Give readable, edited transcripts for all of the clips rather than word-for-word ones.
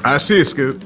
I see you, Scoot.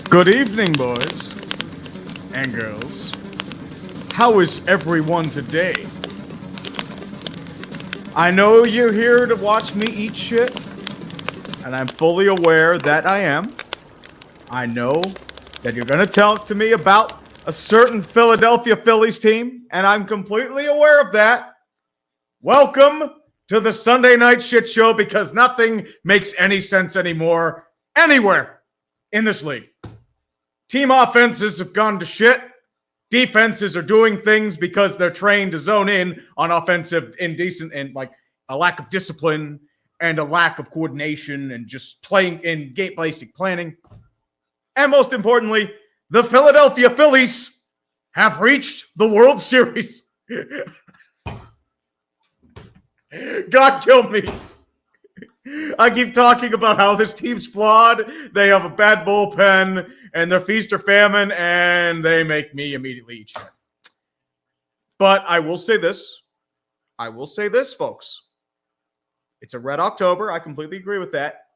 Good evening, boys and girls. How is everyone today? I know you're here to watch me eat shit, and I'm fully aware that I am. I know that you're going to talk to me about a certain Philadelphia Phillies team, and I'm completely aware of that. Welcome to the Sunday Night Shit Show, because nothing makes any sense anymore anywhere in this league. Team offenses have gone to shit. Defenses are doing things because they're trained to zone in on offensive indecent and like a lack of discipline and a lack of coordination and just playing in game basic planning. And most importantly, the Philadelphia Phillies have reached the World Series. God kill me. I keep talking about how this team's flawed. They have a bad bullpen, and they're feast or famine, and they make me immediately eat shit. But I will say this. Folks. It's a red October. I completely agree with that.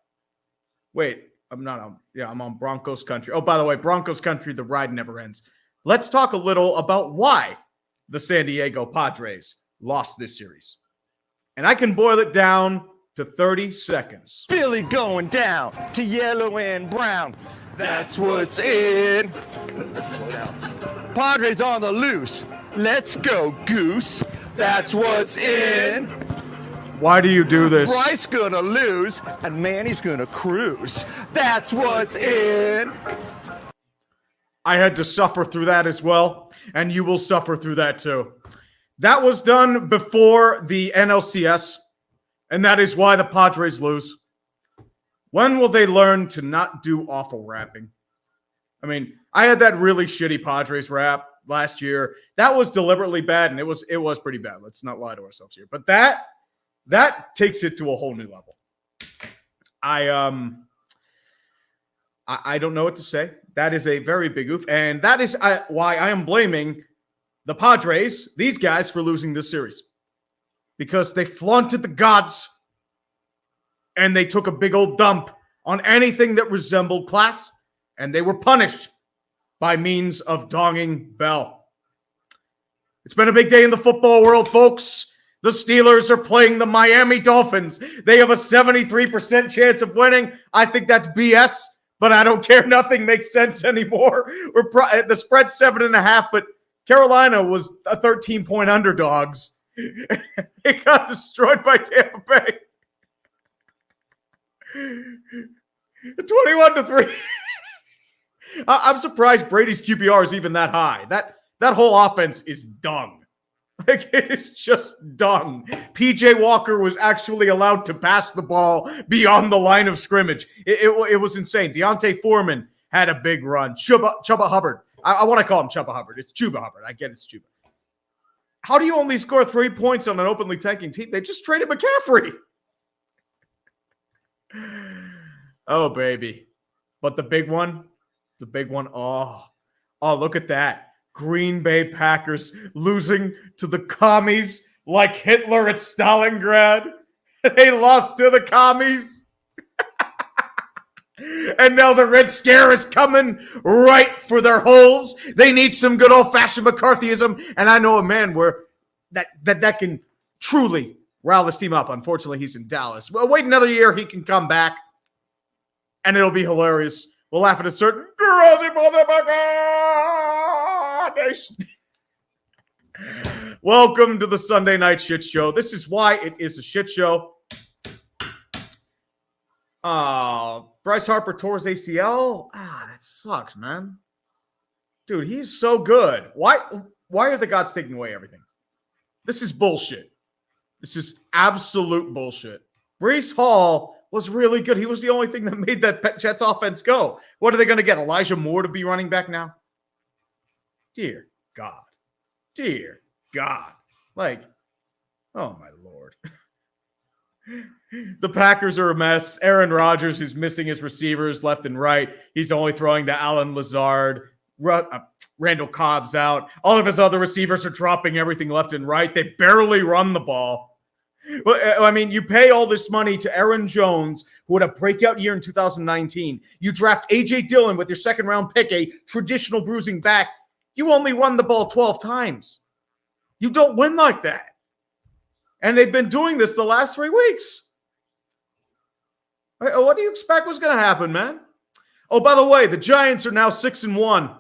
Wait, I'm on Broncos country. Oh, by the way, Broncos country, the ride never ends. Let's talk a little about why the San Diego Padres lost this series. And I can boil it down to 30 seconds. Philly going down to yellow and brown. That's what's in. Padres on the loose. Let's go, Goose. That's what's in. Why do you do this? Bryce gonna lose, and Manny's gonna cruise. That's what's in. I had to suffer through that as well, and you will suffer through that too. That was done before the NLCS, and that is why the Padres lose. When will they learn to not do awful rapping? I mean, I had that really shitty Padres rap last year. That was deliberately bad, and it was pretty bad. Let's not lie to ourselves here. But that takes it to a whole new level. I don't know what to say. That is a very big oof, and that is why I am blaming the Padres, these guys, for losing this series. Because they flaunted the gods and they took a big old dump on anything that resembled class, and they were punished by means of donging bell. It's been a big day in the football world, folks. The Steelers are playing the Miami Dolphins. They have a 73% chance of winning. I think that's BS, but I don't care. Nothing makes sense anymore. The spread's 7.5, but Carolina was a 13-point underdogs. They got destroyed by Tampa Bay. 21-3. I'm surprised Brady's QBR is even that high. That whole offense is dung. Like, it is just dung. PJ Walker was actually allowed to pass the ball beyond the line of scrimmage. It was insane. Deontay Foreman had a big run. Chuba Hubbard. I want to call him Chuba Hubbard. It's Chuba Hubbard. I get it's Chuba. How do you only score 3 points on an openly tanking team? They just traded McCaffrey. Oh, baby. But the big one, oh, look at that. Green Bay Packers losing to the commies like Hitler at Stalingrad. They lost to the commies. And now the Red Scare is coming right for their holes. They need some good old-fashioned McCarthyism. And I know a man where that can truly rile this team up. Unfortunately, he's in Dallas. Well, wait another year, he can come back, and it'll be hilarious. We'll laugh at a certain crazy motherfucker nation. Welcome to the Sunday Night Shit Show. This is why it is a shit show. Bryce Harper tore his ACL. That sucks, man. Dude, he's so good. Why are the gods taking away everything? This is bullshit. This is absolute bullshit. Breece Hall was really good. He was the only thing that made that Jets offense go. What are they going to get? Elijah Moore to be running back now? Dear God. Dear God. Like, oh my Lord. The Packers are a mess. Aaron Rodgers is missing his receivers left and right. He's only throwing to Allen Lazard. Randall Cobb's out. All of his other receivers are dropping everything left and right. They barely run the ball. I mean, you pay all this money to Aaron Jones, who had a breakout year in 2019. You draft A.J. Dillon with your second-round pick, a traditional bruising back. You only run the ball 12 times. You don't win like that. And they've been doing this the last 3 weeks. What do you expect was going to happen, man? Oh, by the way, the Giants are now 6-1.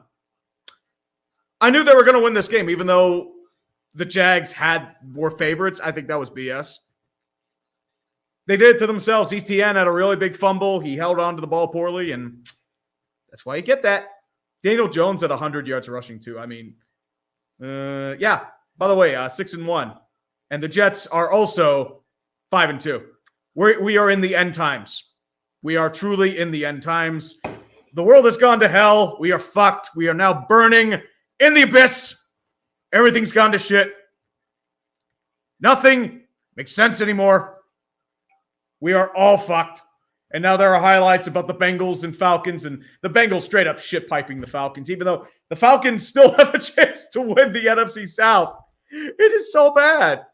I knew they were going to win this game, even though the Jags were favorites. I think that was BS. They did it to themselves. ETN had a really big fumble. He held on to the ball poorly, and that's why you get that. Daniel Jones had 100 yards rushing, too. I mean, yeah. By the way, 6-1. And the Jets are also 5-2. We are in the end times. We are truly in the end times. The world has gone to hell. We are fucked. We are now burning in the abyss. Everything's gone to shit. Nothing makes sense anymore. We are all fucked. And now there are highlights about the Bengals and Falcons, and the Bengals straight up shit piping the Falcons, even though the Falcons still have a chance to win the NFC South. It is so bad.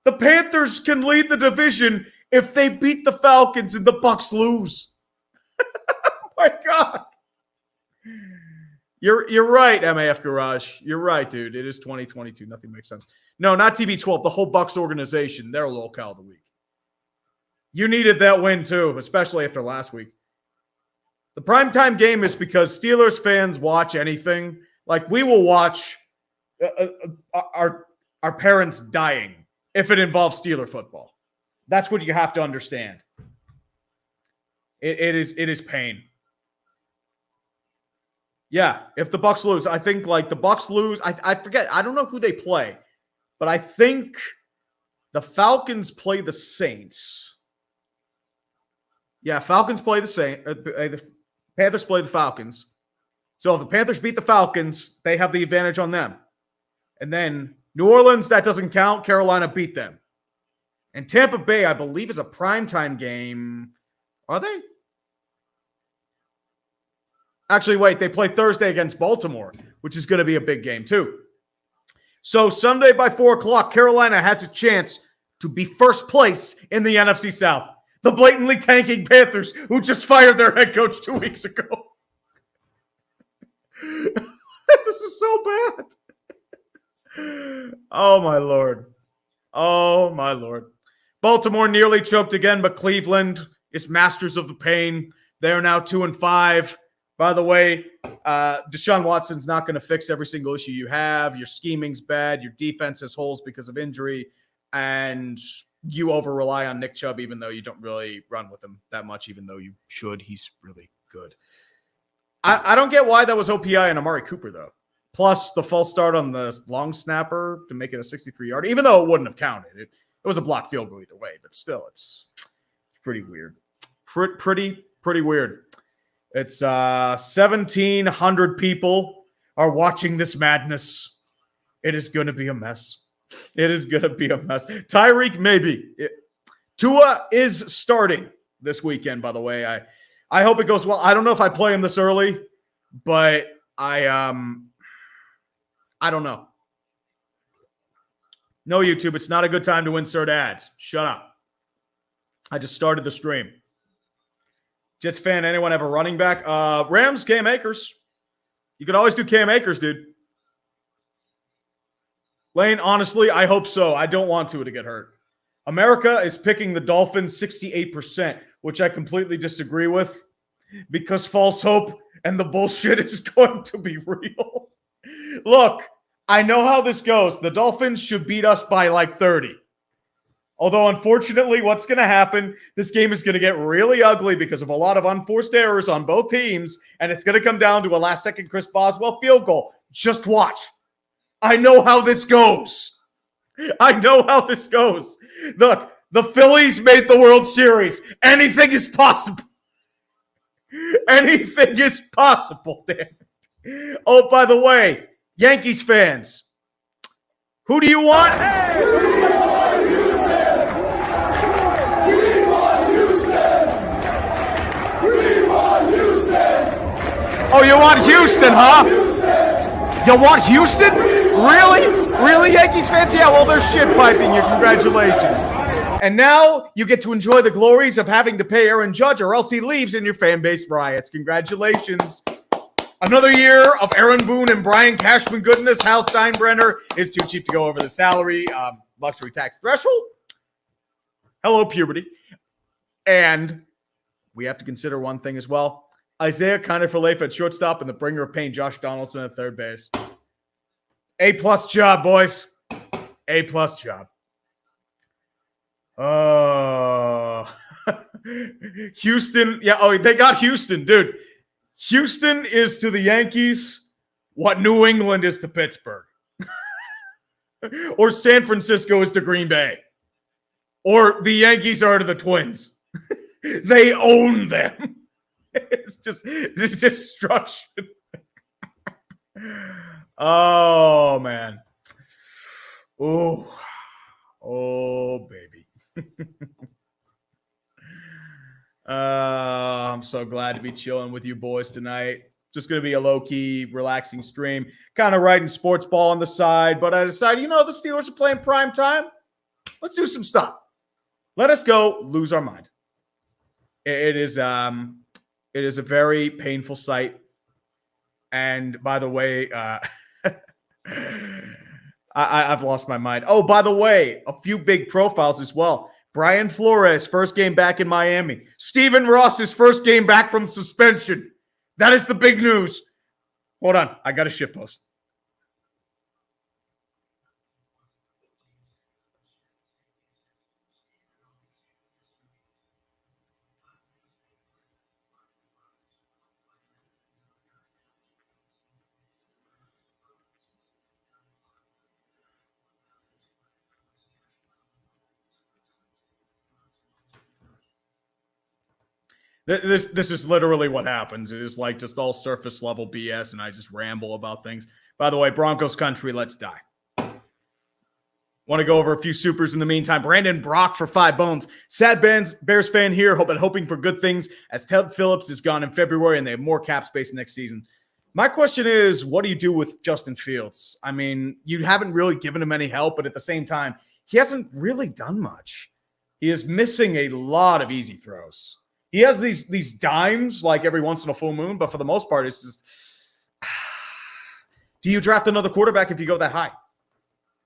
The Panthers can lead the division if they beat the Falcons and the Bucs lose. Oh my God. You're right, MAF Garage. You're right, dude. It is 2022. Nothing makes sense. No, not TB12. The whole Bucs organization. They're locale of the week. You needed that win too, especially after last week. The primetime game is because Steelers fans watch anything. Like, we will watch our parents dying if it involves Steeler football. That's what you have to understand. It is pain. Yeah, if the Bucs lose, I think like the Bucs lose. I forget. I don't know who they play, but I think the Falcons play the Saints. Yeah, Falcons play the Saints. The Panthers play the Falcons. So if the Panthers beat the Falcons, they have the advantage on them. And then New Orleans, that doesn't count. Carolina beat them. And Tampa Bay, I believe, is a primetime game. Are they? Actually, wait, they play Thursday against Baltimore, which is going to be a big game too. So Sunday by 4 o'clock, Carolina has a chance to be first place in the NFC South. The blatantly tanking Panthers, who just fired their head coach 2 weeks ago. This is so bad. Oh, my Lord. Oh, my Lord. Baltimore nearly choked again, but Cleveland is masters of the pain. They are now 2-5. By the way, Deshaun Watson's not going to fix every single issue you have. Your scheming's bad. Your defense has holes because of injury. And you over-rely on Nick Chubb, even though you don't really run with him that much, even though you should. He's really good. I don't get why that was OPI and Amari Cooper, though. Plus the false start on the long snapper to make it a 63-yard, even though it wouldn't have counted. It was a blocked field goal either way, but still, it's pretty weird. Pretty weird. It's 1,700 people are watching this madness. It is going to be a mess. It is going to be a mess. Tyreek, maybe. Tua is starting this weekend, by the way. I hope it goes well. I don't know if I play him this early, but I don't know. No, YouTube, it's not a good time to insert ads. Shut up. I just started the stream. Jets fan, anyone have a running back? Rams, Cam Akers. You could always do Cam Akers, dude. Lane, honestly, I hope so. I don't want Tua to get hurt. America is picking the Dolphins 68%, which I completely disagree with because false hope and the bullshit is going to be real. Look, I know how this goes. The Dolphins should beat us by like 30. Although, unfortunately, what's going to happen, this game is going to get really ugly because of a lot of unforced errors on both teams, and it's going to come down to a last-second Chris Boswell field goal. Just watch. I know how this goes. I know how this goes. Look, the Phillies made the World Series. Anything is possible. Anything is possible, damn it. Oh, by the way, Yankees fans, who do you want? Oh, you want Houston, huh? You want Houston? Really? Really, Yankees fans? Yeah, well, they're shit piping you. Congratulations. And now you get to enjoy the glories of having to pay Aaron Judge or else he leaves and your fan base riots. Congratulations. Another year of Aaron Boone and Brian Cashman goodness. Hal Steinbrenner is too cheap to go over the salary. Luxury tax threshold. Hello, puberty. And we have to consider one thing as well. Isaiah Kiner-Falefa at shortstop and the bringer of pain, Josh Donaldson at third base. A-plus job, boys. A-plus job. Houston. Yeah, oh, they got Houston, dude. Houston is to the Yankees what New England is to Pittsburgh. Or San Francisco is to Green Bay. Or the Yankees are to the Twins. They own them. It's just destruction. Oh, man. Oh, baby. I'm so glad to be chilling with you boys tonight. Just going to be a low-key, relaxing stream. Kind of writing sports ball on the side, but I decided, the Steelers are playing prime time. Let's do some stuff. Let us go lose our mind. It is a very painful sight. And by the way, I've lost my mind. Oh, by the way, a few big profiles as well. Brian Flores, first game back in Miami. Stephen Ross's first game back from suspension. That is the big news. Hold on. I got a shit post. This is literally what happens. It is like just all surface level BS, and I just ramble about things. By the way, Broncos country, let's die. Want to go over a few supers in the meantime. Brandon Brock for 5 bones. Sad Bears fan here, hoping for good things as Ted Phillips is gone in February and they have more cap space next season. My question is, what do you do with Justin Fields? I mean, you haven't really given him any help, but at the same time, he hasn't really done much. He is missing a lot of easy throws. He has these dimes like every once in a full moon, but for the most part, it's just, do you draft another quarterback if you go that high?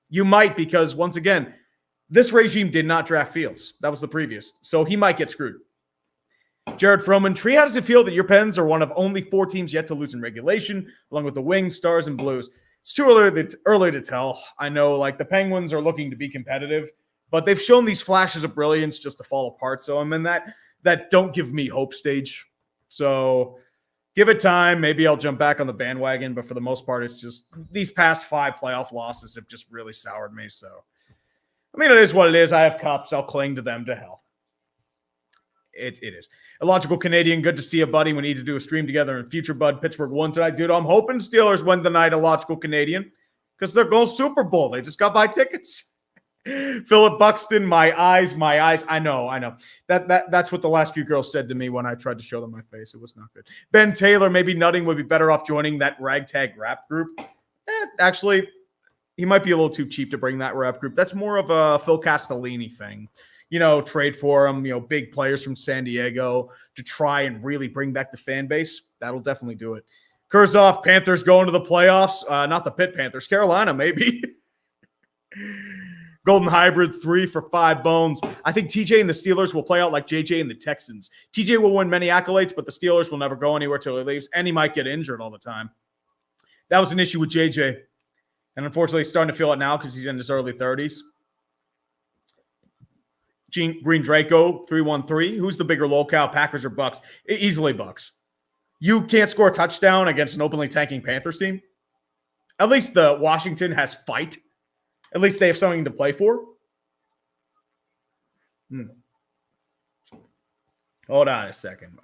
You might, because once again, this regime did not draft Fields. That was the previous. So he might get screwed. Jared Froman, Tree, how does it feel that your Pens are one of only 4 teams yet to lose in regulation, along with the Wings, Stars, and Blues? It's too early to tell. I know, like, the Penguins are looking to be competitive, but they've shown these flashes of brilliance just to fall apart. So I'm in that don't give me hope stage. So give it time. Maybe I'll jump back on the bandwagon, but for the most part, it's just these past 5 playoff losses have just really soured me. So, I mean, it is what it is. I have cups. I'll cling to them to hell. It is. Illogical Canadian, good to see you, buddy. We need to do a stream together in future, bud. Pittsburgh won tonight. Dude, I'm hoping Steelers win tonight, Illogical Canadian, because they're going Super Bowl. They just got buy tickets. Philip Buxton, my eyes. I know. That's what the last few girls said to me when I tried to show them my face. It was not good. Ben Taylor, maybe Nutting would be better off joining that ragtag rap group. Actually, he might be a little too cheap to bring that rap group. That's more of a Phil Castellini thing. Trade for him, big players from San Diego to try and really bring back the fan base. That'll definitely do it. Kurzov, Panthers going to the playoffs. Not the Pitt Panthers. Carolina, maybe. Golden Hybrid 3 for 5 bones. I think TJ and the Steelers will play out like JJ and the Texans. TJ will win many accolades, but the Steelers will never go anywhere till he leaves, and he might get injured all the time. That was an issue with JJ. And unfortunately, he's starting to feel it now because he's in his early 30s. Green Draco 313. Who's the bigger locale, Packers or Bucks? Easily Bucks. You can't score a touchdown against an openly tanking Panthers team. At least the Washington has fight. At least they have something to play for. Hold on a second.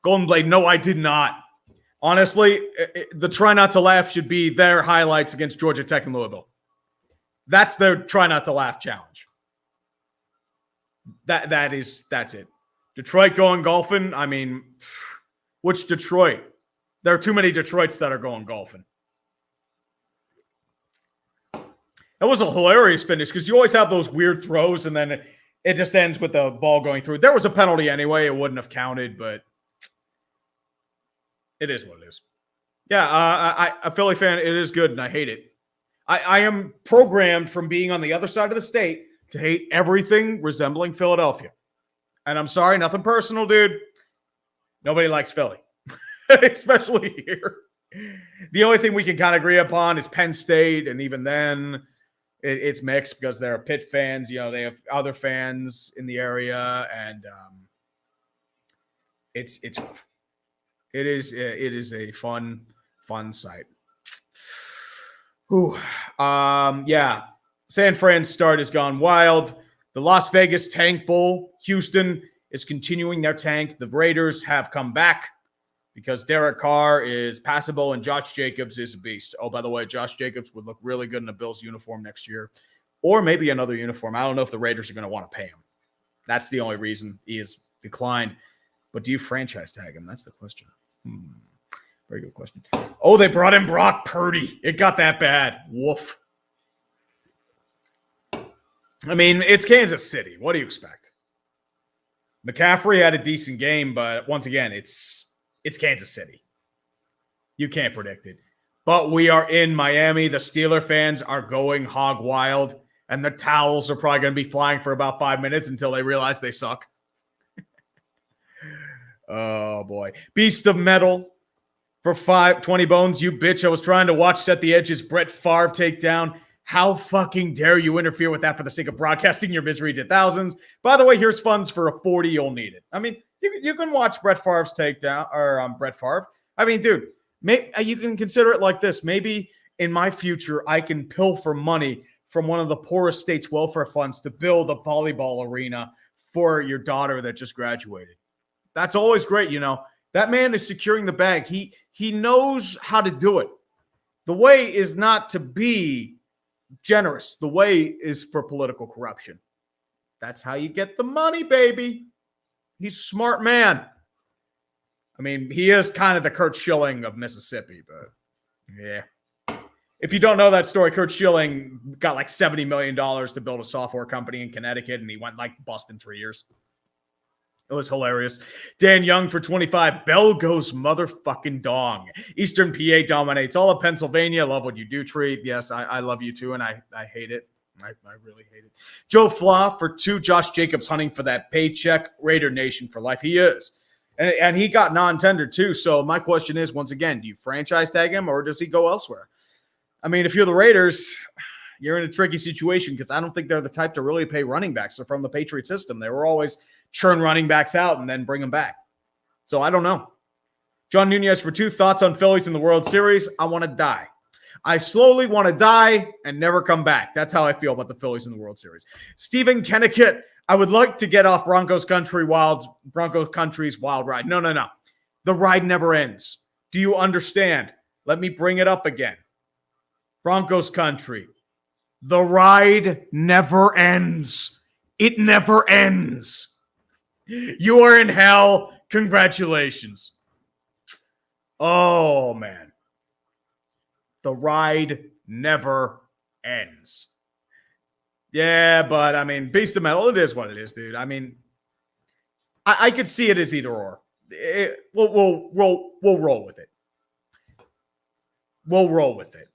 Golden Blade, no, I did not. Honestly, the try not to laugh should be their highlights against Georgia Tech and Louisville. That's their try not to laugh challenge. That's it. Detroit going golfing. I mean, which Detroit? There are too many Detroits that are going golfing. That was a hilarious finish because you always have those weird throws and then it just ends with the ball going through. There was a penalty anyway. It wouldn't have counted, but it is what it is. Yeah, a Philly fan, it is good, and I hate it. I am programmed from being on the other side of the state to hate everything resembling Philadelphia. And I'm sorry, nothing personal, dude. Nobody likes Philly, especially here. The only thing we can kind of agree upon is Penn State, and even then, it's mixed because there are Pitt fans. You know, they have other fans in the area, and it's rough. It is a fun site. Ooh, yeah. San Fran's start has gone wild. The Las Vegas Tank Bowl, Houston is continuing their tank. The Raiders have come back because Derek Carr is passable and Josh Jacobs is a beast. Oh, by the way, Josh Jacobs would look really good in a Bills uniform next year, or maybe another uniform. I don't know if the Raiders are going to want to pay him. That's the only reason he has declined. But do you franchise tag him? That's the question. Very good question. Oh, they brought in Brock Purdy. It got that bad. Woof. I mean, it's Kansas City. What do you expect? McCaffrey had a decent game, but once again, it's Kansas City. You can't predict it. But we are in Miami. The Steeler fans are going hog wild, and the towels are probably going to be flying for about 5 minutes until they realize they suck. Oh, boy. Beast of Metal for 20 bones. You bitch. I was trying to watch Set the Edge's Brett Favre takedown. How fucking dare you interfere with that for the sake of broadcasting your misery to thousands? By the way, here's funds for a 40. You'll need it. I mean, you can watch Brett Favre's takedown, or Brett Favre. I mean, dude, you can consider it like this. Maybe in my future, I can pilfer money from one of the poorest states' welfare funds to build a volleyball arena for your daughter that just graduated. That's always great, you know. That man is securing the bag. He knows how to do it. The way is not to be generous. The way is for political corruption. That's how you get the money, baby. He's a smart man. I mean, he is kind of the Kurt Schilling of Mississippi, but yeah. If you don't know that story, Kurt Schilling got like $70 million to build a software company in Connecticut, and he went like bust in 3 years. It was hilarious. Dan Young for 25. Bell goes motherfucking dong. Eastern PA dominates all of Pennsylvania. Love what you do, Tree. Yes, I love you too, and I hate it. I really hate it. Joe Flaw for 2. Josh Jacobs hunting for that paycheck. Raider Nation for life. He is. And he got non-tender too. So my question is, once again, do you franchise tag him or does he go elsewhere? I mean, if you're the Raiders, you're in a tricky situation because I don't think they're the type to really pay running backs. They're from the Patriot system. They were always churn running backs out and then bring them back. So I don't know. John Nunez for 2. Thoughts on Phillies in the World Series. I want to die. I slowly want to die and never come back. That's how I feel about the Phillies in the World Series. Stephen Kennickett. I would like to get off Broncos Country's wild ride. No. The ride never ends. Do you understand? Let me bring it up again. Broncos Country. The ride never ends. It never ends. You are in hell. Congratulations. Oh, man. The ride never ends. Yeah, but, I mean, Beast of Metal, it is what it is, dude. I mean, I could see it as either or. We'll roll with it. We'll roll with it.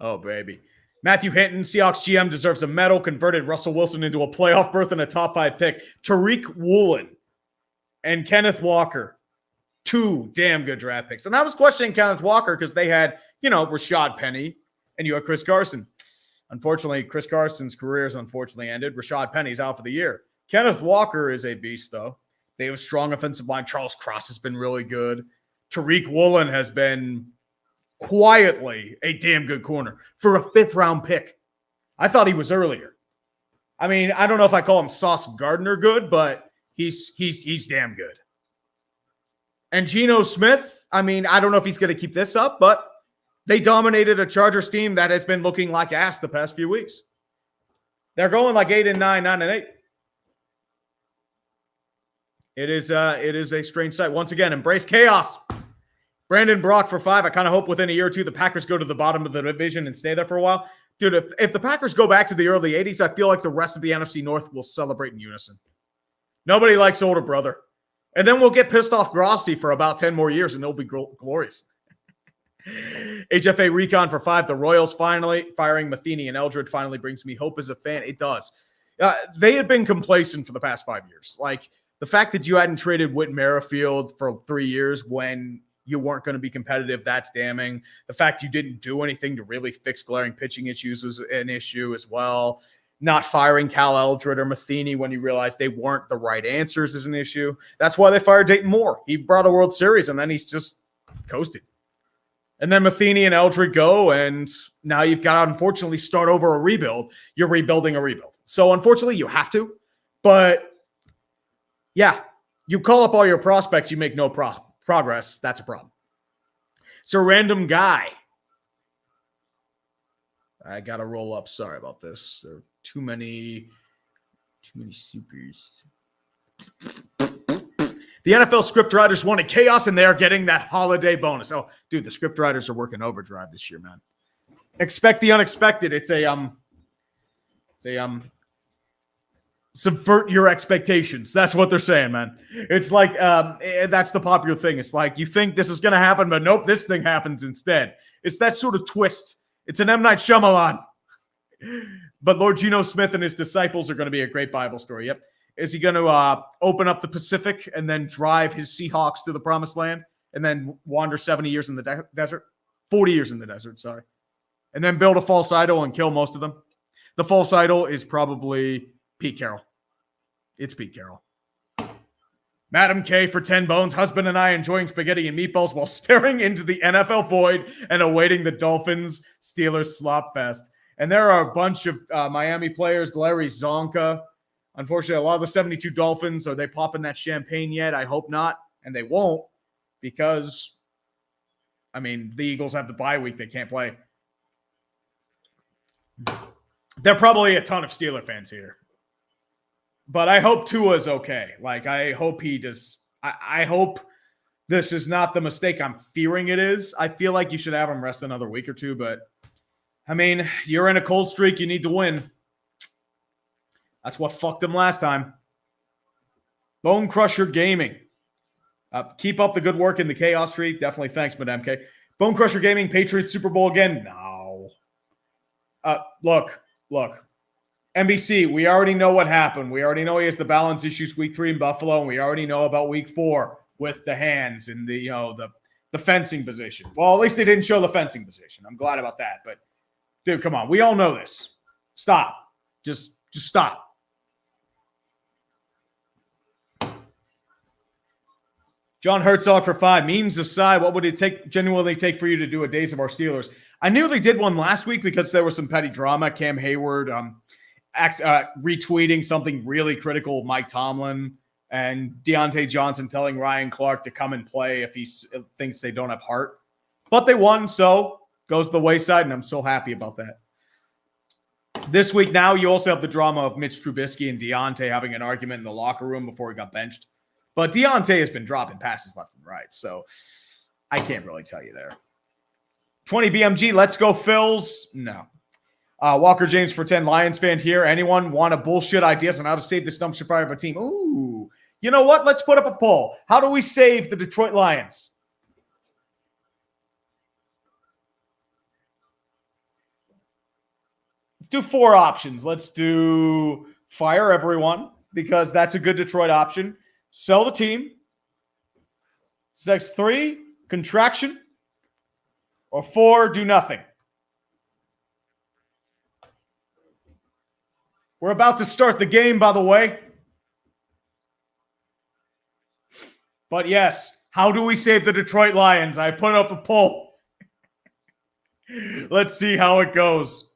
Oh, baby. Matthew Hinton, Seahawks GM, deserves a medal, converted Russell Wilson into a playoff berth and a top 5 pick. Tariq Woolen and Kenneth Walker, 2 damn good draft picks. And I was questioning Kenneth Walker because they had, Rashad Penny and you had Chris Carson. Unfortunately, Chris Carson's career is unfortunately ended. Rashad Penny's out for the year. Kenneth Walker is a beast, though. They have a strong offensive line. Charles Cross has been really good. Tariq Woolen has been quietly a damn good corner for a 5th-round pick. I thought he was earlier. I mean, I don't know if I call him Sauce Gardner good, but he's damn good. And Geno Smith, I mean, I don't know if he's going to keep this up, but they dominated a Chargers team that has been looking like ass the past few weeks. They're going like 8-9, 9-8. It is a strange sight. Once again, embrace chaos. Brandon Brock for 5. I kind of hope within a year or two the Packers go to the bottom of the division and stay there for a while. Dude, if the Packers go back to the early 80s, I feel like the rest of the NFC North will celebrate in unison. Nobody likes older brother. And then we'll get pissed off Grossi for about 10 more years, and it'll be glorious. HFA Recon for 5. The Royals finally firing Matheny and Eldred finally brings me hope as a fan. It does. They had been complacent for the past 5 years. Like, the fact that you hadn't traded Whit Merrifield for 3 years when you weren't going to be competitive, that's damning. The fact you didn't do anything to really fix glaring pitching issues was an issue as well. Not firing Cal Eldred or Matheny when you realized they weren't the right answers is an issue. That's why they fired Dayton Moore. He brought a World Series, and then he's just coasted. And then Matheny and Eldred go, and now you've got to, unfortunately, start over a rebuild. You're rebuilding a rebuild. So, unfortunately, you have to. But, yeah, you call up all your prospects, you make no progress. That's a problem. So, random guy. I got to roll up. Sorry about this. There are too many supers. The NFL scriptwriters wanted chaos, and they're getting that holiday bonus. Oh, dude, the scriptwriters are working overdrive this year, man. Expect the unexpected. It's a subvert your expectations. That's what they're saying, man. It's like that's the popular thing. It's like you think this is going to happen, but nope, this thing happens instead. It's that sort of twist. It's an M. Night Shyamalan. But Lord Geno Smith and his disciples are going to be a great Bible story. Yep. Is he going to open up the Pacific and then drive his Seahawks to the promised land and then wander 70 years in the desert? 40 years in the desert, sorry. And then build a false idol and kill most of them? The false idol is probably Pete Carroll. It's Pete Carroll. Madam K for 10 bones. Husband and I enjoying spaghetti and meatballs while staring into the NFL void and awaiting the Dolphins Steelers slop fest. And there are a bunch of Miami players. Larry Zonka. Unfortunately, a lot of the 72 Dolphins, are they popping that champagne yet? I hope not. And they won't because, I mean, the Eagles have the bye week. They can't play. There are probably a ton of Steeler fans here. But I hope Tua's okay. Like, I hope he does. I hope this is not the mistake I'm fearing it is. I feel like you should have him rest another week or two. But, I mean, you're in a cold streak. You need to win. That's what fucked him last time. Bone Crusher Gaming. Keep up the good work in the chaos tree. Definitely thanks, Madame K. Bone Crusher Gaming, Patriots Super Bowl again? No. Look. NBC, we already know what happened. We already know he has the balance issues week 3 in Buffalo, and we already know about week 4 with the hands and the fencing position. Well, at least they didn't show the fencing position. I'm glad about that. But, dude, come on. We all know this. Stop. Just stop. John Herzog for 5. Memes aside, what would it genuinely take for you to do a Days of Our Steelers? I nearly did one last week because there was some petty drama. Cam Hayward retweeting something really critical of Mike Tomlin and Deontay Johnson telling Ryan Clark to come and play if he thinks they don't have heart. But they won, so goes to the wayside, and I'm so happy about that. This week now, you also have the drama of Mitch Trubisky and Deontay having an argument in the locker room before he got benched. But Deontay has been dropping passes left and right, so I can't really tell you there. 20 BMG, let's go Phils. No. Walker James for 10, Lions fan here. Anyone want a bullshit ideas on how to save this dumpster fire of a team? Ooh. You know what? Let's put up a poll. How do we save the Detroit Lions? do 4 options. Let's do fire everyone, because that's a good Detroit option. Sell the team. Sex 3, contraction. Or 4, do nothing. We're about to start the game, by the way. But yes, how do we save the Detroit Lions? I put up a poll. Let's see how it goes.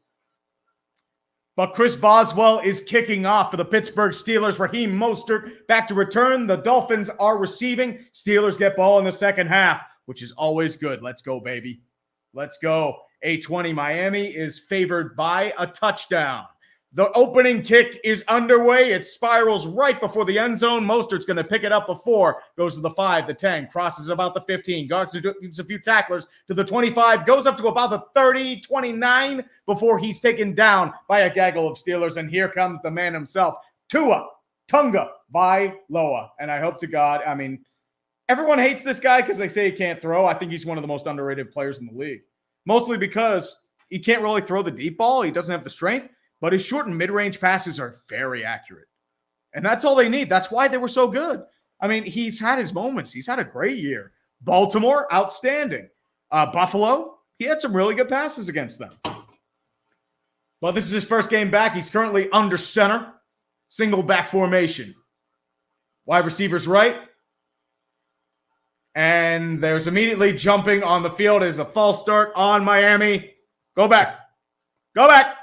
But Chris Boswell is kicking off for the Pittsburgh Steelers. Raheem Mostert back to return. The Dolphins are receiving. Steelers get ball in the second half, which is always good. Let's go, baby. Let's go. 8:20 Miami is favored by a touchdown. The opening kick is underway. It spirals right before the end zone. Mostert's going to pick it up before. Goes to the 5, the 10, crosses about the 15. Guards a few tacklers to the 25. Goes up to about the 30, 29 before he's taken down by a gaggle of Steelers. And here comes the man himself, Tua Tagovailoa. And I hope to God, I mean, everyone hates this guy because they say he can't throw. I think he's one of the most underrated players in the league. Mostly because he can't really throw the deep ball. He doesn't have the strength. But his short and mid-range passes are very accurate. And that's all they need. That's why they were so good. I mean, he's had his moments. He's had a great year. Baltimore, outstanding. Buffalo, he had some really good passes against them. But this is his first game back. He's currently under center. Single back formation. Wide receivers right. And there's immediately jumping on the field as a false start on Miami. Go back. Go back.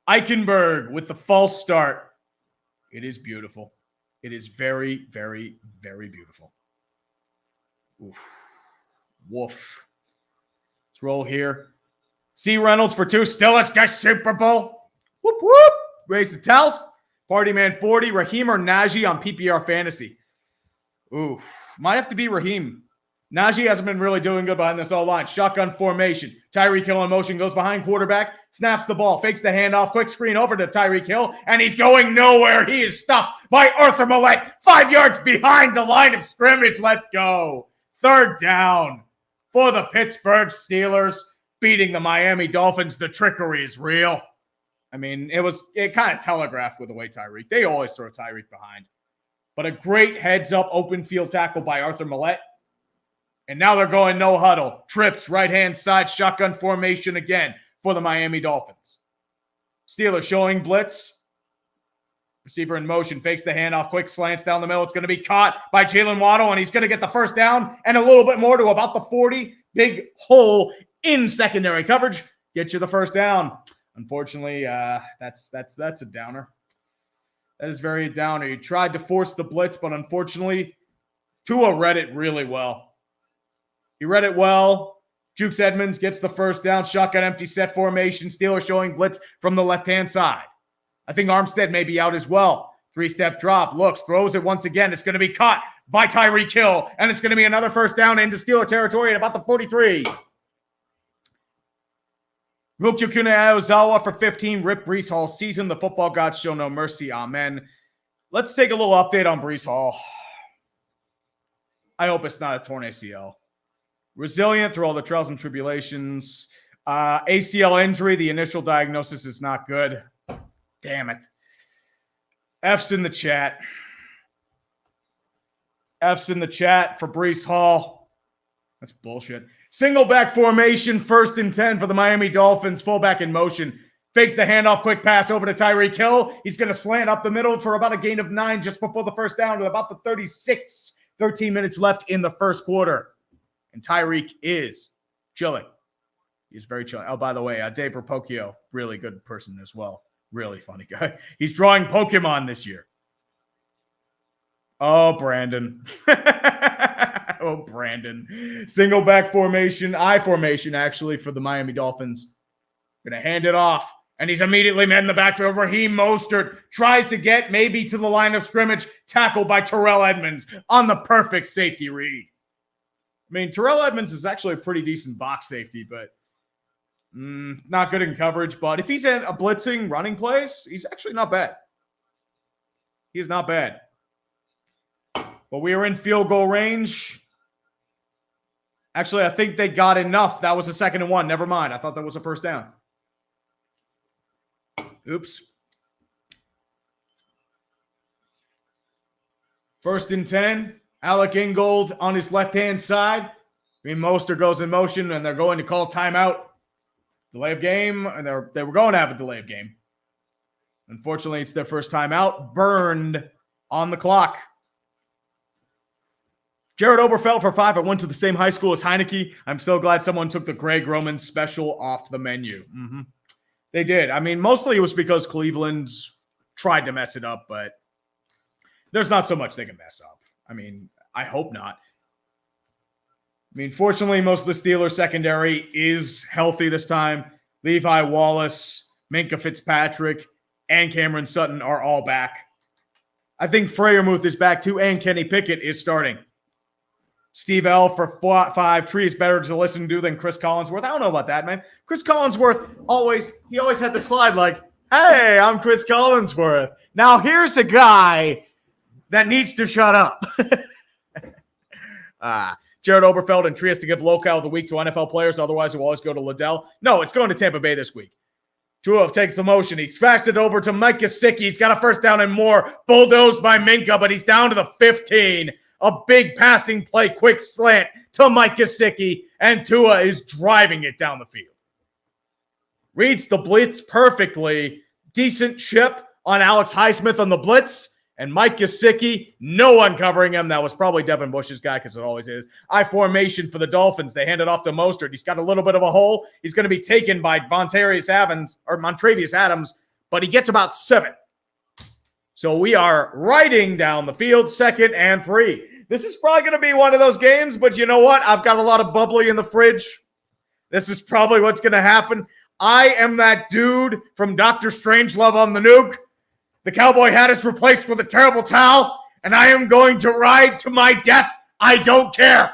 Eichenberg with the false start. It is beautiful. It is very, very, very beautiful. Oof. Woof. Let's roll here. C. Reynolds for 2. Still, let's get Super Bowl. Whoop, whoop. Raise the towels. Party Man 40. Raheem or Najee on PPR Fantasy. Oof. Might have to be Raheem. Najee hasn't been really doing good behind this O-line. Shotgun formation. Tyreek Hill in motion, goes behind quarterback, snaps the ball, fakes the handoff, quick screen over to Tyreek Hill, and he's going nowhere. He is stuffed by Arthur Millette, 5 yards behind the line of scrimmage. Let's go. 3rd down for the Pittsburgh Steelers, beating the Miami Dolphins. The trickery is real. I mean, it kind of telegraphed with the way Tyreek. They always throw Tyreek behind. But a great heads-up open field tackle by Arthur Millette. And now they're going no huddle. Trips, right-hand side, shotgun formation again for the Miami Dolphins. Steelers showing blitz. Receiver in motion, fakes the handoff, quick slants down the middle. It's going to be caught by Jalen Waddle, and he's going to get the first down and a little bit more to about the 40. Big hole in secondary coverage. Get you the first down. Unfortunately, that's a downer. That is very a downer. He tried to force the blitz, but unfortunately, Tua read it really well. He read it well. Jukes Edmonds gets the first down. Shotgun empty set formation. Steelers showing blitz from the left-hand side. I think Armstead may be out as well. 3-step drop. Looks. Throws it once again. It's going to be caught by Tyreek Hill. And it's going to be another first down into Steeler territory at about the 43. Rukukune Aozawa for 15. Rip Breece Hall season. The football gods show no mercy. Amen. Let's take a little update on Breece Hall. I hope it's not a torn ACL. Resilient through all the trials and tribulations. ACL injury, the initial diagnosis is not good. Damn it. F's in the chat. F's in the chat for Breece Hall. That's bullshit. Single back formation, 1st and 10 for the Miami Dolphins. Fullback in motion. Fakes the handoff, quick pass over to Tyreek Hill. He's going to slant up the middle for about a gain of 9 just before the first down to about the 36. 13 minutes left in the first quarter. And Tyreek is chilling. He's very chilling. Oh, by the way, Dave Rapocchio, really good person as well. Really funny guy. He's drawing Pokemon this year. Oh, Brandon. Oh, Brandon. Single back formation, I formation actually for the Miami Dolphins. Going to hand it off. And he's immediately met in the backfield. Raheem Mostert tries to get maybe to the line of scrimmage. Tackled by Terrell Edmonds on the perfect safety read. I mean, Terrell Edmonds is actually a pretty decent box safety, but not good in coverage. But if he's in a blitzing running place, he's actually not bad. He is not bad. But we are in field goal range. Actually, I think they got enough. That was a 2nd and 1. Never mind. I thought that was a first down. Oops. 1st and 10. Alec Ingold on his left-hand side. Raheem Mostert goes in motion, and they're going to call timeout. Delay of game, and they were going to have a delay of game. Unfortunately, it's their first time out. Burned on the clock. Jared Oberfeld for 5. I went to the same high school as Heineke. I'm so glad someone took the Greg Roman special off the menu. They did. I mean, mostly it was because Cleveland's tried to mess it up, but there's not so much they can mess up. I mean, I hope not. I mean, fortunately, most of the Steelers secondary is healthy this time. Levi Wallace, Minkah Fitzpatrick, and Cameron Sutton are all back. I think Freiermuth is back too, and Kenny Pickett is starting. Steve L for 5. Tree is better to listen to than Chris Collinsworth. I don't know about that, man. Chris Collinsworth always had the slide like, hey, I'm Chris Collinsworth. Now here's a guy that needs to shut up. Jared Oberfeld and Tree has to give locale of the week to NFL players. Otherwise, it will always go to Liddell. No, it's going to Tampa Bay this week. Tua takes the motion. He passed it over to Mike Gesicki. He's got a first down and more. Bulldozed by Minkah, but he's down to the 15. A big passing play, quick slant to Mike Gesicki, and Tua is driving it down the field. Reads the blitz perfectly. Decent chip on Alex Highsmith on the blitz. And Mike Gesicki, no one covering him. That was probably Devin Bush's guy because it always is. I formation for the Dolphins. They hand it off to Mostert. He's got a little bit of a hole. He's going to be taken by Montravius Adams, but he gets about 7. So we are riding down the field, 2nd and 3. This is probably going to be one of those games, but you know what? I've got a lot of bubbly in the fridge. This is probably what's going to happen. I am that dude from Dr. Strangelove on the Nuke. The cowboy hat is replaced with a terrible towel, and I am going to ride to my death. I don't care.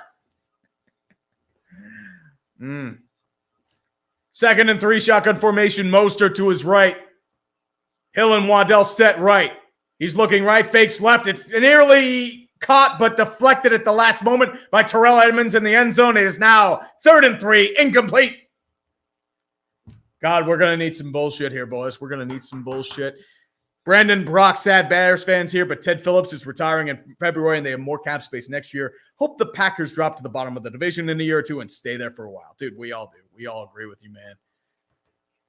2nd and 3, shotgun formation. Mostert to his right. Hill and Waddell set right. He's looking right, fakes left. It's nearly caught, but deflected at the last moment by Terrell Edmonds in the end zone. It is now 3rd and 3, incomplete. God, we're going to need some bullshit here, boys. We're going to need some bullshit. Brandon Brock, sad Bears fans here, but Ted Phillips is retiring in February, and they have more cap space next year. Hope the Packers drop to the bottom of the division in a year or two and stay there for a while. Dude, we all do. We all agree with you, man.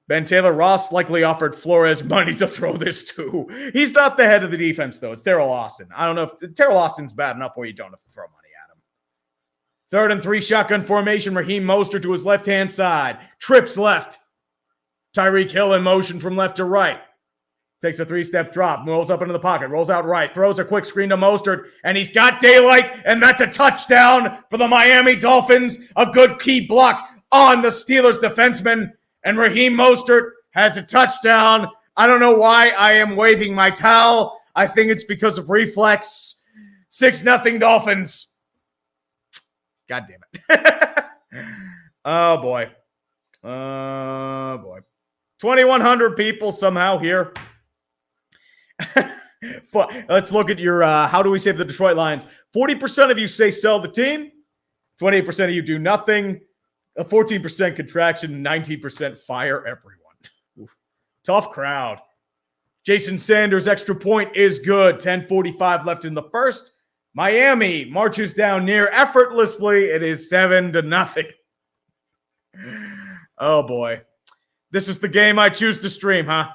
Ben Taylor Ross likely offered Flores money to throw this to. He's not the head of the defense, though. It's Terrell Austin. I don't know if Terrell Austin's bad enough where you don't have to throw money at him. 3rd and 3, shotgun formation. Raheem Mostert to his left-hand side. Trips left. Tyreek Hill in motion from left to right. Takes a 3-step drop, rolls up into the pocket, rolls out right, throws a quick screen to Mostert, and he's got daylight, and that's a touchdown for the Miami Dolphins. A good key block on the Steelers defenseman, and Raheem Mostert has a touchdown. I don't know why I am waving my towel. I think it's because of reflex. 6-0 Dolphins. God damn it. Oh, boy. Oh, boy. 2,100 people somehow here. Let's look at your how do we save the Detroit Lions? 40% of you say sell the team. 28% of you do nothing. A 14% contraction. 19% fire everyone. Oof. Tough crowd. Jason Sanders' extra point is good. 10:45 left in the first. Miami marches down near effortlessly. It is 7-0. Oh boy. This is the game I choose to stream, huh?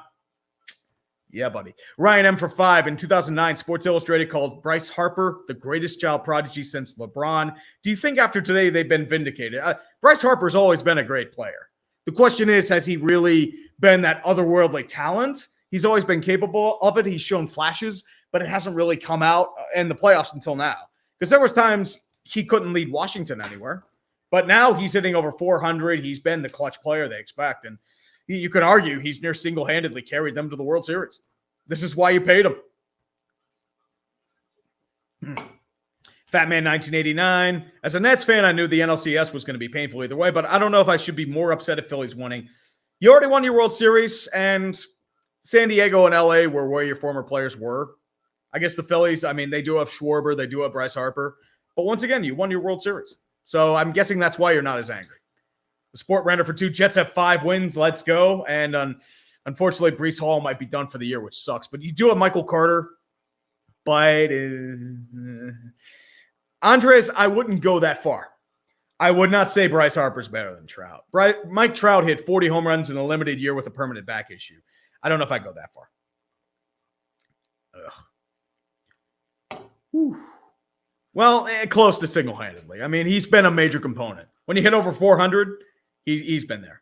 Yeah, buddy. Ryan M for 5. In 2009, Sports Illustrated called Bryce Harper the greatest child prodigy since LeBron. Do you think after today they've been vindicated? Bryce Harper's always been a great player. The question is, has he really been that otherworldly talent? He's always been capable of it. He's shown flashes, but it hasn't really come out in the playoffs until now. Because there was times he couldn't lead Washington anywhere. But now he's hitting over 400. He's been the clutch player they expect. And you could argue he's near single-handedly carried them to the World Series. This is why you paid him. Fat Man 1989. As a Nets fan, I knew the NLCS was going to be painful either way, but I don't know if I should be more upset if Philly's winning. You already won your World Series, and San Diego and LA were where your former players were. I guess the Phillies, I mean, they do have Schwarber, they do have Bryce Harper. But once again, you won your World Series. So I'm guessing that's why you're not as angry. The Sport Renter for 2, Jets have 5 wins. Let's go. And Unfortunately, Breece Hall might be done for the year, which sucks. But you do have Michael Carter. But Andres, I wouldn't go that far. I would not say Bryce Harper's better than Trout. Mike Trout hit 40 home runs in a limited year with a permanent back issue. I don't know if I go that far. Well, close to single-handedly. I mean, he's been a major component. When you hit over 400, he's been there.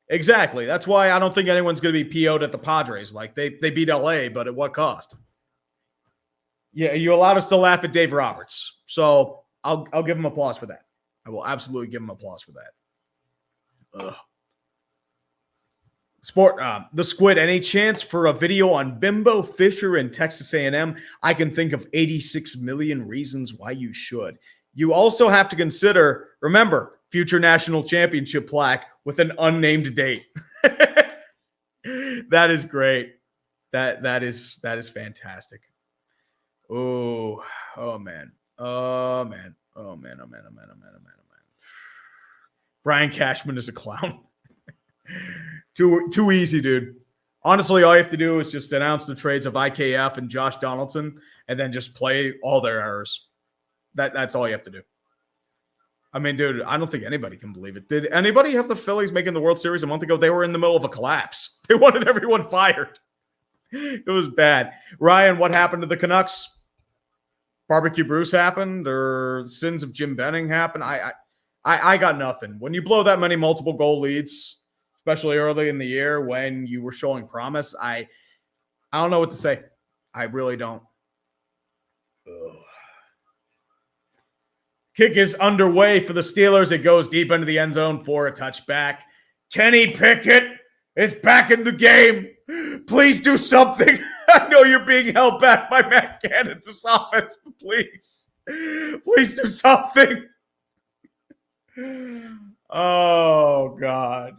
Exactly. That's why I don't think anyone's going to be PO'd at the Padres. Like, they beat LA, but at what cost? Yeah, you allowed us to laugh at Dave Roberts. So I'll give him applause for that. I will absolutely give him applause for that. The Squid, any chance for a video on Bimbo Fisher and Texas A&M? I can think of 86 million reasons why you should. You also have to consider, remember, future national championship plaque with an unnamed date. That is great. That is fantastic. Oh man. Brian Cashman is a clown. Too easy, dude. Honestly, all you have to do is just announce the trades of IKF and Josh Donaldson and then just play all their errors. That's all you have to do. I mean, dude, I don't think anybody can believe it. Did anybody have the Phillies making the World Series a month ago? They were in the middle of a collapse. They wanted everyone fired. It was bad. Ryan, what happened to the Canucks? Barbecue Bruce happened, or sins of Jim Benning happened? I got nothing. When you blow that many multiple goal leads, especially early in the year when you were showing promise, I don't know what to say. I really don't. Ugh. Kick is underway for the Steelers. It goes deep into the end zone for a touchback. Kenny Pickett is back in the game. Please do something. I know you're being held back by Matt Cannon's offense, but please do something. Oh, God.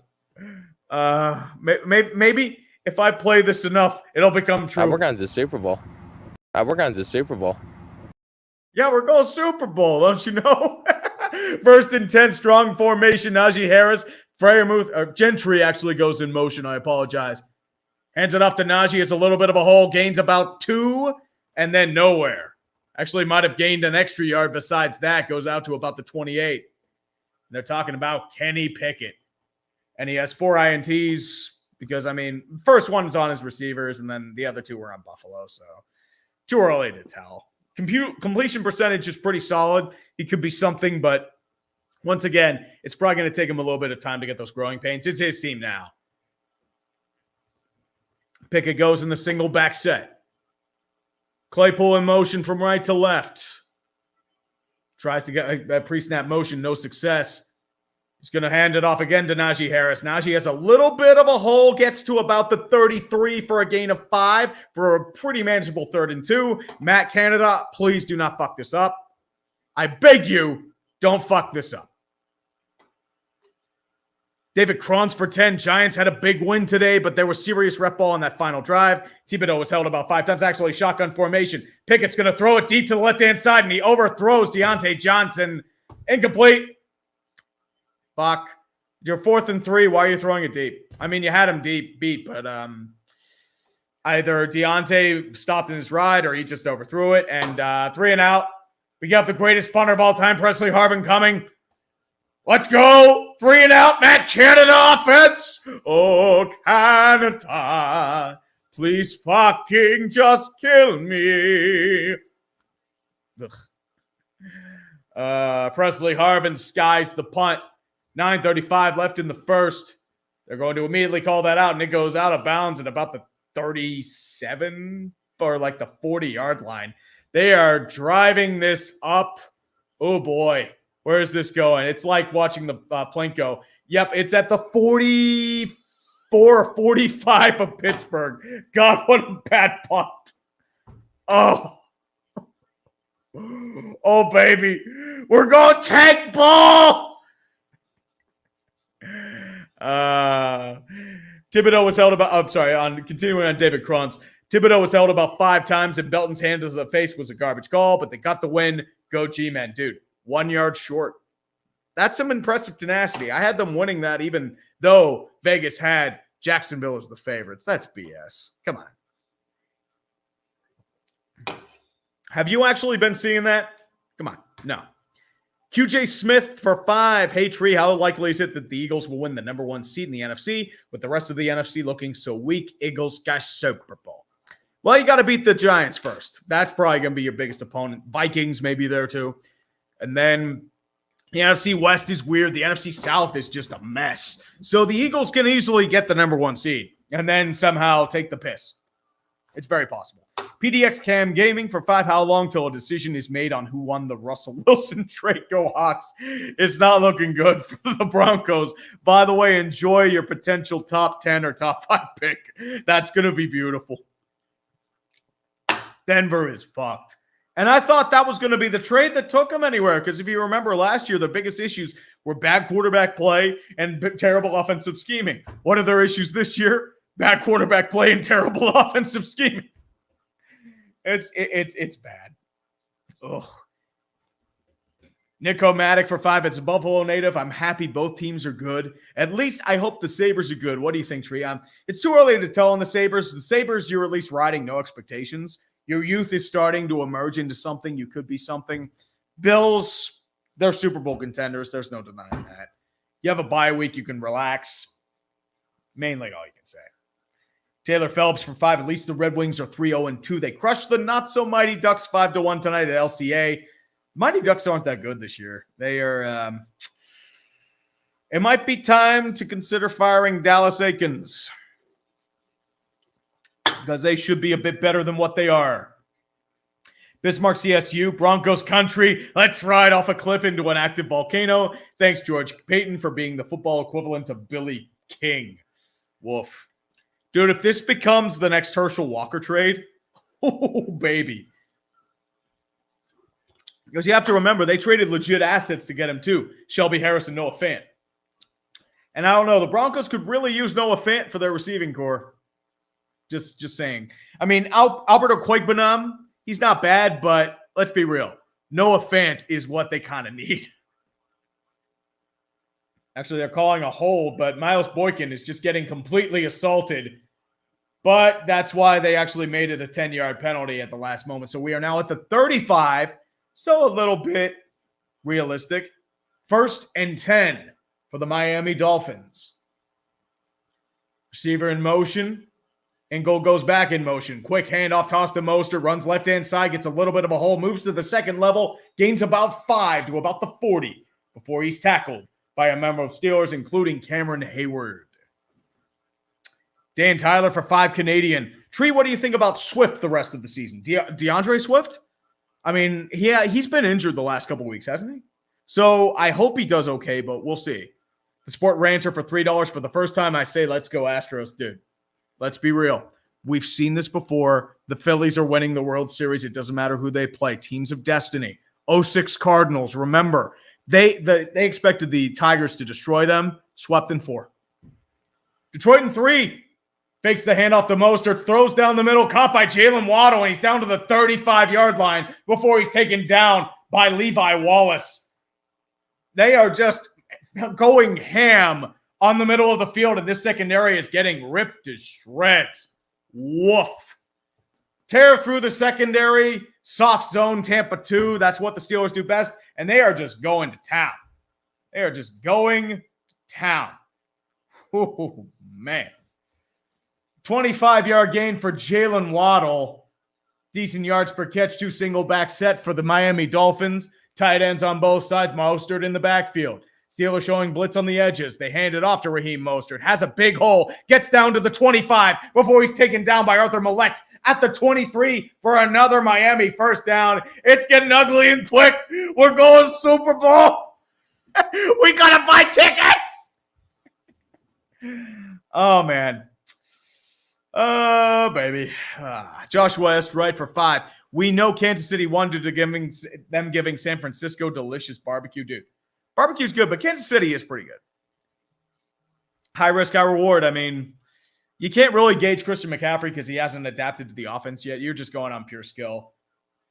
Maybe if I play this enough, it'll become true. We're going to the Super Bowl. Yeah, we're going Super Bowl, don't you know? First and 10, strong formation. Najee Harris, Freiermuth, Gentry actually goes in motion. I apologize. Hands it off to Najee. It's a little bit of a hole. Gains about 2, and then nowhere. Actually might have gained an extra yard besides that. Goes out to about the 28. They're talking about Kenny Pickett. And he has 4 INTs because, I mean, first one's on his receivers, and then the other 2 were on Buffalo. So too early to tell. Completion percentage is pretty solid. He could be something, but once again, it's probably going to take him a little bit of time to get those growing pains. It's his team now. Pickett goes in the single back set. Claypool in motion from right to left. Tries to get a pre-snap motion, no success. He's going to hand it off again to Najee Harris. Najee has a little bit of a hole, gets to about the 33 for a gain of 5 for a pretty manageable 3rd and 2. Matt Canada, please do not fuck this up. I beg you, don't fuck this up. David Kronz for 10. Giants had a big win today, but there was serious ref ball on that final drive. Thibodeau was held about 5 times. Actually, shotgun formation. Pickett's going to throw it deep to the left-hand side, and he overthrows Deontay Johnson. Incomplete. Fuck. You're 4th and 3. Why are you throwing it deep? I mean, you had him beat, but either Deontay stopped in his ride or he just overthrew it. And 3 and out. We got the greatest punter of all time, Presley Harvin, coming. Let's go. 3 and out. Matt Canada offense. Oh, Canada. Please fucking just kill me. Presley Harvin skies the punt. 9:35 left in the first. They're going to immediately call that out, and it goes out of bounds at about the 37 or like the 40-yard line. They are driving this up. Oh, boy. Where is this going? It's like watching the plane go. Yep, it's at the 44 or 45 of Pittsburgh. God, what a bad punt. Oh. Oh, baby. We're going tank ball. Thibodeau was held about, continuing on David Kronz. Thibodeau was held about 5 times, and Belton's hand to the face was a garbage call, but they got the win. Go G-Men. Dude, 1 yard short. That's some impressive tenacity. I had them winning that even though Vegas had Jacksonville is the favorites. That's BS. Come on. Have you actually been seeing that? Come on. No. QJ Smith for 5. Hey, Tree, how likely is it that the Eagles will win the number 1 seed in the NFC with the rest of the NFC looking so weak? Eagles got Super Bowl. Well, you got to beat the Giants first. That's probably going to be your biggest opponent. Vikings may be there too. And then the NFC West is weird. The NFC South is just a mess. So the Eagles can easily get the number 1 seed and then somehow take the piss. It's very possible. PDX Cam Gaming for 5. How long till a decision is made on who won the Russell Wilson trade? Go Hawks. It's not looking good for the Broncos. By the way, enjoy your potential top 10 or top 5 pick. That's going to be beautiful. Denver is fucked. And I thought that was going to be the trade that took them anywhere. Because if you remember last year, the biggest issues were bad quarterback play and terrible offensive scheming. What are their issues this year? Bad quarterback play and terrible offensive scheming. It's bad. Ugh. Nico Maddock for 5. It's a Buffalo native. I'm happy both teams are good. At least I hope the Sabres are good. What do you think, Tree? It's too early to tell on the Sabres. The Sabres, you're at least riding no expectations. Your youth is starting to emerge into something. You could be something. Bills, they're Super Bowl contenders. There's no denying that. You have a bye week. You can relax. Mainly all you can say. Taylor Phelps for 5. At least the Red Wings are 3-0-2. They crushed the not-so-mighty Ducks 5-1 tonight at LCA. Mighty Ducks aren't that good this year. They are it might be time to consider firing Dallas Aikens because they should be a bit better than what they are. Bismarck CSU, Broncos country. Let's ride off a cliff into an active volcano. Thanks, George Payton, for being the football equivalent of Billy King. Woof. Dude, if this becomes the next Herschel Walker trade, oh, baby. Because you have to remember, they traded legit assets to get him too. Shelby Harris and Noah Fant. And I don't know, the Broncos could really use Noah Fant for their receiving core. Just saying. I mean, Alberto Quaigbanam, he's not bad, but let's be real. Noah Fant is what they kind of need. Actually, they're calling a hold, but Miles Boykin is just getting completely assaulted. But that's why they actually made it a 10-yard penalty at the last moment. So we are now at the 35, so a little bit realistic. 1st and 10 for the Miami Dolphins. Receiver in motion. And goal goes back in motion. Quick handoff, toss to Mostert, runs left-hand side, gets a little bit of a hole, moves to the second level, gains about 5 to about the 40 before he's tackled by a member of Steelers, including Cameron Hayward. Dan Tyler for 5 Canadian. Tree, what do you think about Swift the rest of the season? DeAndre Swift? I mean, he's been injured the last couple weeks, hasn't he? So I hope he does okay, but we'll see. The Sport Rancher for $3 for the first time. I say, let's go Astros, dude. Let's be real. We've seen this before. The Phillies are winning the World Series. It doesn't matter who they play. Teams of destiny. 06 Cardinals. Remember, they expected the Tigers to destroy them. Swept in 4. Detroit in 3. Fakes the handoff to Mostert. Throws down the middle. Caught by Jalen Waddle. And he's down to the 35-yard line before he's taken down by Levi Wallace. They are just going ham on the middle of the field, and this secondary is getting ripped to shreds. Woof. Tear through the secondary, soft zone Tampa 2. That's what the Steelers do best, and they are just going to town. They are just going to town. Oh, man. 25-yard gain for Jalen Waddle. Decent yards per catch, 2 single back set for the Miami Dolphins. Tight ends on both sides, Mostert in the backfield. Steelers showing blitz on the edges. They hand it off to Raheem Mostert. Has a big hole. Gets down to the 25 before he's taken down by Arthur Millette at the 23 for another Miami first down. It's getting ugly and quick. We're going Super Bowl. We got to buy tickets. Oh, man. Oh, baby. Josh West, right for 5. We know Kansas City wanted to giving San Francisco delicious barbecue. Dude. Barbecue's good, but Kansas City is pretty good. High risk, high reward. I mean, you can't really gauge Christian McCaffrey because he hasn't adapted to the offense yet. You're just going on pure skill.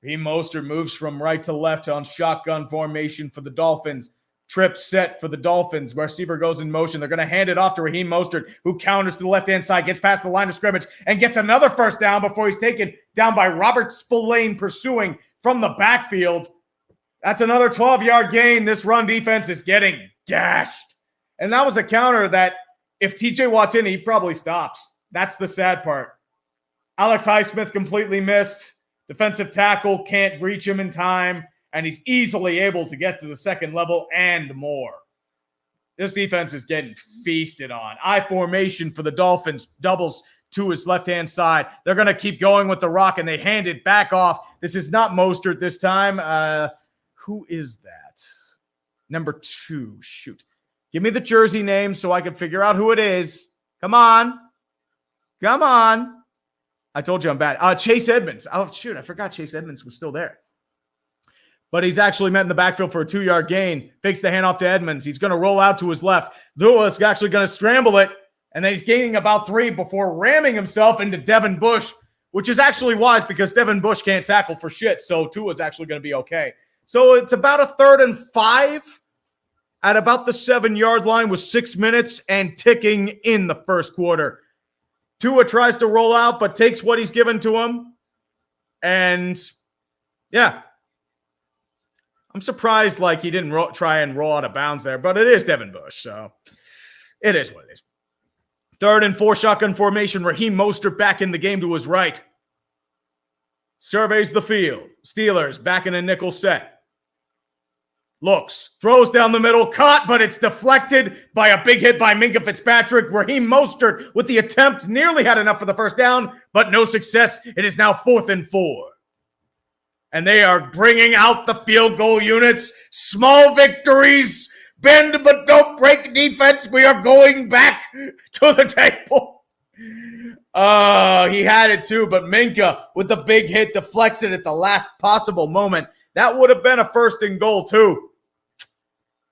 Raheem Mostert moves from right to left on shotgun formation for the Dolphins. trip set for the Dolphins. Receiver goes in motion. They're going to hand it off to Raheem Mostert, who counters to the left-hand side, gets past the line of scrimmage, and gets another first down before he's taken down by Robert Spillane pursuing from the backfield. That's another 12-yard gain. This run defense is getting gashed. And that was a counter that if TJ Watt's in, he probably stops. That's the sad part. Alex Highsmith completely missed. Defensive tackle can't reach him in time, and he's easily able to get to the second level and more. This defense is getting feasted on. I formation for the Dolphins, doubles to his left-hand side. They're going to keep going with the rock, and they hand it back off. This is not Mostert this time. Who is that? Number 2. Shoot. Give me the jersey name so I can figure out who it is. Come on. Come on. I told you I'm bad. Chase Edmonds. Oh, shoot. I forgot Chase Edmonds was still there. But he's actually met in the backfield for a 2-yard gain. Fakes the handoff to Edmonds. He's going to roll out to his left. Dua's actually going to scramble it. And then he's gaining about 3 before ramming himself into Devin Bush, which is actually wise because Devin Bush can't tackle for shit. So Tua's actually going to be okay. So it's about a 3rd and 5 at about the 7-yard line with 6 minutes and ticking in the first quarter. Tua tries to roll out, but takes what he's given to him. And, yeah. I'm surprised, he didn't try and roll out of bounds there, but it is Devin Bush, so it is what it is. 3rd and 4 shotgun formation. Raheem Mostert back in the game to his right. Surveys the field. Steelers back in a nickel set. Looks, throws down the middle, caught, but it's deflected by a big hit by Minkah Fitzpatrick. Raheem Mostert with the attempt nearly had enough for the first down, but no success. It is now 4th and 4. And they are bringing out the field goal units. Small victories. Bend but don't break defense. We are going back to the table. He had it too, but Minkah with the big hit deflects it at the last possible moment. That would have been a 1st and goal too.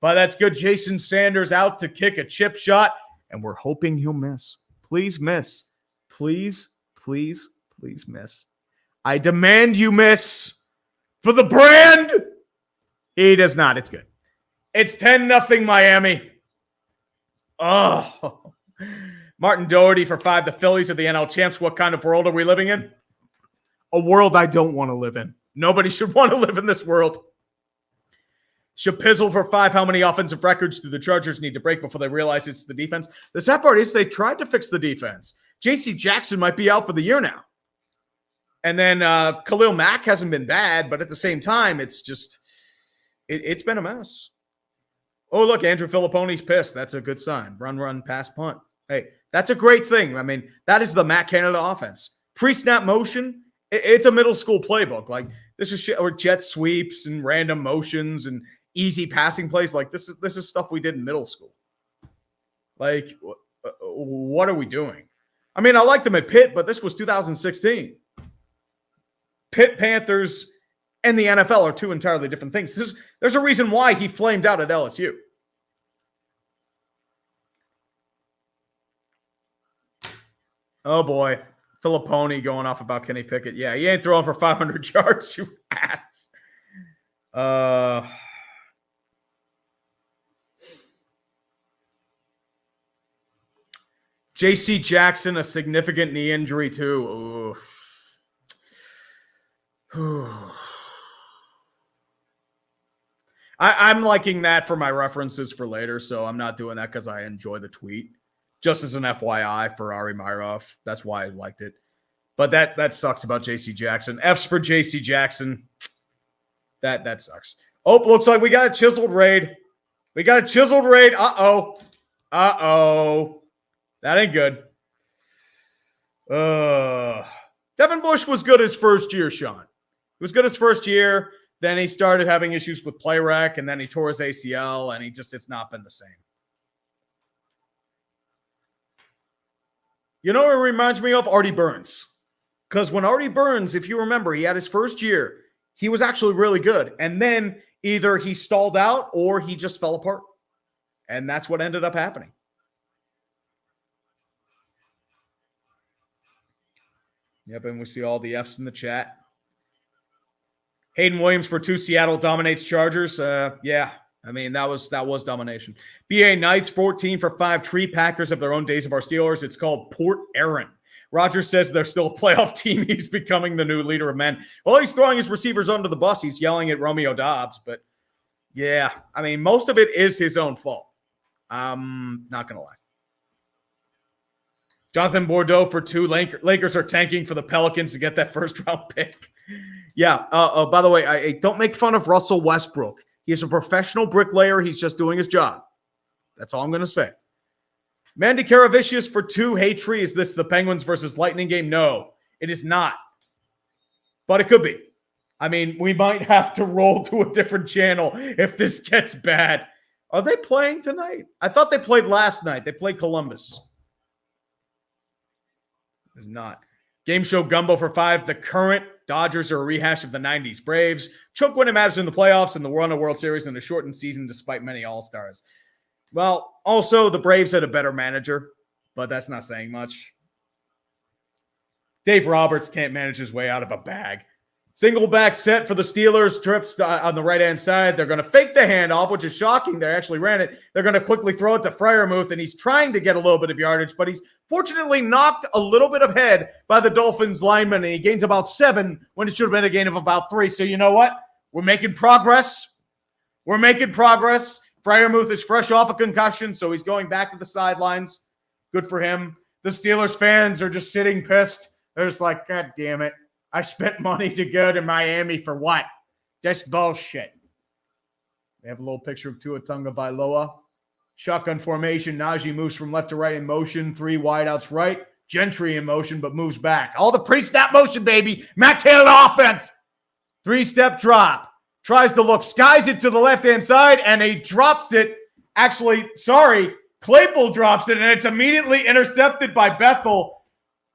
But that's good. Jason Sanders out to kick a chip shot, and we're hoping he'll miss. Please miss. Please, please, please miss. I demand you miss for the brand. He does not. It's good. It's 10-0 Miami. Oh. Martin Doherty for 5. The Phillies are the NL champs. What kind of world are we living in? A world I don't want to live in. Nobody should want to live in this world. Shapizzle for 5. How many offensive records do the Chargers need to break before they realize it's the defense? The sad part is they tried to fix the defense. J.C. Jackson might be out for the year now. And then Khalil Mack hasn't been bad, but at the same time, it's just, it's been a mess. Oh, look, Andrew Filippone's pissed. That's a good sign. Run, pass, punt. Hey, that's a great thing. I mean, that is the Matt Canada offense. Pre-snap motion, it's a middle school playbook. This is shit, or jet sweeps and random motions and easy passing plays. This is stuff we did in middle school. What are we doing? I mean, I liked him at Pitt, but this was 2016. Pitt Panthers and the NFL are 2 entirely different things. There's a reason why he flamed out at LSU. Oh, boy. Filippone going off about Kenny Pickett. Yeah, he ain't throwing for 500 yards, you ass. J.C. Jackson, a significant knee injury, too. I'm liking that for my references for later, so I'm not doing that because I enjoy the tweet. Just as an FYI for Ari Myrov. That's why I liked it. But that sucks about J.C. Jackson. F's for J.C. Jackson. That sucks. Oh, looks like we got a chiseled raid. Uh-oh. That ain't good. Devin Bush was good his first year, Sean. He was good his first year. Then he started having issues with play rec, and then he tore his ACL, and it's not been the same. You know what it reminds me of? Artie Burns. Because when Artie Burns, if you remember, he had his first year, he was actually really good. And then either he stalled out or he just fell apart. And that's what ended up happening. Yep, and we see all the Fs in the chat. Hayden Williams for 2, Seattle dominates Chargers. Yeah. I mean, that was domination. BA Knights 14 for 5. Tree Packers have their own days of our Steelers. It's called Port Aaron. Rodgers says they're still a playoff team. He's becoming the new leader of men. Well, he's throwing his receivers under the bus. He's yelling at Romeo Dobbs. But yeah, I mean, most of it is his own fault. I'm not going to lie. Jonathan Bordeaux for 2. Lakers are tanking for the Pelicans to get that first-round pick. Yeah. By the way, I don't make fun of Russell Westbrook. He's a professional bricklayer. He's just doing his job. That's all I'm going to say. Mandy Caravicius for 2. Hey, Tree, is this the Penguins versus Lightning game? No, it is not. But it could be. I mean, we might have to roll to a different channel if this gets bad. Are they playing tonight? I thought they played last night. They played Columbus. It's not. Game Show Gumbo for 5. The current Dodgers are a rehash of the 90s Braves. Choke when it matters in the playoffs and the run of World Series in a shortened season despite many All-Stars. Well, also the Braves had a better manager, but that's not saying much. Dave Roberts can't manage his way out of a bag. Single back set for the Steelers. Trips on the right-hand side. They're going to fake the handoff, which is shocking. They actually ran it. They're going to quickly throw it to Freiermuth, and he's trying to get a little bit of yardage, but he's fortunately knocked a little bit of head by the Dolphins lineman, and he gains about 7 when it should have been a gain of about 3. So you know what? We're making progress. We're making progress. Freiermuth is fresh off a concussion, so he's going back to the sidelines. Good for him. The Steelers fans are just sitting pissed. They're just like, God damn it. I spent money to go to Miami for what? Just bullshit. They have a little picture of Tua Tagovailoa. Shotgun formation. Najee moves from left to right in motion. 3 wideouts right. Gentry in motion, but moves back. All the pre-snap motion, baby. Matt Canada offense. 3-step drop. Tries to look. Skies it to the left-hand side, and he drops it. Actually, sorry. Claypool drops it, and it's immediately intercepted by Bethel.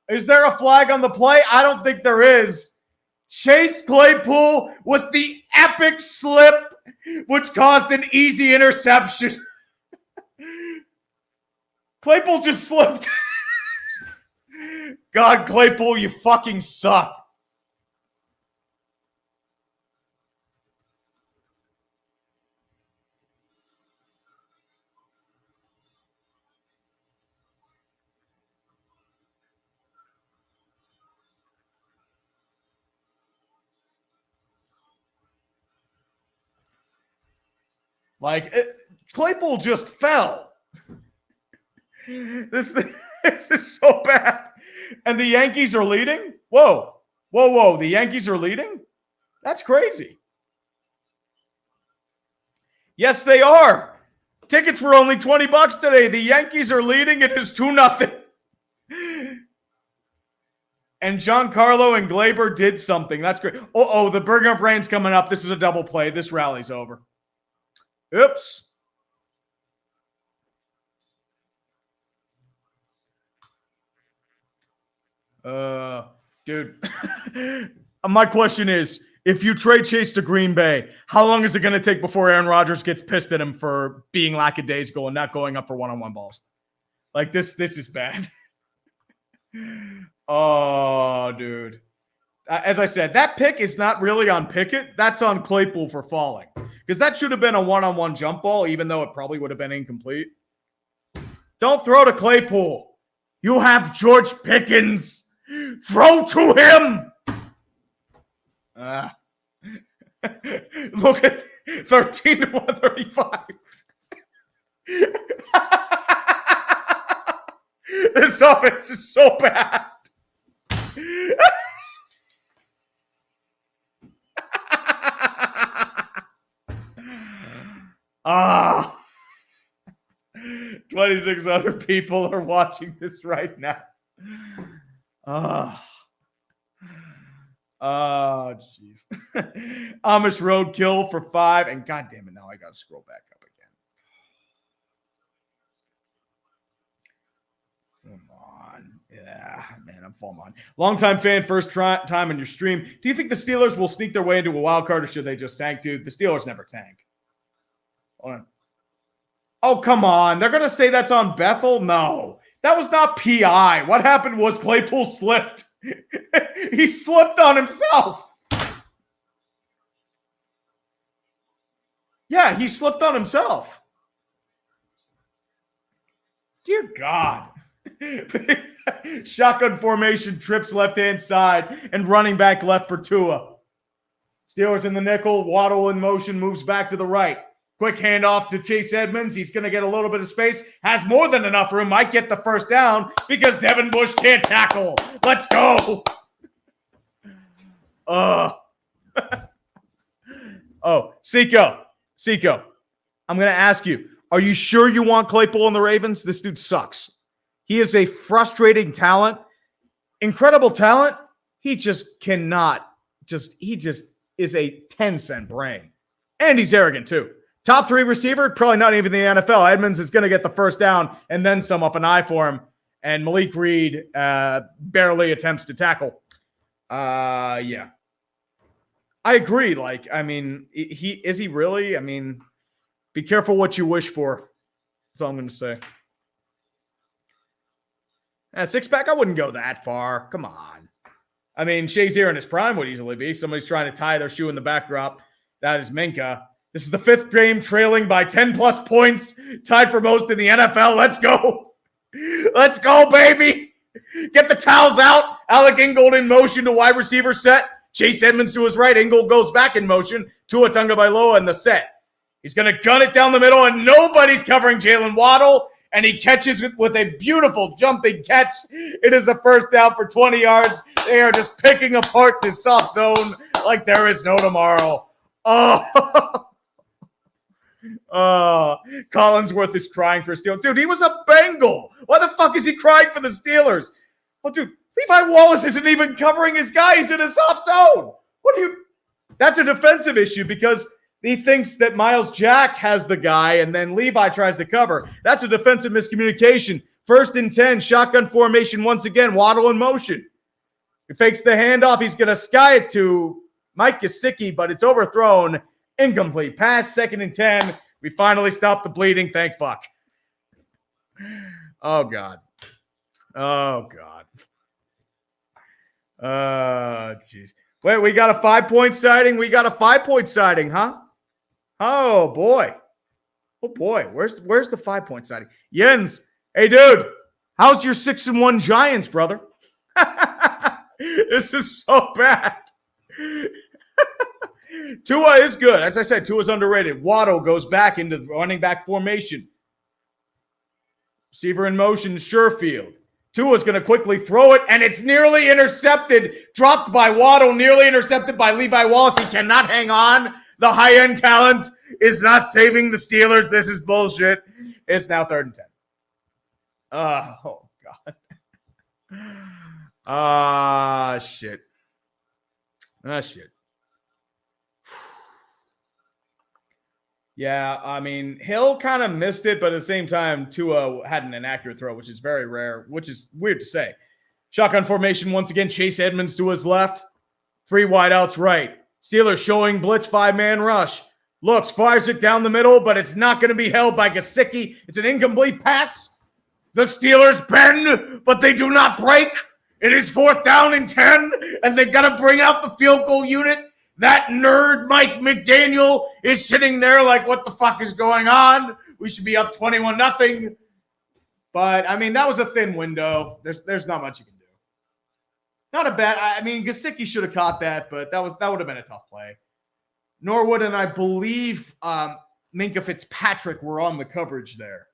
Is there a flag on the play? I don't think there is. Chase Claypool with the epic slip, which caused an easy interception. Claypool just slipped. God, Claypool, you fucking suck. Claypool just fell. This is so bad. And the Yankees are leading? Whoa. The Yankees are leading? That's crazy. Yes, they are. Tickets were only $20 today. The Yankees are leading. It is 2-0. And Giancarlo and Glaber did something. That's great. The Burger of Rain's coming up. This is a double play. This rally's over. Oops. Dude. My question is, if you trade Chase to Green Bay, how long is it going to take before Aaron Rodgers gets pissed at him for being lackadaisical and not going up for one-on-one balls? Like, this is bad. Oh, dude. As I said, that pick is not really on Pickett. That's on Claypool for falling. Because that should have been a one-on-one jump ball, even though it probably would have been incomplete. Don't throw to Claypool. You have George Pickens. Throw to him. Look at 13 to 135. This offense is so bad. Ah, 2,600 people are watching this right now. Jeez. Amish Roadkill for 5, and God damn it, now I got to scroll back up again. Come on. Yeah, man, I'm falling on. Longtime fan, first time in your stream. Do you think the Steelers will sneak their way into a wild card, or should they just tank? Dude, the Steelers never tank. Hold on. Oh, come on. They're going to say that's on Bethel? No. That was not PI. What happened was Claypool slipped. He slipped on himself. Yeah, he slipped on himself. Dear God. Shotgun formation, trips left-hand side, and running back left for Tua. Steelers in the nickel. Waddle in motion, moves back to the right. Quick handoff to Chase Edmonds. He's going to get a little bit of space. Has more than enough room. Might get the first down because Devin Bush can't tackle. Let's go. Oh, Seiko. I'm going to ask you, are you sure you want Claypool and the Ravens? This dude sucks. He is a frustrating talent. Incredible talent. He just cannot. He just is a 10-cent brain. And he's arrogant too. Top 3 receiver, probably not even the NFL. Edmonds is going to get the first down and then some off an eye for him. And Malik Reed barely attempts to tackle. Yeah. I agree. Like, I mean, is he really? I mean, be careful what you wish for. That's all I'm going to say. Six-pack, I wouldn't go that far. Come on. I mean, Shazier in his prime would easily be. Somebody's trying to tie their shoe in the backdrop. That is Minka. This is the 5th game trailing by 10-plus points. Tied for most in the NFL. Let's go. Let's go, baby. Get the towels out. Alec Ingold in motion to wide receiver set. Chase Edmonds to his right. Ingold goes back in motion. Tua Tagovailoa in the set. He's going to gun it down the middle, and nobody's covering Jalen Waddle. And he catches it with a beautiful jumping catch. It is a first down for 20 yards. They are just picking apart this soft zone like there is no tomorrow. Oh, Collinsworth is crying for Steelers. Dude, he was a Bengal. Why the fuck is he crying for the Steelers? Well, dude, Levi Wallace isn't even covering his guy. He's in a soft zone. That's a defensive issue because he thinks that Miles Jack has the guy, and then Levi tries to cover. That's a defensive miscommunication. 1st and 10, shotgun formation once again. Waddle in motion. He fakes the handoff. He's going to sky it to Mike Gesicki, but it's overthrown. Incomplete pass. 2nd and 10. We finally stopped the bleeding. Thank fuck. Oh, God. Oh, God. Jeez. Wait, we got a 5-point sighting? We got a 5-point sighting, huh? Oh, boy. Oh, boy. Where's the 5-point sighting? Jens, hey, dude. How's your 6-1 Giants, brother? This is so bad. Tua is good. As I said, Tua's underrated. Waddle goes back into the running back formation. Receiver in motion, Sherfield. Tua's going to quickly throw it, and it's nearly intercepted. Dropped by Waddle, nearly intercepted by Levi Wallace. He cannot hang on. The high-end talent is not saving the Steelers. This is bullshit. It's now 3rd and 10. Oh, God. Shit. Shit. Yeah, I mean, Hill kind of missed it, but at the same time, Tua had an inaccurate throw, which is very rare, which is weird to say. Shotgun formation once again. Chase Edmonds to his left. 3 wideouts right. Steelers showing blitz 5-man rush. Looks, fires it down the middle, but it's not going to be held by Gesicki. It's an incomplete pass. The Steelers bend, but they do not break. It is 4th down and 10, and they got to bring out the field goal unit. That nerd Mike McDaniel is sitting there like, what the fuck is going on? We should be up 21-0. But, I mean, that was a thin window. There's not much you can do. Not a bad – I mean, Gesicki should have caught that, but that would have been a tough play. Norwood and I believe Minka Fitzpatrick were on the coverage there.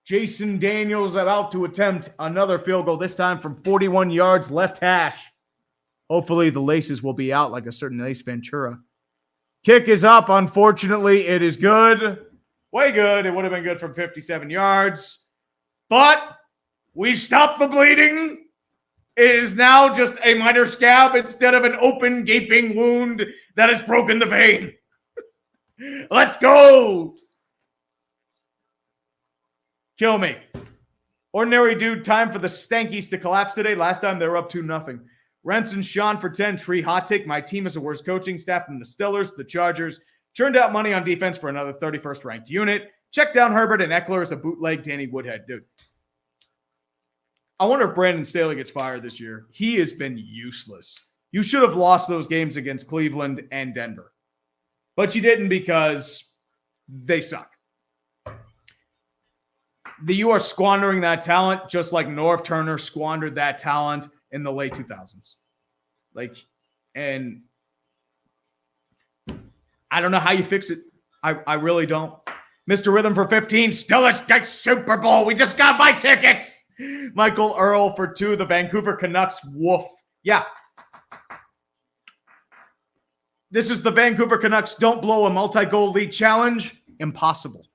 Jason Daniels about to attempt another field goal, this time from 41 yards left hash. Hopefully the laces will be out like a certain Ace Ventura. Kick is up. Unfortunately, it is good. Way good. It would have been good from 57 yards. But we stopped the bleeding. It is now just a minor scab instead of an open, gaping wound that has broken the vein. Let's go. Kill me. Ordinary dude, time for the Stankies to collapse today. Last time they were up 2-0. Renson Sean for 10. Tree hot take. My team is the worst coaching staff than the Steelers, the Chargers. Churned out money on defense for another 31st ranked unit. Check down Herbert and Eckler as a bootleg Danny Woodhead. Dude. I wonder if Brandon Staley gets fired this year. He has been useless. You should have lost those games against Cleveland and Denver. But you didn't because they suck. You are squandering that talent just like Norv Turner squandered that talent in the late 2000s. And I don't know how you fix it. I really don't. Mr. Rhythm for 15. Steelers get Super Bowl. We just got to buy tickets. Michael Earl for 2. The Vancouver Canucks. Woof. Yeah. This is the Vancouver Canucks don't blow a multi-goal lead challenge. Impossible.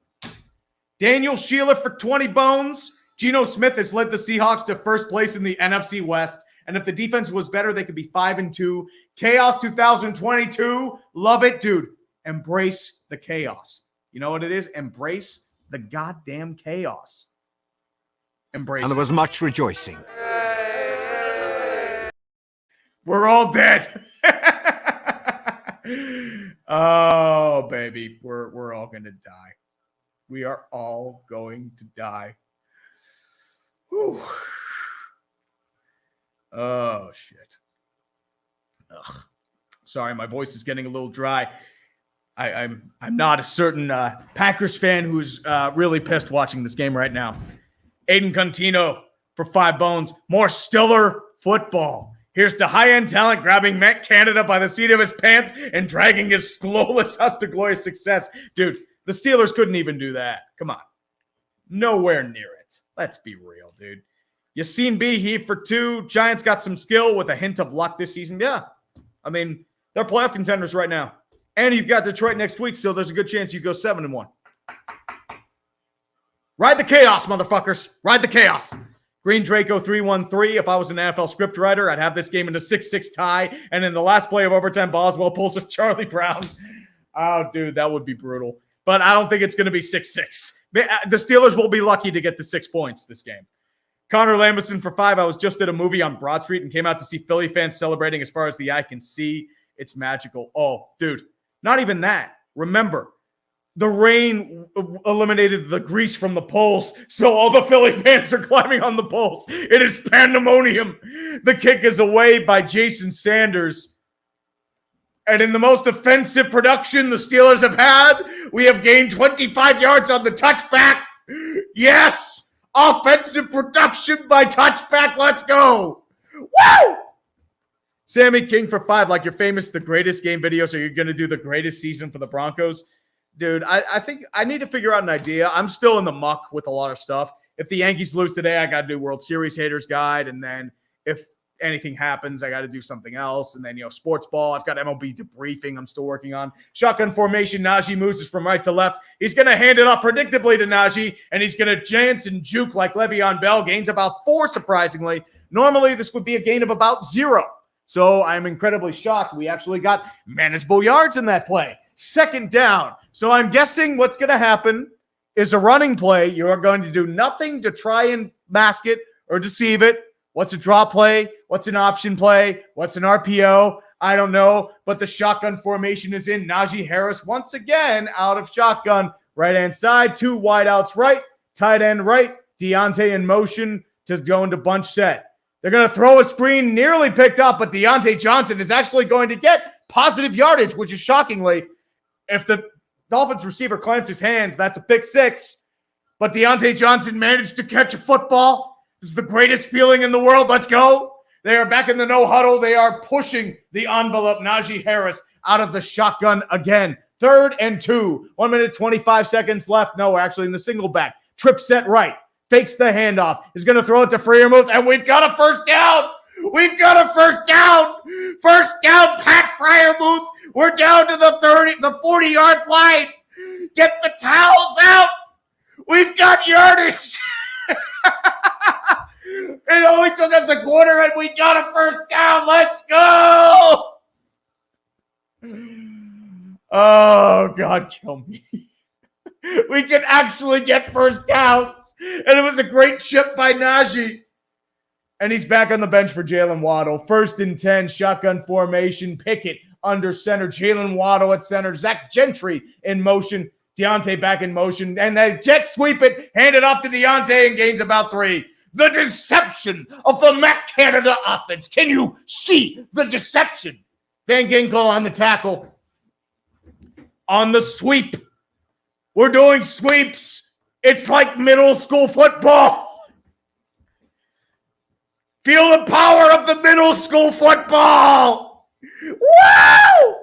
Daniel Sheila for 20 bones. Geno Smith has led the Seahawks to first place in the NFC West. And if the defense was better, they could be 5-2. Chaos 2022. Love it, dude. Embrace the chaos. You know what it is? Embrace the goddamn chaos. Embrace it. And there was much rejoicing. We're all dead. Oh, baby. We're all going to die. We are all going to die. Whew. Oh, shit. Ugh. Sorry, my voice is getting a little dry. I'm not a certain Packers fan who's really pissed watching this game right now. Aiden Contino for 5 bones. More Stiller football. Here's the high-end talent grabbing Matt Canada by the seat of his pants and dragging his glowless us to glorious success. Dude, the Steelers couldn't even do that. Come on. Nowhere near it. Let's be real, dude. Yassine B, heave for 2. Giants got some skill with a hint of luck this season. Yeah. I mean, they're playoff contenders right now. And you've got Detroit next week, so there's a good chance you go 7-1. Ride the chaos, motherfuckers. Ride the chaos. Green Draco 313. If I was an NFL script writer, I'd have this game in a 6-6 tie. And in the last play of overtime, Boswell pulls a Charlie Brown. Oh, dude, that would be brutal. But I don't think it's going to be 6-6. The Steelers will be lucky to get the 6 points this game. Connor Lambison for 5. I was just at a movie on Broad Street and came out to see Philly fans celebrating as far as the eye can see. It's magical. Oh, dude, not even that. Remember, the rain eliminated the grease from the poles, so all the Philly fans are climbing on the poles. It is pandemonium. The kick is away by Jason Sanders. And in the most offensive production the Steelers have had, we have gained 25 yards on the touchback. Yes! Offensive production by touchback. Let's go. Woo! Sammy King for 5. Like you're famous, the greatest game video, so you're going to do the greatest season for the Broncos. Dude, I think I need to figure out an idea. I'm still in the muck with a lot of stuff. If the Yankees lose today, I got to do World Series Haters Guide. And then if anything happens, I got to do something else. And then, sports ball. I've got MLB debriefing I'm still working on. Shotgun formation, Najee moves from right to left. He's going to hand it off predictably to Najee, and he's going to chance and juke like Le'Veon Bell. Gains about 4, surprisingly. Normally, this would be a gain of about 0. So I'm incredibly shocked. We actually got manageable yards in that play. 2nd down. So I'm guessing what's going to happen is a running play. You are going to do nothing to try and mask it or deceive it. What's a draw play? What's an option play? What's an RPO? I don't know. But the shotgun formation is in. Najee Harris once again out of shotgun. Right-hand side, 2 wideouts right. Tight end right. Deontay in motion to go into bunch set. They're going to throw a screen nearly picked up, but Deontay Johnson is actually going to get positive yardage, which is shockingly, if the Dolphins receiver clamps his hands, that's a pick 6. But Deontay Johnson managed to catch a football. This is the greatest feeling in the world. Let's go. They are back in the no huddle. They are pushing the envelope. Najee Harris out of the shotgun again. 3rd and 2. 1 minute, 25 seconds left. No, we're actually in the single back. Trip set right. Fakes the handoff. He's going to throw it to Freiermuth, and we've got a first down. We've got a first down. First down, Pat Freiermuth. We're down to the 40-yard line. Get the towels out. We've got yardage. It only took us a quarter, and we got a first down. Let's go. Oh, God, kill me. We can actually get first downs. And it was a great chip by Najee. And he's back on the bench for Jalen Waddle. 1st and 10, shotgun formation. Pickett under center. Jalen Waddle at center. Zach Gentry in motion. Deontay back in motion. And they jet sweep it. Hand it off to Deontay and gains about 3. The deception of the Matt Canada offense. Can you see the deception? Van Ginkel on the tackle. on the sweep. We're doing sweeps. It's like middle school football. Feel the power of the middle school football. Woo!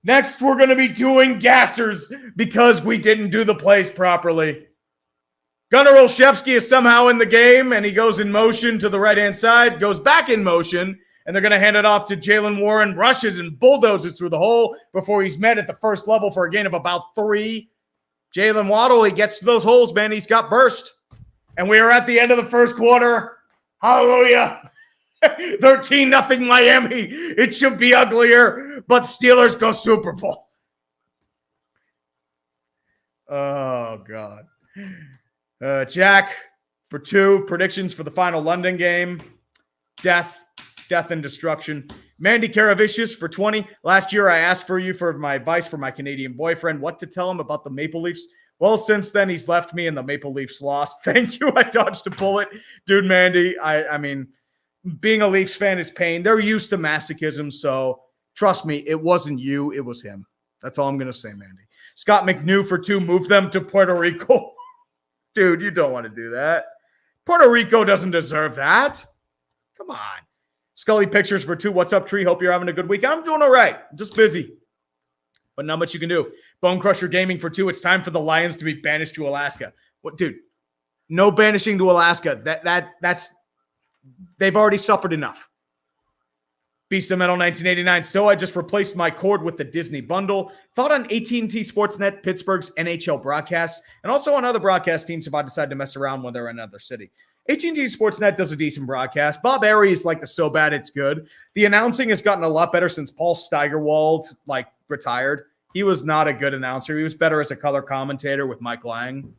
Next, we're going to be doing gassers because we didn't do the plays properly. Gunnar Olszewski is somehow in the game, and he goes in motion to the right-hand side, goes back in motion, and they're going to hand it off to Jaylen Warren, rushes and bulldozes through the hole before he's met at the first level for a gain of about 3. Jalen Waddle, he gets to those holes, man. He's got burst. And we are at the end of the first quarter. Hallelujah. 13-0 Miami. It should be uglier, but Steelers go Super Bowl. Oh, God. Jack, for 2, predictions for the final London game. Death and destruction. Mandy Karavicius for 20. Last year, I asked for you for my advice for my Canadian boyfriend, what to tell him about the Maple Leafs. Well, since then, he's left me and the Maple Leafs lost. Thank you. I dodged a bullet. Dude, Mandy, I mean, being a Leafs fan is pain. They're used to masochism, so trust me, it wasn't you, it was him. That's all I'm going to say, Mandy. Scott McNew for 2. Move them to Puerto Rico. Dude, you don't want to do that. Puerto Rico doesn't deserve that. Come on. Scully Pictures for 2. What's up, Tree? Hope you're having a good week. I'm doing all right. Just busy. But not much you can do. Bone Crusher Gaming for 2. It's time for the Lions to be banished to Alaska. What, dude? No banishing to Alaska. That's they've already suffered enough. Beast of Metal 1989. So I just replaced my cord with the Disney bundle. Thought on AT&T Sportsnet, Pittsburgh's NHL broadcasts, and also on other broadcast teams if I decide to mess around when they're in another city. AT&T Sportsnet does a decent broadcast. Bob Aries is like the so bad it's good. The announcing has gotten a lot better since Paul Steigerwald retired. He was not a good announcer. He was better as a color commentator with Mike Lang.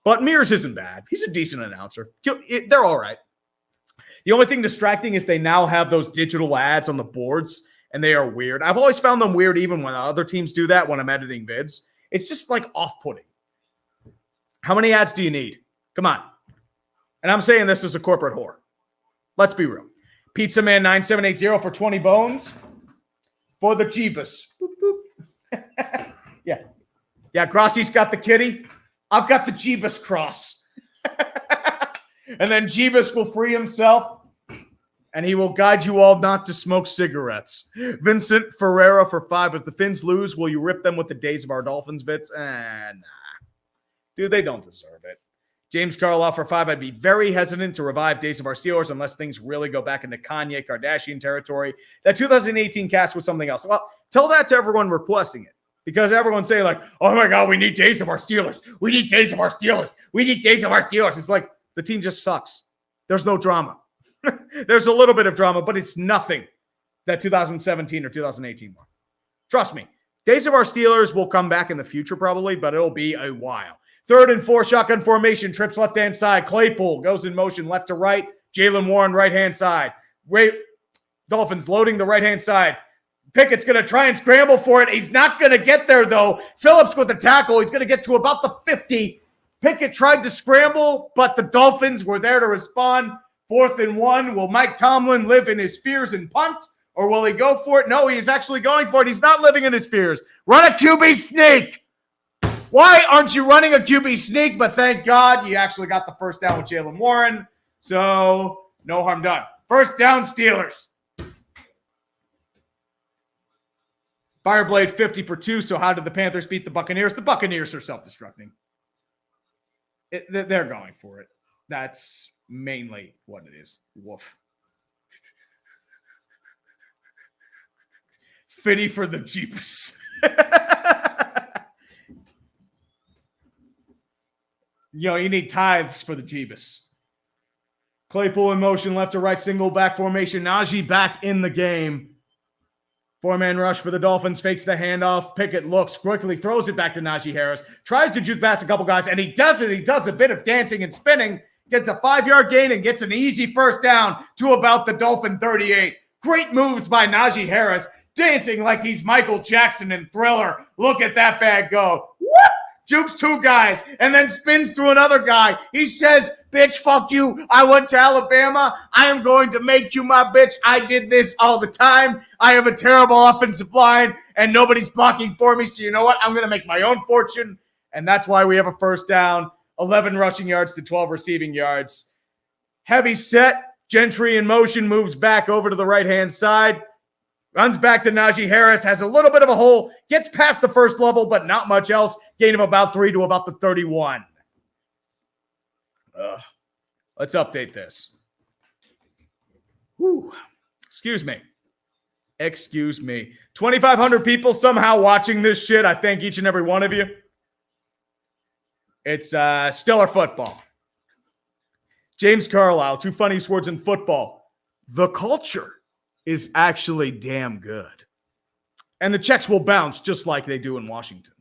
But Mears isn't bad. He's a decent announcer. They're all right. The only thing distracting is they now have those digital ads on the boards, and they are weird. I've always found them weird even when other teams do that when I'm editing vids. It's just off-putting. How many ads do you need? Come on. And I'm saying this as a corporate whore. Let's be real. Pizza Man 9780 for 20 bones for the Jeebus. Yeah. Yeah, Grossy's got the kitty. I've got the Jeebus cross. And then Jeebus will free himself, and he will guide you all not to smoke cigarettes. Vincent Ferreira for 5. If the Finns lose, will you rip them with the Days of Our Dolphins bits? Nah. Dude, they don't deserve it. James Carlisle for 5. I'd be very hesitant to revive Days of Our Steelers unless things really go back into Kanye Kardashian territory. That 2018 cast was something else. Well, tell that to everyone requesting it. Because everyone's saying oh my God, we need Days of Our Steelers. We need Days of Our Steelers. We need Days of Our Steelers. It's like the team just sucks. There's no drama. There's a little bit of drama, but it's nothing that 2017 or 2018 were. Trust me. Days of Our Steelers will come back in the future probably, but it'll be a while. 3rd and 4 shotgun formation. Trips left-hand side. Claypool goes in motion left to right. Jaylen Warren right-hand side. Dolphins loading the right-hand side. Pickett's going to try and scramble for it. He's not going to get there, though. Phillips with the tackle. He's going to get to about the 50. Pickett tried to scramble, but the Dolphins were there to respond. 4th and 1. Will Mike Tomlin live in his fears and punt, or will he go for it? No, he's actually going for it. He's not living in his fears. Run a QB sneak. Why aren't you running a QB sneak? But thank God you actually got the first down with Jaylen Warren. So no harm done. First down, Steelers. Fireblade 50 for 2. So how did the Panthers beat the Buccaneers? The Buccaneers are self-destructing. They're going for it. That's mainly what it is. Woof. 50 for the Jeepers. You need tithes for the Jeebus. Claypool in motion, left to right, single back formation. Najee back in the game. 4-man rush for the Dolphins, fakes the handoff. Pickett looks, quickly throws it back to Najee Harris. Tries to juke past a couple guys, and he definitely does a bit of dancing and spinning. Gets a 5-yard gain and gets an easy first down to about the Dolphin 38. Great moves by Najee Harris, dancing like he's Michael Jackson in Thriller. Look at that bag go. Whoop! jukes two guys, and then spins through another guy. He says, bitch, fuck you. I went to Alabama. I am going to make you my bitch. I did this all the time. I have a terrible offensive line, and nobody's blocking for me. So you know what? I'm going to make my own fortune. And that's why we have a first down, 11 rushing yards to 12 receiving yards. Heavy set. Gentry in motion, moves back over to the right-hand side. Runs back to Najee Harris, has a little bit of a hole, gets past the first level, but not much else. Gain of about 3 to about the 31. Let's update this. Whew. Excuse me. 2,500 people somehow watching this shit. I thank each and every one of you. It's stellar football. James Carlisle, 2 funniest words in football. The culture is actually damn good. And the checks will bounce just like they do in Washington.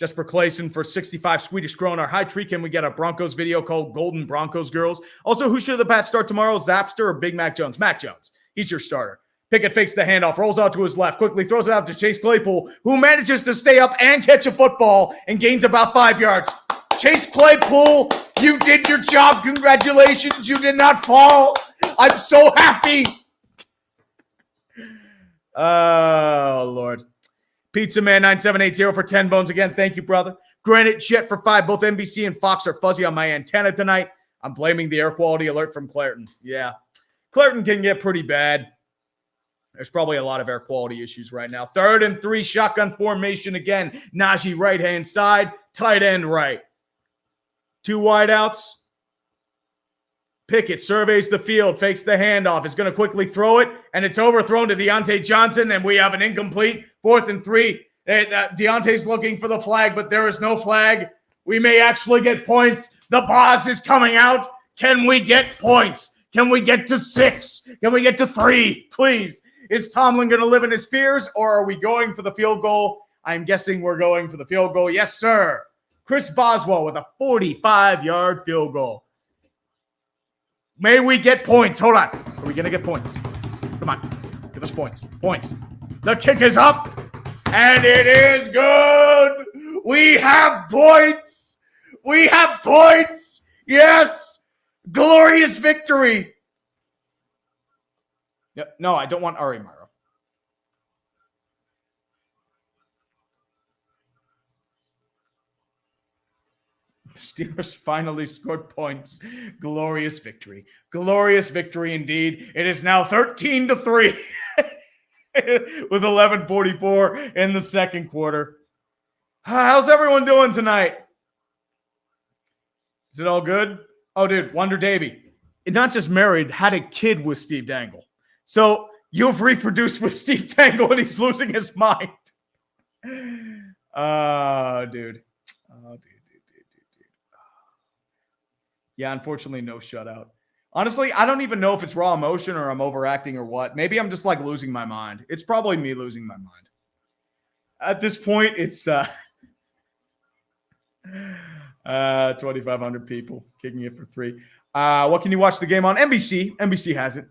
Jesper Clayson for 65 Swedish kroner. High tree, can we get a Broncos video called Golden Broncos Girls? Also, who should the Pats start tomorrow? Zapster or Big Mac Jones? Mac Jones. He's your starter. Pickett fakes the handoff, rolls out to his left, quickly throws it out to Chase Claypool, who manages to stay up and catch a football and gains about 5 yards. Chase Claypool, you did your job. Congratulations. You did not fall. I'm so happy. Oh, Lord. Pizza Man 9780 for 10 bones again. Thank you, brother. Granite Jet for 5. Both NBC and Fox are fuzzy on my antenna tonight. I'm blaming the air quality alert from Clairton. Yeah. Clairton can get pretty bad. There's probably a lot of air quality issues right now. 3rd and 3, shotgun formation again. Najee right-hand side, tight end right. 2 wideouts. Pickett surveys the field, fakes the handoff, is going to quickly throw it, and it's overthrown to Deontay Johnson, and we have an incomplete 4th and 3. Deontay's looking for the flag, but there is no flag. We may actually get points. The boss is coming out. Can we get points? Can we get to 6? Can we get to 3? Please. Is Tomlin going to live in his fears, or are we going for the field goal? I'm guessing we're going for the field goal. Yes, sir. Chris Boswell with a 45-yard field goal. May we get points? Hold on. Are we going to get points? Come on. Give us points. Points. The kick is up, and it is good. We have points. We have points. Yes. Glorious victory. No, I don't want Ari Maro. The Steelers finally scored points. Glorious victory. Glorious victory indeed. It is now 13-3 with 11:44 in the second quarter. How's everyone doing tonight? Is it all good? Oh, dude, Wonder Davey. Not just married, had a kid with Steve Dangle. So you've reproduced with Steve Dangle and he's losing his mind. Oh, dude. Yeah, unfortunately, no shutout. Honestly, I don't even know if it's raw emotion or I'm overacting or what. Maybe I'm just like losing my mind. It's probably me losing my mind. At this point, it's 2,500 people kicking it for 3. What can you watch the game on? NBC. NBC has it.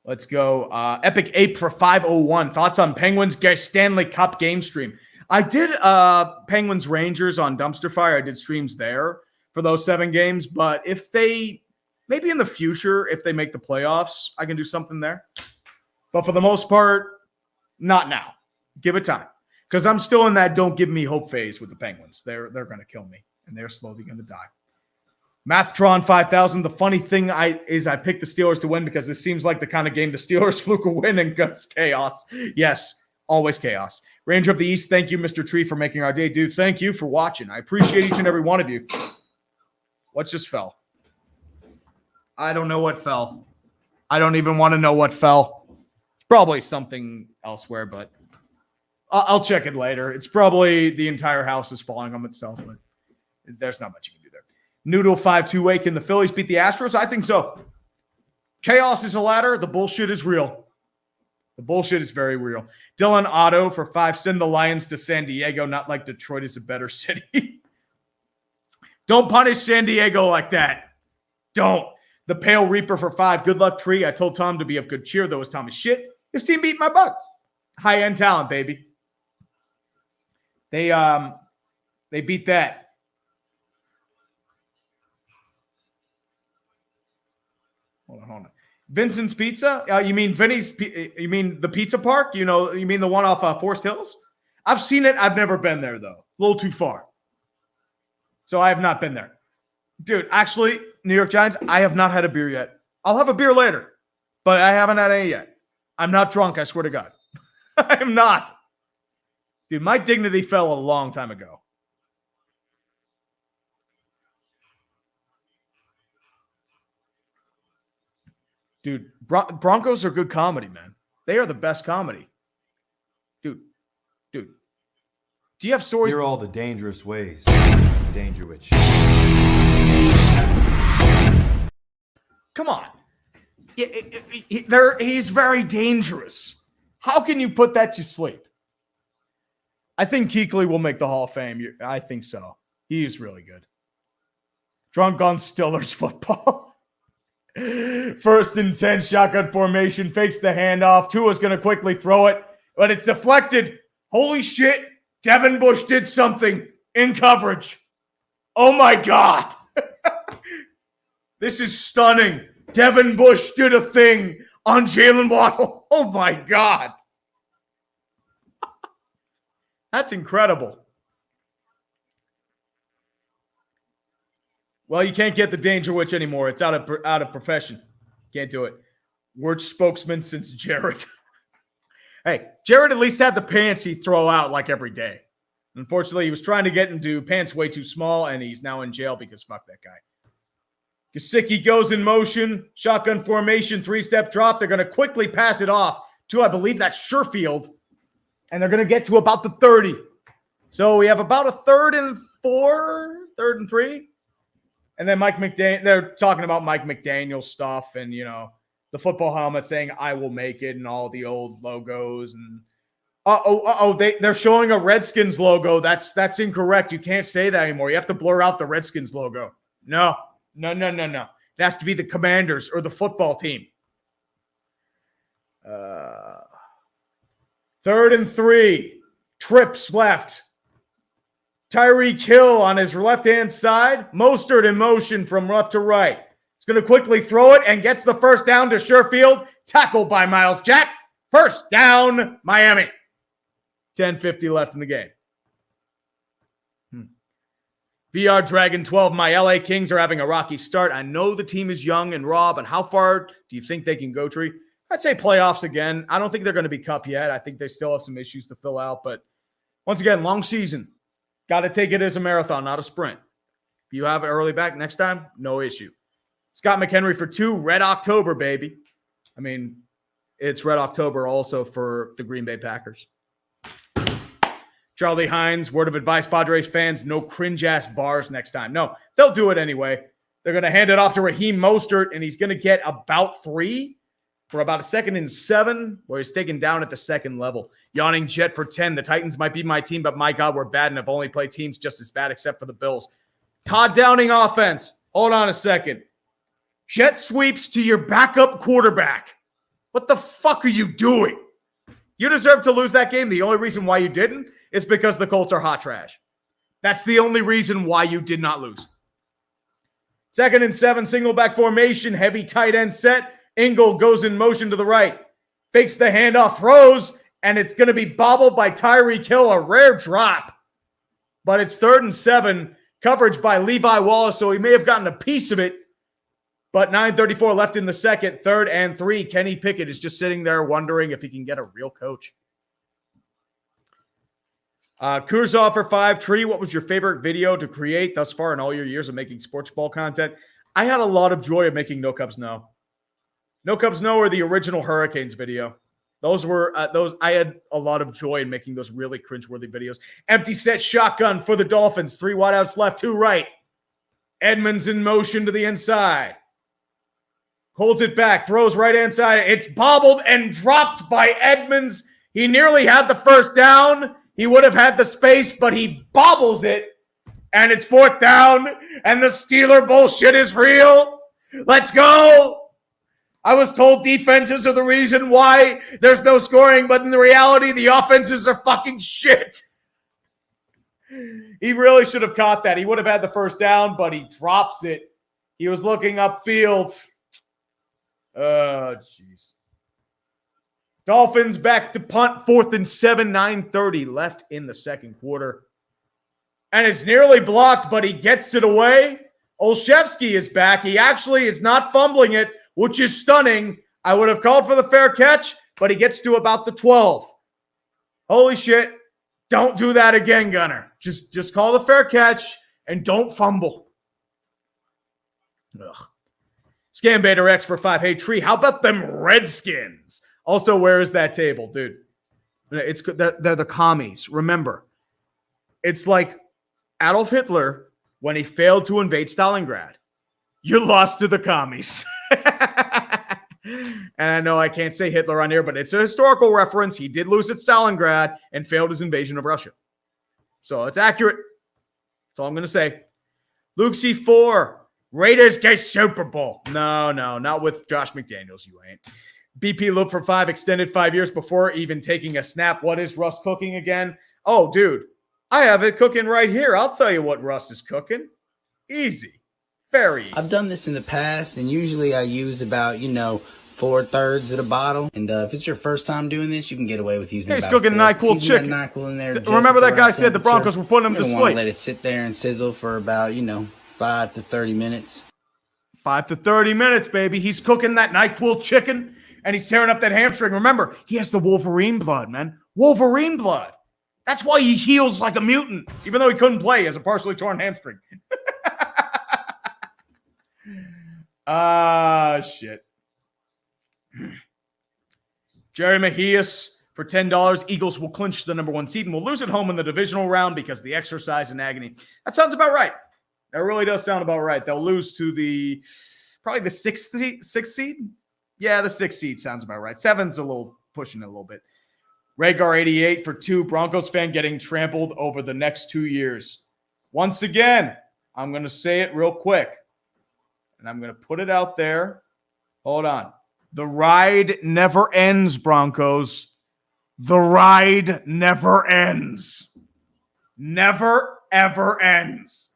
Let's go. Epic Ape for 501. Thoughts on Penguins Stanley Cup game stream? I did Penguins Rangers on Dumpster Fire. I did streams there for those 7 games. But if they, maybe in the future, if they make the playoffs, I can do something there. But for the most part, not now. Give it time. Because I'm still in that don't give me hope phase with the Penguins. They're going to kill me. And they're slowly going to die. Mathtron 5000. The funny thing I picked the Steelers to win because this seems like the kind of game the Steelers fluke a win and goes chaos. Yes, always chaos. Ranger of the East, thank you, Mr. Tree, for making our day. Dude, thank you for watching. I appreciate each and every one of you. What just fell? I don't know what fell. I don't even want to know what fell. It's probably something elsewhere, but I'll check it later. It's probably the entire house is falling on itself, but there's not much you can do there. Noodle 528, can the Phillies beat the Astros? I think so. Chaos is a ladder. The bullshit is real. The bullshit is very real. Dylan Otto for 5. Send the Lions to San Diego. Not like Detroit is a better city. Don't punish San Diego like that. Don't. The Pale Reaper for 5. Good luck, Tree. I told Tom to be of good cheer, though his Tom is shit. His team beat my Bucks. high-end talent, baby. They beat that. Hold on. Vincent's Pizza? You mean Vinny's? You mean the pizza park? You mean the one off Forest Hills? I've seen it. I've never been there, though. A little too far. So I have not been there. Dude, actually, New York Giants, I have not had a beer yet. I'll have a beer later, but I haven't had any yet. I'm not drunk, I swear to God. I am not. Dude, my dignity fell a long time ago. Dude, Broncos are good comedy, man. They are the best comedy. Dude. Do you have stories? Hear all the dangerous ways. Danger witch. Come on. He's very dangerous. How can you put that to sleep? I think Kuechly will make the Hall of Fame. I think so. He is really good. Drunk on Stillers football. First and 10, shotgun formation, fakes the handoff. Tua's going to quickly throw it, but it's deflected. Holy shit. Devin Bush did something in coverage. Oh my God. This is stunning. Devin Bush did a thing on Jalen Waddle. Oh my God. That's incredible. Well, you can't get the Danger Witch anymore. It's out of profession. Can't do it. Worst spokesman since Jared. Hey, Jared at least had the pants he'd throw out like every day. Unfortunately, he was trying to get into pants way too small, and he's now in jail because fuck that guy. Gesicki goes in motion. Shotgun formation, 3-step drop. They're going to quickly pass it off to, I believe that's Sherfield. And they're going to get to about the 30. So we have about a 3rd and 4, 3rd and 3. And then Mike McDaniel, they're talking about Mike McDaniel stuff and, the football helmet saying, I will make it, and all the old logos. And they're showing a Redskins logo. That's incorrect. You can't say that anymore. You have to blur out the Redskins logo. No. It has to be the Commanders or the football team. 3rd and 3. Trips left. Tyreek Hill on his left-hand side. Mostert in motion from left to right. He's going to quickly throw it and gets the first down to Sherfield. Tackled by Miles Jack. First down, Miami. 10:50 left in the game. VR Dragon 12. My LA Kings are having a rocky start. I know the team is young and raw, but how far do you think they can go, Tree? I'd say playoffs again. I don't think they're going to be Cup yet. I think they still have some issues to fill out. But once again, long season. Got to take it as a marathon, not a sprint. If you have it early back next time, no issue. Scott McHenry for 2. Red October, baby. I mean, it's Red October also for the Green Bay Packers. Charlie Hines, word of advice, Padres fans, no cringe-ass bars next time. No, they'll do it anyway. They're going to hand it off to Raheem Mostert, and he's going to get about 3 for about a 2nd and 7, where he's taken down at the 2nd level. Yawning Jet for 10. The Titans might be my team, but my God, we're bad and have only played teams just as bad except for the Bills. Todd Downing offense. Hold on a second. Jet sweeps to your backup quarterback. What the fuck are you doing? You deserve to lose that game. The only reason why you didn't is because the Colts are hot trash. That's the only reason why you did not lose. 2nd and 7, single back formation, heavy tight end set. Ingle goes in motion to the right. Fakes the handoff, throws, and it's going to be bobbled by Tyreek Hill, a rare drop. But it's 3rd and 7, coverage by Levi Wallace, so he may have gotten a piece of it. But 9:34 left in the second, 3rd and 3. Kenny Pickett is just sitting there wondering if he can get a real coach. Kurzov for 5. Tree, what was your favorite video to create thus far in all your years of making sports ball content? I had a lot of joy of making No Cubs No. No Cubs No or the original Hurricanes video. Those were I had a lot of joy in making those really cringeworthy videos. Empty set shotgun for the Dolphins. 3 wideouts left, 2 right. Edmonds in motion to the inside. Holds it back, throws right-hand side. It's bobbled and dropped by Edmonds. He nearly had the first down. He would have had the space, but he bobbles it. And it's 4th down, and the Steeler bullshit is real. Let's go. I was told defenses are the reason why there's no scoring, but in the reality, the offenses are fucking shit. He really should have caught that. He would have had the first down, but he drops it. He was looking upfield. Oh, jeez. Dolphins back to punt, 4th and 7, 9:30 left in the second quarter. And it's nearly blocked, but he gets it away. Olszewski is back. He actually is not fumbling it, which is stunning. I would have called for the fair catch, but he gets to about the 12. Holy shit. Don't do that again, Gunner. Just call the fair catch and don't fumble. Ugh. Scambator X for 5. Hey, Tree, how about them Redskins? Also, where is that table, dude? They're the commies. Remember, it's like Adolf Hitler when he failed to invade Stalingrad. You lost to the commies. And I know I can't say Hitler on here, but it's a historical reference. He did lose at Stalingrad and failed his invasion of Russia. So it's accurate. That's all I'm going to say. Luke C4. Raiders get Super Bowl. No, not with Josh McDaniels. You ain't. BP Loop for 5. Extended 5 years before even taking a snap. What is Russ cooking again? Oh, dude. I have it cooking right here. I'll tell you what Russ is cooking. Easy. Very easy. I've done this in the past, and usually I use about, 4/3 of the bottle. And if it's your first time doing this, you can get away with using he's cooking NyQuil chicken. NyQuil in there. Remember that guy said the Broncos were putting him to sleep. Let it sit there and sizzle for about, 5 to 30 minutes. 5 to 30 minutes, baby. He's cooking that NyQuil chicken, and he's tearing up that hamstring. Remember, he has the Wolverine blood, man. Wolverine blood. That's why he heals like a mutant, even though he couldn't play. He has a partially torn hamstring. Shit. Jerry Mejias for $10. Eagles will clinch the number 1 seed and will lose at home in the divisional round because of the exercise and agony. That sounds about right. That really does sound about right. They'll lose to probably the sixth seed. Yeah, the 6th seed sounds about right. 7's a little pushing it a little bit. Rhaegar 88 for 2. Broncos fan getting trampled over the next 2 years. Once again, I'm going to say it real quick. And I'm going to put it out there. Hold on. The ride never ends, Broncos. The ride never ends. Never, ever ends.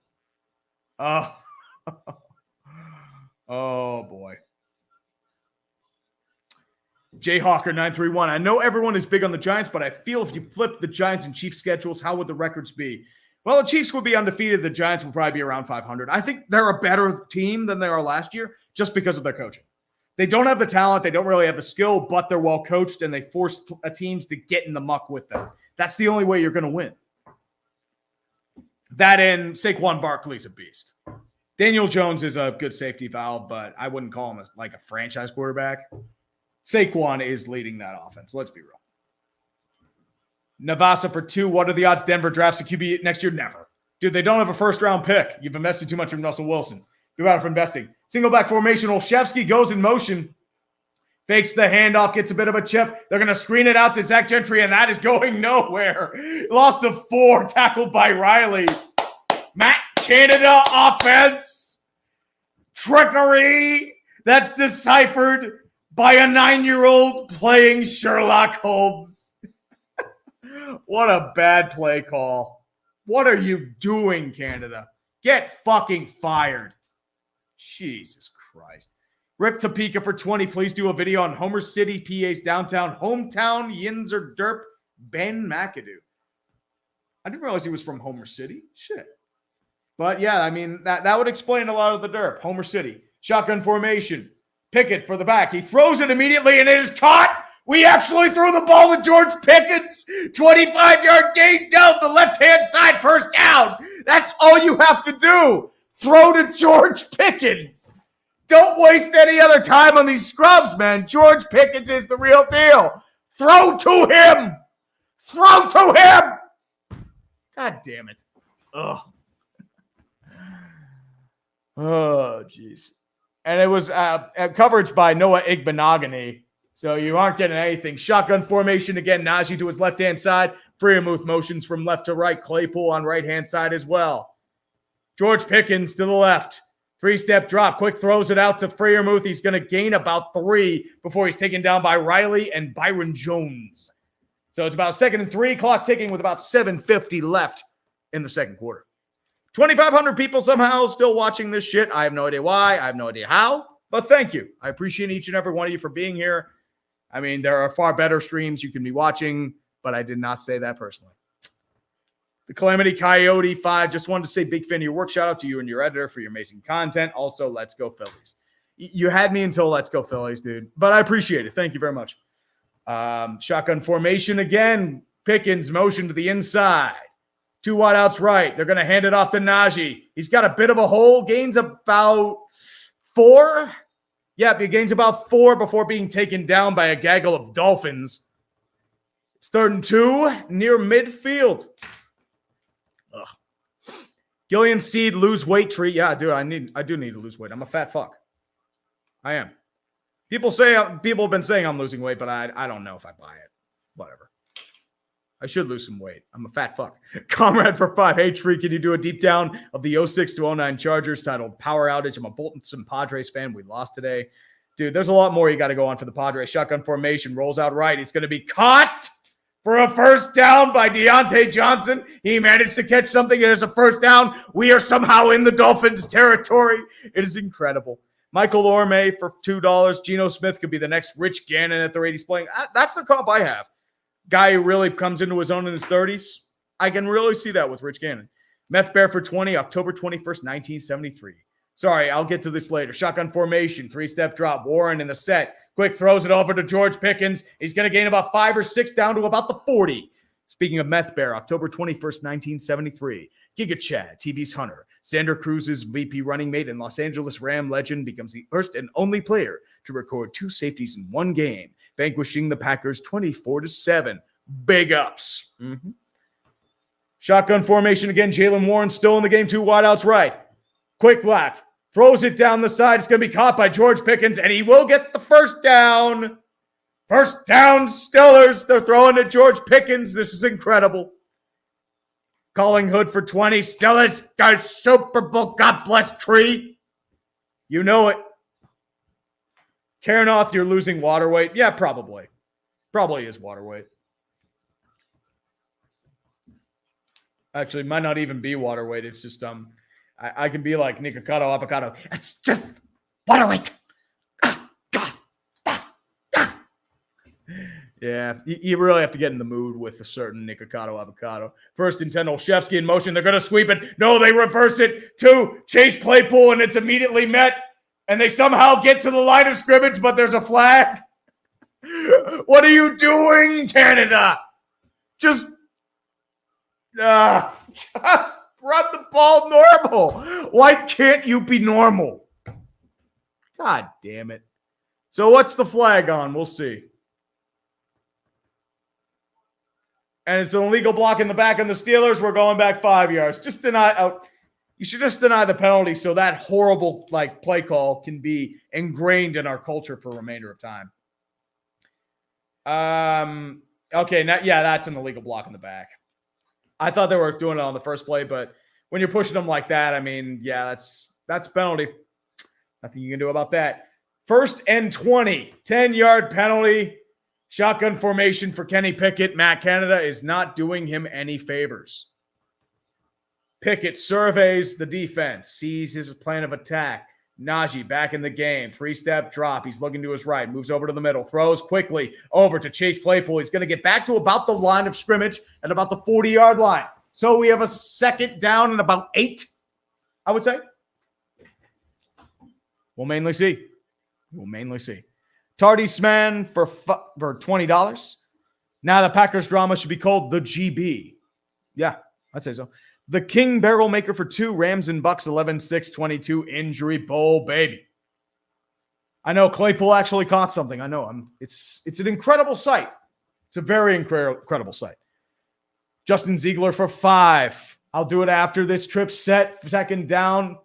Oh, oh boy. Jayhawker931. I know everyone is big on the Giants, but I feel if you flip the Giants and Chiefs schedules, how would the records be? Well, the Chiefs would be undefeated. The Giants would probably be around 500. I think they're a better team than they are last year just because of their coaching. They don't have the talent. They don't really have the skill, but they're well coached, and they force teams to get in the muck with them. That's the only way you're going to win. That and Saquon Barkley's a beast. Daniel Jones is a good safety valve, but I wouldn't call him like a franchise quarterback. Saquon is leading that offense. Let's be real. Navasa for 2. What are the odds Denver drafts a QB next year? Never. Dude, they don't have a first-round pick. You've invested too much in Russell Wilson. You're out for investing. Single back formation. Olszewski goes in motion. Fakes the handoff. Gets a bit of a chip. They're going to screen it out to Zach Gentry, and that is going nowhere. Loss of 4. Tackled by Riley. Matt Canada offense. Trickery. That's deciphered by a 9-year-old playing Sherlock Holmes. What a bad play call. What are you doing, Canada? Get fucking fired. Jesus Christ. Rip Topeka for 20. Please do a video on Homer City, PA's downtown hometown, Yinzer Derp, Ben McAdoo. I didn't realize he was from Homer City. Shit. But yeah, I mean, that would explain a lot of the derp. Homer City. Shotgun formation. Pickett for the back. He throws it immediately, and it is caught. We actually threw the ball to George Pickens. 25-yard gain down the left-hand side, first down. That's all you have to do. Throw to George Pickens. Don't waste any other time on these scrubs, man. George Pickens is the real deal. Throw to him. Throw to him. God damn it. Ugh. Oh, jeez. And it was coverage by Noah Igbenogany. So you aren't getting anything. Shotgun formation again. Najee to his left-hand side. Freemuth motions from left to right. Claypool on right-hand side as well. George Pickens to the left. Three-step drop. Quick throws it out to Freiermuth. He's going to gain about 3 before he's taken down by Riley and Byron Jones. So it's about 2nd and 3. Clock ticking with about 7:50 left in the second quarter. 2,500 people somehow still watching this shit. I have no idea why. I have no idea how. But thank you. I appreciate each and every one of you for being here. I mean, there are far better streams you can be watching, but I did not say that personally. The Calamity Coyote 5, just wanted to say big fan of your work. Shout out to you and your editor for your amazing content. Also, let's go Phillies. You had me until let's go Phillies, dude. But I appreciate it. Thank you very much. Shotgun formation again. Pickens motion to the inside. 2 wideouts right. They're going to hand it off to Najee. He's got a bit of a hole. Gains about 4. Yep, he gains about 4 before being taken down by a gaggle of Dolphins. It's 3rd and 2 near midfield. Ugh. Gillian Seed lose weight treat. Yeah, dude, I do need to lose weight. I'm a fat fuck. I am. People have been saying I'm losing weight, but I don't know if I buy it. Whatever. I should lose some weight. I'm a fat fuck. Comrade for 5. Hey, Tree, can you do a deep down of the 06 to 09 Chargers titled Power Outage? I'm a Bolton Padres fan. We lost today. Dude, there's a lot more you got to go on for the Padres. Shotgun formation. Rolls out right. He's going to be caught for a first down by Deontay Johnson. He managed to catch something. It is a first down. We are somehow in the Dolphins territory. It is incredible. Michael Orme for $2. Geno Smith could be the next Rich Gannon at the rate he's playing. That's the comp I have. Guy who really comes into his own in his 30s. I can really see that with Rich Gannon. Meth Bear for 20, October 21st, 1973. Sorry, I'll get to this later. Shotgun formation, 3-step drop. Warren in the set. Quick throws it over to George Pickens. He's going to gain about 5 or 6 down to about the 40. Speaking of Meth Bear, October 21st, 1973. Giga Chad, TV's Hunter. Xander Cruz's VP running mate and Los Angeles Ram legend becomes the first and only player to record 2 safeties in one game, vanquishing the Packers 24-7. Big ups. Mm-hmm. Shotgun formation again. Jalen Warren still in the game. 2 wideouts right. Quick black. Throws it down the side. It's going to be caught by George Pickens, and he will get the first down. First down, Steelers. They're throwing to George Pickens. This is incredible. Calling Hood for 20. Steelers got Super Bowl. God bless Tree. You know it. Karenoth, you're losing water weight. Yeah, probably. Probably is water weight. Actually, it might not even be water weight. It's just I can be like Nikocado Avocado. It's just water weight. Yeah, you really have to get in the mood with a certain Nikocado Avocado. First and 10, Olszewski in motion. They're going to sweep it. No, they reverse it to Chase Claypool, and it's immediately met. And they somehow get to the line of scrimmage, but there's a flag. What are you doing, Canada? Just run the ball normal. Why can't you be normal? God damn it. So what's the flag on? We'll see. And it's an illegal block in the back on the Steelers. We're going back 5 yards. Just deny. You should just deny the penalty so that horrible play call can be ingrained in our culture for the remainder of time. Okay, that's an illegal block in the back. I thought they were doing it on the first play, but when you're pushing them like that, I mean, yeah, that's penalty. Nothing you can do about that. 1st and 20, 10-yard penalty. Shotgun formation for Kenny Pickett. Matt Canada is not doing him any favors. Pickett surveys the defense, sees his plan of attack. Najee back in the game. 3-step drop. He's looking to his right. Moves over to the middle. Throws quickly over to Chase Claypool. He's going to get back to about the line of scrimmage at about the 40-yard line. So we have a 2nd down and about 8, I would say. We'll mainly see. Tardisman for $20. Now the Packers drama should be called the GB. Yeah, I'd say so. The King Barrel Maker for 2. Rams and Bucks 11-6-22 injury bowl, baby. I know Claypool actually caught something. I know. It's an incredible sight. It's a very incredible sight. Justin Ziegler for 5. I'll do it after this trip set. 2nd down.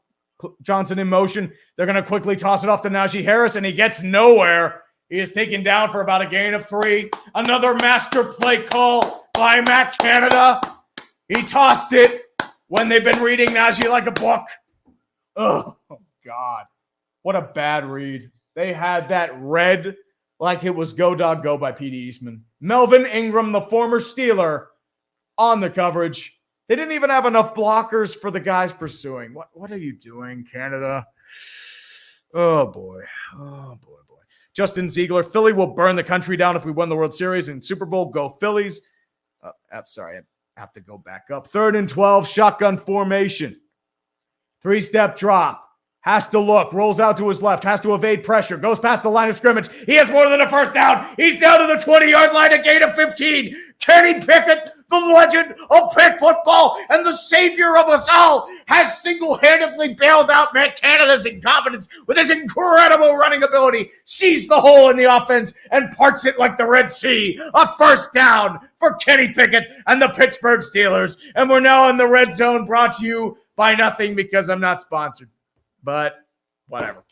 Johnson in motion. They're going to quickly toss it off to Najee Harris, and he gets nowhere. He is taken down for about a gain of 3. Another master play call by Matt Canada. He tossed it when they've been reading Najee like a book. Oh, God. What a bad read. They had that read like it was Go Dog Go by P.D. Eastman. Melvin Ingram, the former Steeler, on the coverage. They didn't even have enough blockers for the guys pursuing. What are you doing, Canada? Oh, boy. Oh, boy. Justin Ziegler, Philly will burn the country down if we win the World Series and Super Bowl. Go Phillies. Sorry, I have to go back up. 3rd and 12, shotgun formation. 3-step drop. Has to look, rolls out to his left, has to evade pressure, goes past the line of scrimmage. He has more than a first down. He's down to the 20-yard line, a gain of 15. Kenny Pickett, the legend of Pitt football and the savior of us all, has single-handedly bailed out Matt Canada's incompetence with his incredible running ability. Sees the hole in the offense and parts it like the Red Sea. A first down for Kenny Pickett and the Pittsburgh Steelers. And we're now in the red zone, brought to you by nothing because I'm not sponsored. But whatever.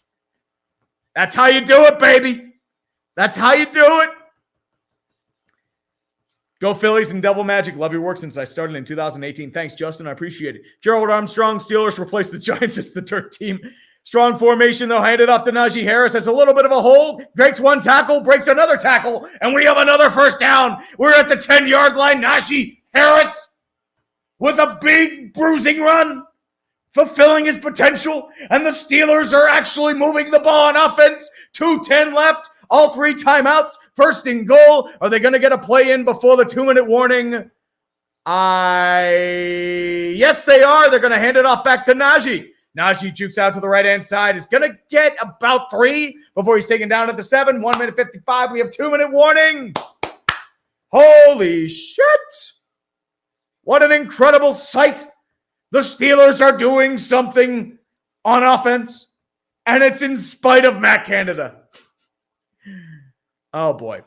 That's how you do it, baby. That's how you do it. Go Phillies and Double Magic. Love your work since I started in 2018. Thanks, Justin. I appreciate it. Gerald Armstrong, Steelers replaced the Giants as the third team. Strong formation, though, handed off to Najee Harris. Has a little bit of a hole. Breaks one tackle, breaks another tackle, and we have another first down. We're at the 10-yard line. Najee Harris with a big bruising run, fulfilling his potential, and the Steelers are actually moving the ball on offense. 2:10 left, all 3 timeouts, 1st and goal. Are they going to get a play in before the 2-minute warning? Yes, they are. They're going to hand it off back to Najee. Najee jukes out to the right-hand side. Is going to get about 3 before he's taken down at the 7. 1 minute 55. We have 2-minute warning. Holy shit. What an incredible sight. The Steelers are doing something on offense, and it's in spite of Matt Canada. Oh, boy.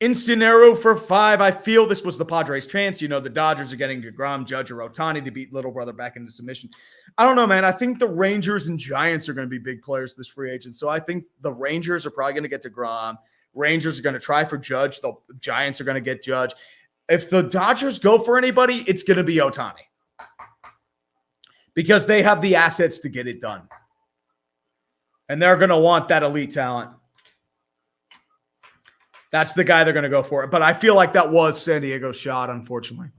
Incinero for 5. I feel this was the Padres' chance. You know, the Dodgers are getting DeGrom, Judge, or Ohtani to beat little brother back into submission. I don't know, man. I think the Rangers and Giants are going to be big players this free agent. So I think the Rangers are probably going to get DeGrom. Rangers are going to try for Judge. The Giants are going to get Judge. If the Dodgers go for anybody, it's going to be Ohtani because they have the assets to get it done. And they're going to want that elite talent. That's the guy they're going to go for. But I feel like that was San Diego's shot, unfortunately.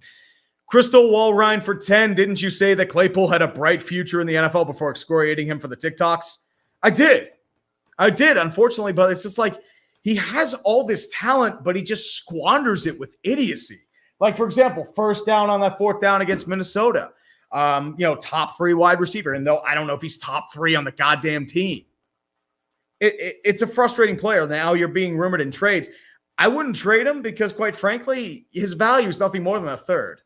Crystal Walrein for 10. Didn't you say that Claypool had a bright future in the NFL before excoriating him for the TikToks? I did, unfortunately. But it's just like, he has all this talent, but he just squanders it with idiocy. Like, for example, first down on that 4th down against Minnesota. Top 3 wide receiver. And though I don't know if he's top 3 on the goddamn team. It's a frustrating player. Now you're being rumored in trades. I wouldn't trade him because, quite frankly, his value is nothing more than a 3rd.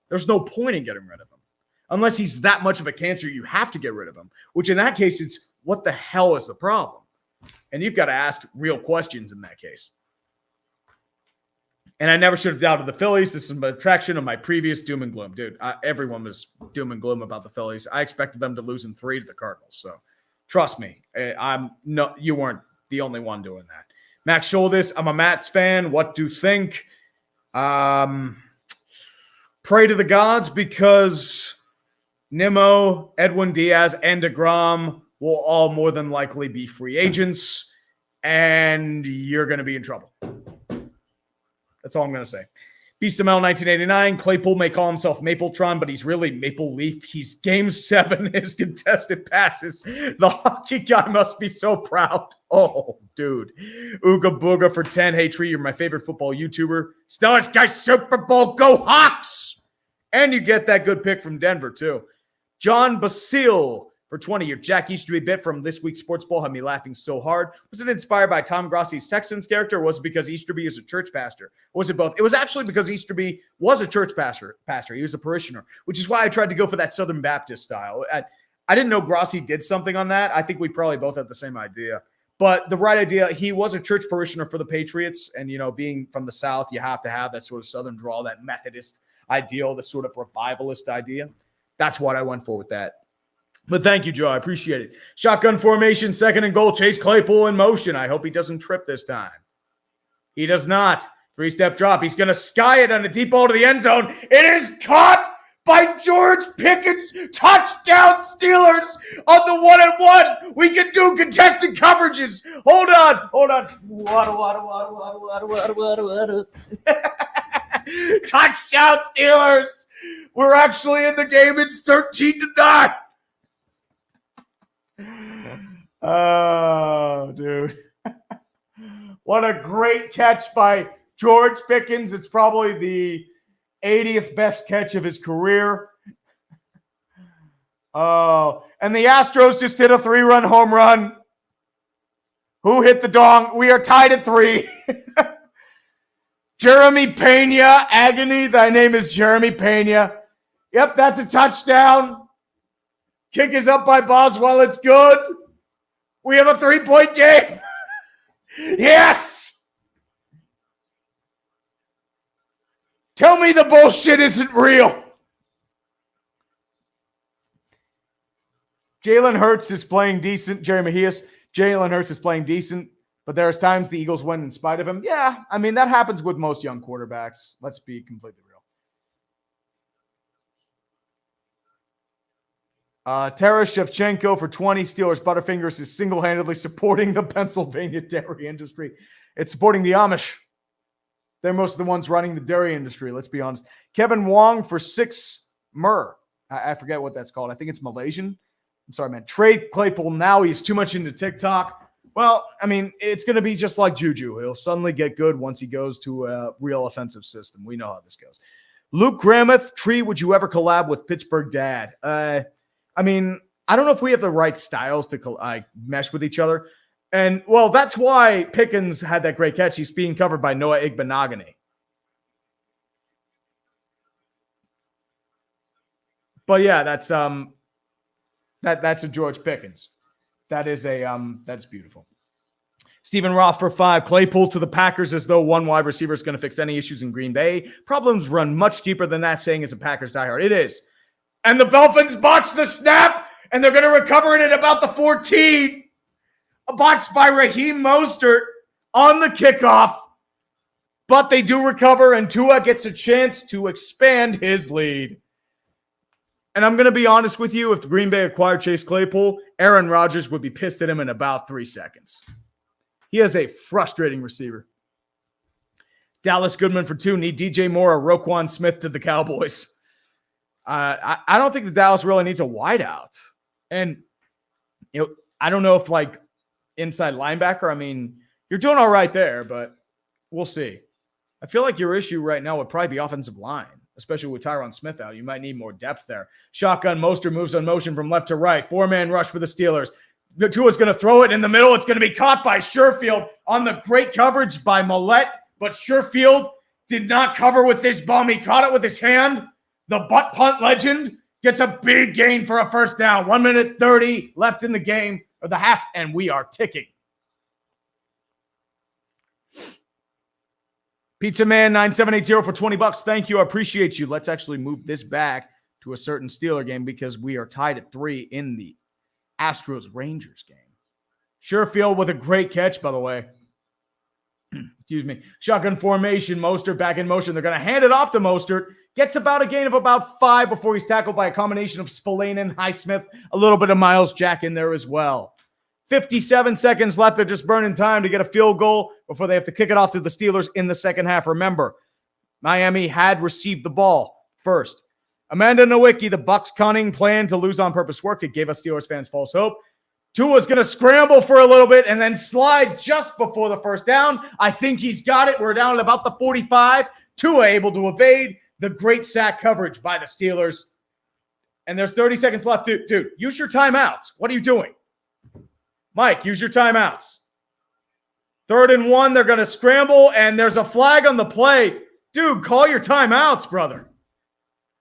There's no point in getting rid of him. Unless he's that much of a cancer, you have to get rid of him. Which in that case, it's what the hell is the problem? And you've got to ask real questions in that case. And I never should have doubted the Phillies. This is an attraction of my previous doom and gloom. Dude, everyone was doom and gloom about the Phillies. I expected them to lose in 3 to the Cardinals. So trust me, you weren't the only one doing that. Max Schuldis, I'm a Mats fan. What do you think? Pray to the gods because Nimmo, Edwin Diaz, and DeGrom will all more than likely be free agents, and you're going to be in trouble. That's all I'm going to say. Beast of Mel 1989. Claypool may call himself Mapletron, but he's really Maple Leaf. He's game 7, his contested passes. The hockey guy must be so proud. Oh, dude. Ooga Booga for 10. Hey, Tree, you're my favorite football YouTuber. Stellar Sky Super Bowl. Go Hawks! And you get that good pick from Denver, too. John Basile for 20. Your Jack Easterby bit from this week's Sports Ball had me laughing so hard. Was it inspired by Tom Grossi's Texans character, or was it because Easterby is a church pastor? Or was it both? It was actually because Easterby was a church pastor. He was a parishioner, which is why I tried to go for that Southern Baptist style. I didn't know Grossi did something on that. I think we probably both had the same idea. But the right idea, he was a church parishioner for the Patriots. And, being from the South, you have to have that sort of Southern drawl, that Methodist ideal, the sort of revivalist idea. That's what I went for with that. But thank you, Joe. I appreciate it. Shotgun formation, 2nd and goal. Chase Claypool in motion. I hope he doesn't trip this time. He does not. 3-step drop. He's going to sky it on a deep ball to the end zone. It is caught by George Pickens. Touchdown Steelers on the 1-and-1. We can do contested coverages. Hold on. Water. Touchdown Steelers. We're actually in the game. It's 13-9. Oh, dude. What a great catch by George Pickens. It's probably the 80th best catch of his career. Oh, and the Astros just hit a 3-run home run. Who hit the dong? We are tied at 3. Jeremy Pena, agony. Thy name is Jeremy Pena. Yep, that's a touchdown. Kick is up by Boswell. It's good. We have a 3-point game. Yes. Tell me the bullshit isn't real. Jalen Hurts is playing decent. Jerry Mejias. Jalen Hurts is playing decent, but there's times the Eagles win in spite of him. Yeah, I mean, that happens with most young quarterbacks. Let's be completely real. Taras Shevchenko for 20. Steelers Butterfingers is single-handedly supporting the Pennsylvania dairy industry. It's supporting the Amish. They're most of the ones running the dairy industry, let's be honest. Kevin Wong for 6 myrrh. I forget what that's called. I think it's Malaysian. I'm sorry, man. Trade Claypool now. He's too much into TikTok. Well, I mean, it's going to be just like Juju. He'll suddenly get good once he goes to a real offensive system. We know how this goes. Luke Grameth, Tree, would you ever collab with Pittsburgh Dad? I mean, I don't know if we have the right styles to mesh with each other. And, well, that's why Pickens had that great catch. He's being covered by Noah Igbenogany. But, yeah, that's a George Pickens. That's beautiful. Stephen Roth for 5. Claypool to the Packers as though one wide receiver is going to fix any issues in Green Bay. Problems run much deeper than that, saying as a Packers diehard. It is. And the Dolphins botch the snap, and they're going to recover it at about the 14. A botch by Raheem Mostert on the kickoff. But they do recover, and Tua gets a chance to expand his lead. And I'm going to be honest with you, if the Green Bay acquired Chase Claypool, Aaron Rodgers would be pissed at him in about 3 seconds. He is a frustrating receiver. Dallas Goodman for 2. Need DJ Moore or Roquan Smith to the Cowboys. I don't think the Dallas really needs a wideout. And I don't know if inside linebacker, I mean, you're doing all right there, but we'll see. I feel like your issue right now would probably be offensive line, especially with Tyron Smith out. You might need more depth there. Shotgun Mostert moves on motion from left to right. 4-man rush for the Steelers. Tua's going to throw it in the middle. It's going to be caught by Sherfield on the great coverage by Millette, but Sherfield did not cover with this bomb. He caught it with his hand. The butt punt legend gets a big gain for a first down. 1 minute 30 left in the game, or the half, and we are ticking. Pizza Man 9780 for $20. Thank you. I appreciate you. Let's actually move this back to a certain Steeler game because we are tied at 3 in the Astros-Rangers game. Sherfield with a great catch, by the way. Excuse me. Shotgun formation. Mostert back in motion. They're going to hand it off to Mostert. Gets about a gain of about 5 before he's tackled by a combination of Spillane and Highsmith. A little bit of Miles Jack in there as well. 57 seconds left. They're just burning time to get a field goal before they have to kick it off to the Steelers in the second half. Remember, Miami had received the ball first. Amanda Nowicki, the Bucs' cunning plan to lose on purpose worked. It gave us Steelers fans false hope. Tua's going to scramble for a little bit and then slide just before the first down. I think he's got it. We're down at about the 45. Tua able to evade the great sack coverage by the Steelers. And there's 30 seconds left. Dude, use your timeouts. What are you doing? Mike, use your timeouts. 3rd and 1, they're going to scramble, and there's a flag on the play. Dude, call your timeouts, brother.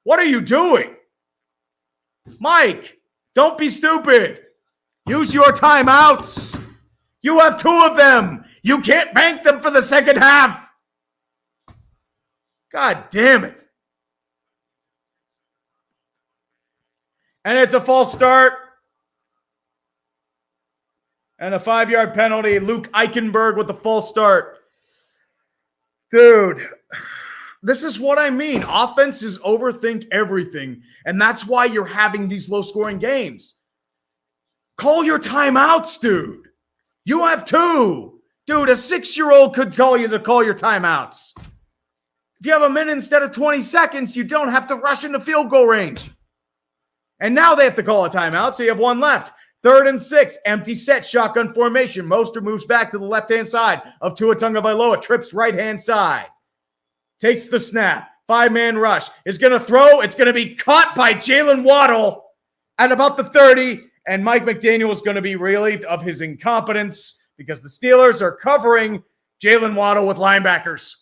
What are you doing? Mike, don't be stupid. Use your timeouts. You have 2 of them. You can't bank them for the second half. God damn it. And it's a false start. And a 5-yard penalty. Luke Eichenberg with the false start. Dude, This is what I mean. Offenses overthink everything, and that's why you're having these low-scoring games. Call your timeouts, dude. You have 2. Dude, a 6-year-old could tell you to call your timeouts. If you have a minute instead of 20 seconds, you don't have to rush into field goal range. And now they have to call a timeout, so you have 1 left. 3rd and 6, empty set, shotgun formation. Mostert moves back to the left-hand side of Tua Tagovailoa, trips right-hand side. Takes the snap. 5-man rush. Is going to throw. It's going to be caught by Jalen Waddle at about the 30. And Mike McDaniel is going to be relieved of his incompetence because the Steelers are covering Jalen Waddle with linebackers.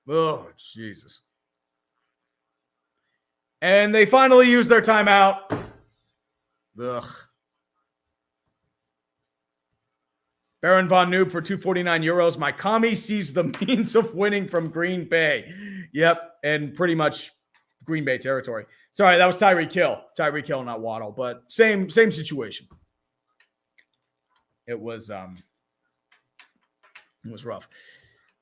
Oh, Jesus. And they finally use their timeout. Ugh. Baron Von Noob for €249. My commie sees the means of winning from Green Bay. Yep, and pretty much Green Bay territory. Sorry, that was Tyreek Hill. Tyreek Hill, not Waddle, but same situation. It was rough.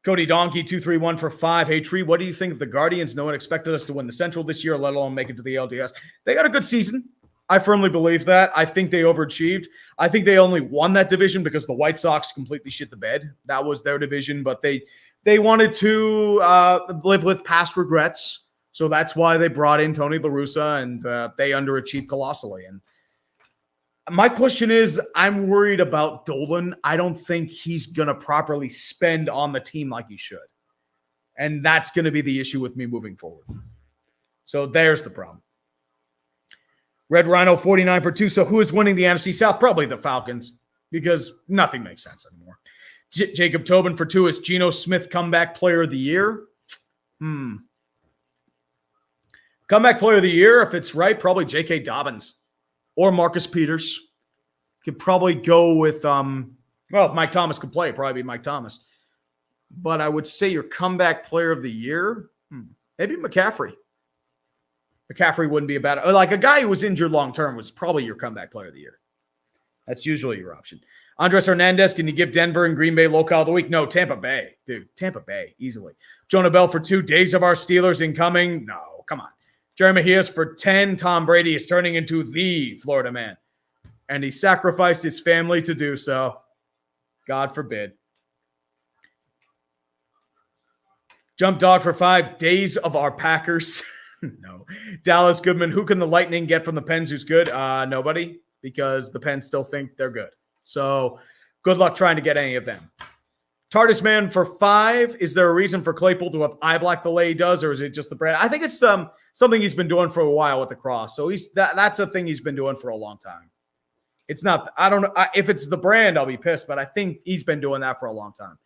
Cody Donkey, 231 for 5. Hey, Tree, what do you think of the Guardians? No one expected us to win the Central this year, let alone make it to the LDS. They got a good season. I firmly believe that. I think they overachieved. I think they only won that division because the White Sox completely shit the bed. That was their division, but they wanted to live with past regrets. So that's why they brought in Tony La Russa, and they underachieved colossally. And my question is, I'm worried about Dolan. I don't think he's going to properly spend on the team like he should. And that's going to be the issue with me moving forward. So there's the problem. Red Rhino, 49 for 2. So who is winning the NFC South? Probably the Falcons, because nothing makes sense anymore. Jacob Tobin for 2. Is Geno Smith comeback player of the year? Comeback player of the year, if it's right, probably J.K. Dobbins or Marcus Peters. Could probably go with, if Mike Thomas could play, it'd probably be Mike Thomas. But I would say your comeback player of the year, maybe McCaffrey. McCaffrey wouldn't be a bad, like a guy who was injured long-term was probably your comeback player of the year. That's usually your option. Andres Hernandez, can you give Denver and Green Bay locale of the week? No, Tampa Bay. Dude, Tampa Bay, easily. Jonah Bell for 2. Days of our Steelers incoming. No, come on. Jerry Mejias for 10. Tom Brady is turning into the Florida man. And he sacrificed his family to do so. God forbid. Jump Dog for 5. Days of our Packers. No. Dallas Goodman, who can the Lightning get from the Pens who's good? Nobody, because the Pens still think they're good. So good luck trying to get any of them. TARDIS Man for 5. Is there a reason for Claypool to have eye black the way he does, or is it just the brand? I think it's something he's been doing for a while with the cross. So that's a thing he's been doing for a long time. It's not, I don't know. If it's the brand, I'll be pissed, but I think he's been doing that for a long time.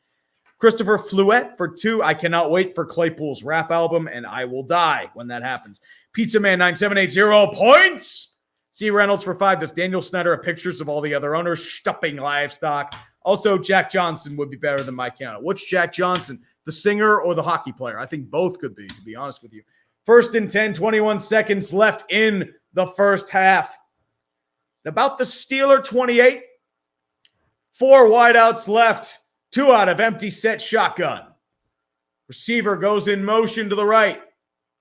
Christopher Fluette for 2. I cannot wait for Claypool's rap album, and I will die when that happens. Pizza Man 9780 points. C. Reynolds for 5. Does Daniel Snyder have pictures of all the other owners stuffing livestock? Also, Jack Johnson would be better than Mike Cannon. Which Jack Johnson? The singer or the hockey player? I think both could be, to be honest with you. 1st and 10, 21 seconds left in the first half. About the Steeler 28. 4 wideouts left. 2 out of empty set shotgun. Receiver goes in motion to the right.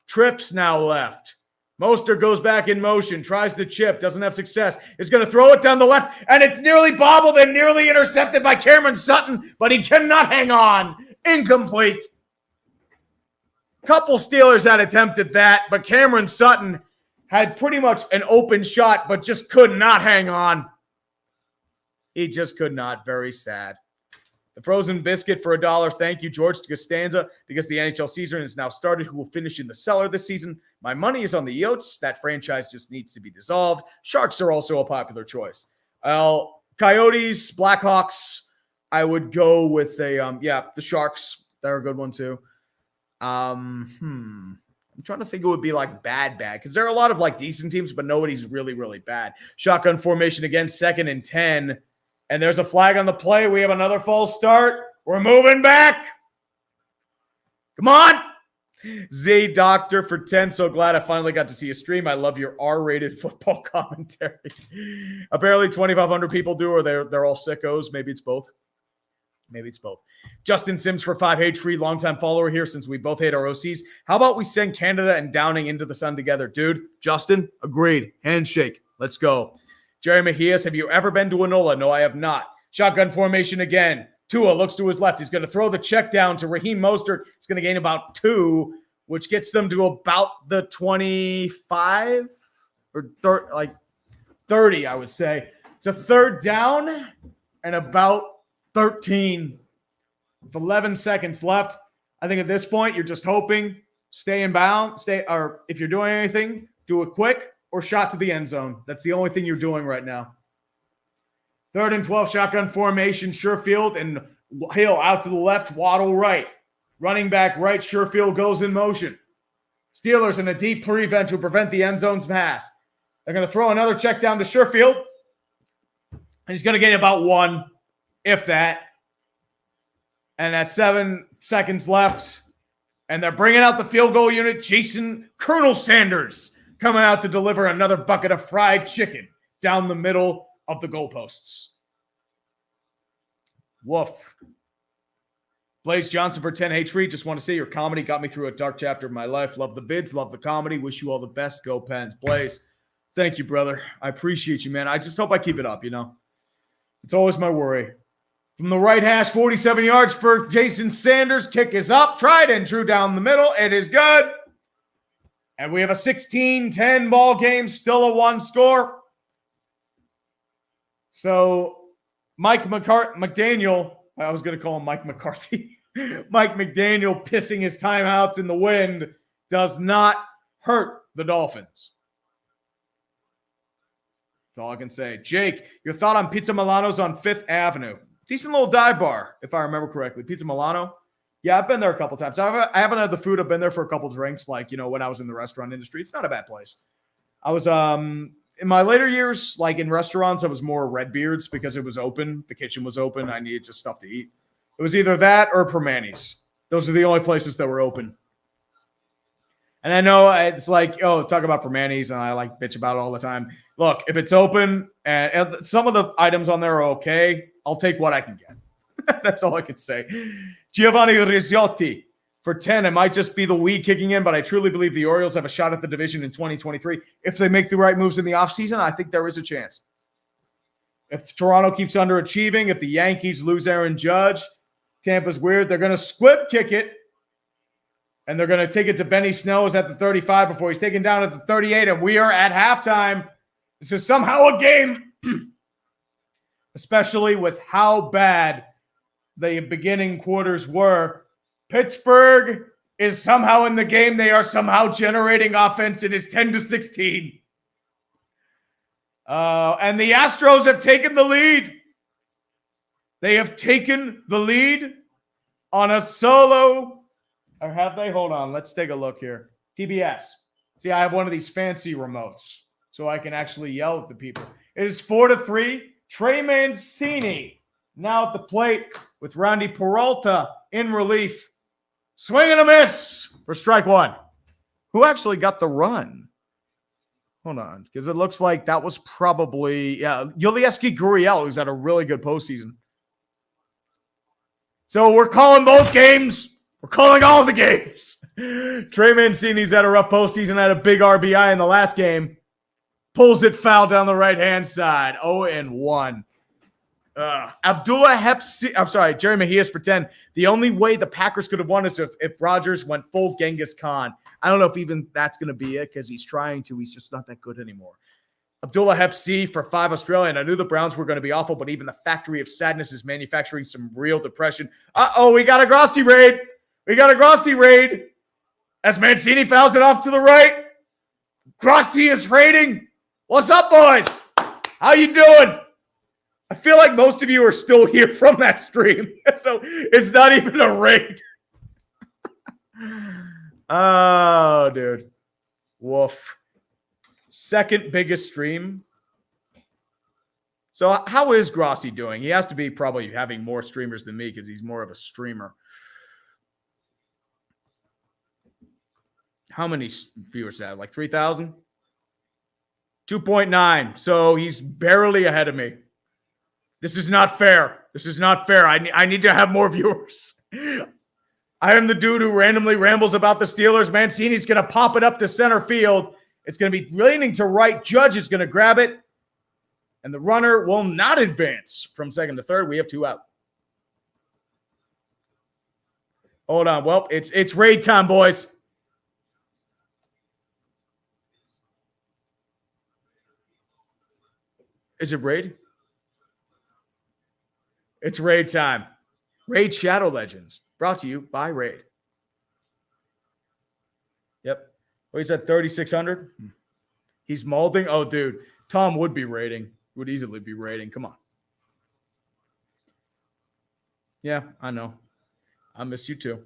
Trips now left. Mostert goes back in motion, tries to chip, doesn't have success. Is going to throw it down the left, and it's nearly bobbled and nearly intercepted by Cameron Sutton, but he cannot hang on. Incomplete. Couple Steelers had attempted that, but Cameron Sutton had pretty much an open shot, but just could not hang on. He just could not. Very sad. The frozen biscuit for $1. Thank you, George Costanza, because the NHL season has now started. Who will finish in the cellar this season? My money is on the Yotes. That franchise just needs to be dissolved. Sharks are also a popular choice. Coyotes, Blackhawks. I would go with the Sharks. They're a good one too. I'm trying to think it would be like bad, because there are a lot of like decent teams, but nobody's really, really bad. Shotgun formation again, 2nd and 10. And there's a flag on the play. We have another false start. We're moving back. Come on. Z Doctor for 10. So glad I finally got to see a stream. I love your R-rated football commentary. Apparently 2,500 people do, or they're all sickos. Maybe it's both. maybe it's both. Justin Sims for 5. Hey, Tree, longtime follower here since we both hate our OCs. How about we send Canada and Downing into the sun together? Dude, Justin, agreed. Handshake. Let's go. Jerry Mejias, have you ever been to Enola? No, I have not. Shotgun formation again. Tua looks to his left. He's going to throw the check down to Raheem Mostert. He's going to gain about 2, which gets them to about the 25 or 30, I would say. It's a third down and about 13 with 11 seconds left. I think at this point, you're just hoping, stay in bounds, or if you're doing anything, do it quick or shot to the end zone. That's the only thing you're doing right now. 3rd and 12, shotgun formation, Sherfield and Hill out to the left, Waddle right. Running back right, Sherfield goes in motion. Steelers in a deep prevent to prevent the end zone's pass. They're going to throw another check down to Sherfield. And he's going to gain about 1, if that. And that's 7 seconds left. And they're bringing out the field goal unit. Jason Colonel Sanders coming out to deliver another bucket of fried chicken down the middle of the goalposts. Woof. Blaze Johnson for 10. Hey, Tree, just want to say your comedy got me through a dark chapter of my life. Love the bids, love the comedy. Wish you all the best. Go Pens. Blaze, thank you, brother. I appreciate you, man. I just hope I keep it up, It's always my worry. From the right hash, 47 yards for Jason Sanders. Kick is up. Tried and true down the middle. It is good. And we have a 16-10 ball game. Still a 1 score. So Mike McDaniel, I was going to call him Mike McCarthy. Mike McDaniel pissing his timeouts in the wind does not hurt the Dolphins. That's all I can say. Jake, your thought on Pizza Milano's on 5th Avenue. Decent little dive bar, if I remember correctly. Pizza Milano. Yeah, I've been there a couple times. I haven't had the food. I've been there for a couple drinks, when I was in the restaurant industry. It's not a bad place. I was in my later years, in restaurants, I was more Redbeards because it was open. The kitchen was open. I needed just stuff to eat. It was either that or Permanis. Those are the only places that were open. And I know it's talk about Permanis, and I bitch about it all the time. Look, if it's open and some of the items on there are okay, I'll take what I can get. That's all I can say. Giovanni Rizziotti for 10. It might just be the weed kicking in, but I truly believe the Orioles have a shot at the division in 2023. If they make the right moves in the offseason, I think there is a chance. If Toronto keeps underachieving, if the Yankees lose Aaron Judge, Tampa's weird. They're going to squib kick it, and they're going to take it to Benny Snow's at the 35 before he's taken down at the 38, and we are at halftime. This is somehow a game, especially with how bad the beginning quarters were. Pittsburgh is somehow in the game. They are somehow generating offense. It is 10-16. And the Astros have taken the lead. They have taken the lead on a solo. Or have they? Hold on. Let's take a look here. TBS. See, I have one of these fancy remotes, so I can actually yell at the people. It is 4-3. Trey Mancini now at the plate with Randy Peralta in relief. Swing and a miss for strike 1. Who actually got the run? Hold on, because it looks like that was probably, Yulieski Gurriel, who's had a really good postseason. So we're calling both games. We're calling all the games. Trey Mancini's had a rough postseason, had a big RBI in the last game. Pulls it foul down the right-hand side. 0-1. Abdullah Hepsi, I'm sorry, Jerry Mejias for 10. The only way the Packers could have won is if Rodgers went full Genghis Khan. I don't know if even that's going to be it because he's trying to. He's just not that good anymore. Abdullah Hepsi for 5 Australian. I knew the Browns were going to be awful, but even the Factory of Sadness is manufacturing some real depression. We got a Grossi raid. As Mancini fouls it off to the right. Grossi is raiding. What's up, boys? How you doing? I feel like most of you are still here from that stream, so it's not even a raid. Oh, dude. Woof. Second biggest stream. So how is Grossi doing? He has to be probably having more streamers than me because he's more of a streamer. How many viewers have? Like 3,000? 2.9. So he's barely ahead of me. This is not fair. This is not fair. I need to have more viewers. I am the dude who randomly rambles about the Steelers. Mancini's going to pop it up to center field. It's going to be leaning to right. Judge is going to grab it. And the runner will not advance from second to third. We have 2 out. Hold on. Well, it's raid time, boys. Is it raid? It's raid time. Raid Shadow Legends. Brought to you by Raid. Yep. What is that, 3,600? He's molding? Oh, dude. Tom would be raiding. Would easily be raiding. Come on. Yeah, I know. I missed you too.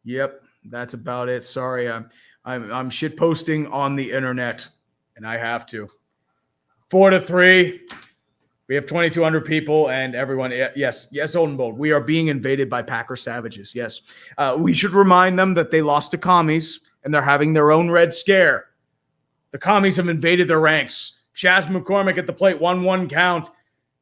Yep, that's about it. Sorry, I'm shit posting on the internet, and I have to. 4-3. We have 2,200 people, and everyone. Yes, old and bold. We are being invaded by Packer savages. Yes, we should remind them that they lost to commies, and they're having their own Red Scare. The commies have invaded their ranks. Chaz McCormick at the plate, 1-1 count.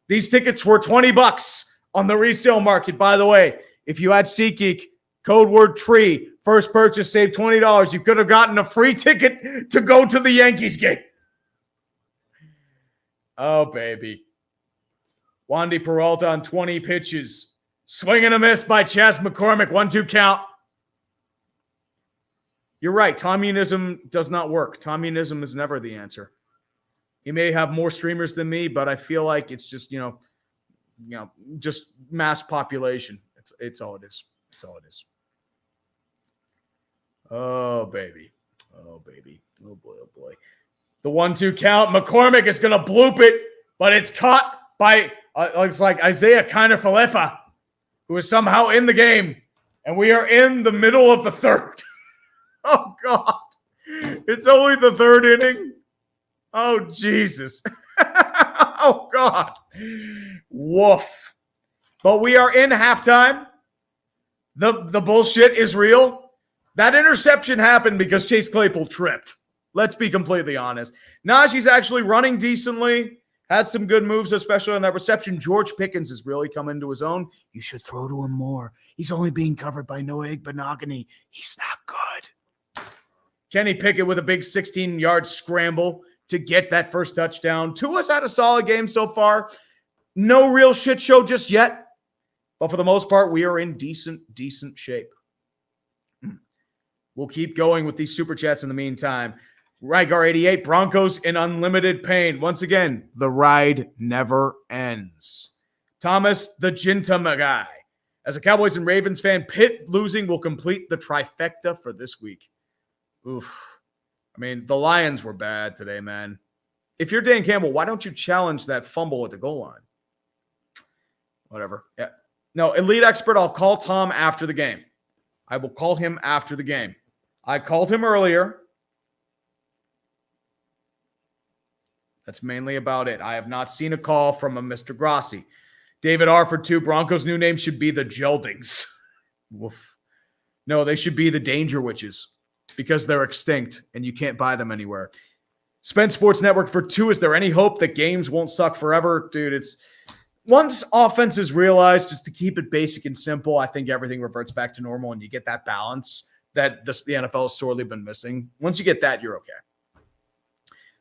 These tickets were $20 on the resale market. By the way, if you had SeatGeek, code word TREE, first purchase, save $20. You could have gotten a free ticket to go to the Yankees game. Oh, baby. Wandy Peralta on 20 pitches. Swing and a miss by Chaz McCormick. 1-2 count. You're right. Tommyism does not work. Tommyism is never the answer. He may have more streamers than me, but I feel like it's just, just mass population. It's all it is. It's all it is. Oh, baby. Oh, baby. Oh, boy. Oh, boy. The 1-2 count. McCormick is going to bloop it, but it's caught by, looks like Isaiah Kiner-Falefa, who is somehow in the game. And we are in the middle of the third. Oh, God. It's only the third inning. Oh, Jesus. Oh, God. Woof. But we are in halftime. The bullshit is real. That interception happened because Chase Claypool tripped. Let's be completely honest. Najee's actually running decently. Had some good moves, especially on that reception. George Pickens has really come into his own. You should throw to him more. He's only being covered by Noah Igbenogany. He's not good. Kenny Pickett with a big 16-yard scramble to get that first touchdown. Tua's had a solid game so far. No real shit show just yet. But for the most part, we are in decent shape. We'll keep going with these super chats in the meantime. Rygar 88, Broncos in unlimited pain. Once again, the ride never ends. Thomas, the Gintama guy. As a Cowboys and Ravens fan, Pitt losing will complete the trifecta for this week. Oof. I mean, the Lions were bad today, man. If you're Dan Campbell, why don't you challenge that fumble at the goal line? Whatever. Yeah. No, Elite Expert, I'll call Tom after the game. I will call him after the game. I called him earlier. That's mainly about it. I have not seen a call from a Mr. Grossi. David Arford, too. Broncos' new name should be the Geldings. Woof. No, they should be the Danger Witches because they're extinct and you can't buy them anywhere. Spence Sports Network for 2. Is there any hope that games won't suck forever? Dude, it's once offense is realized, just to keep it basic and simple, I think everything reverts back to normal and you get that balance that the NFL has sorely been missing. Once you get that, you're okay.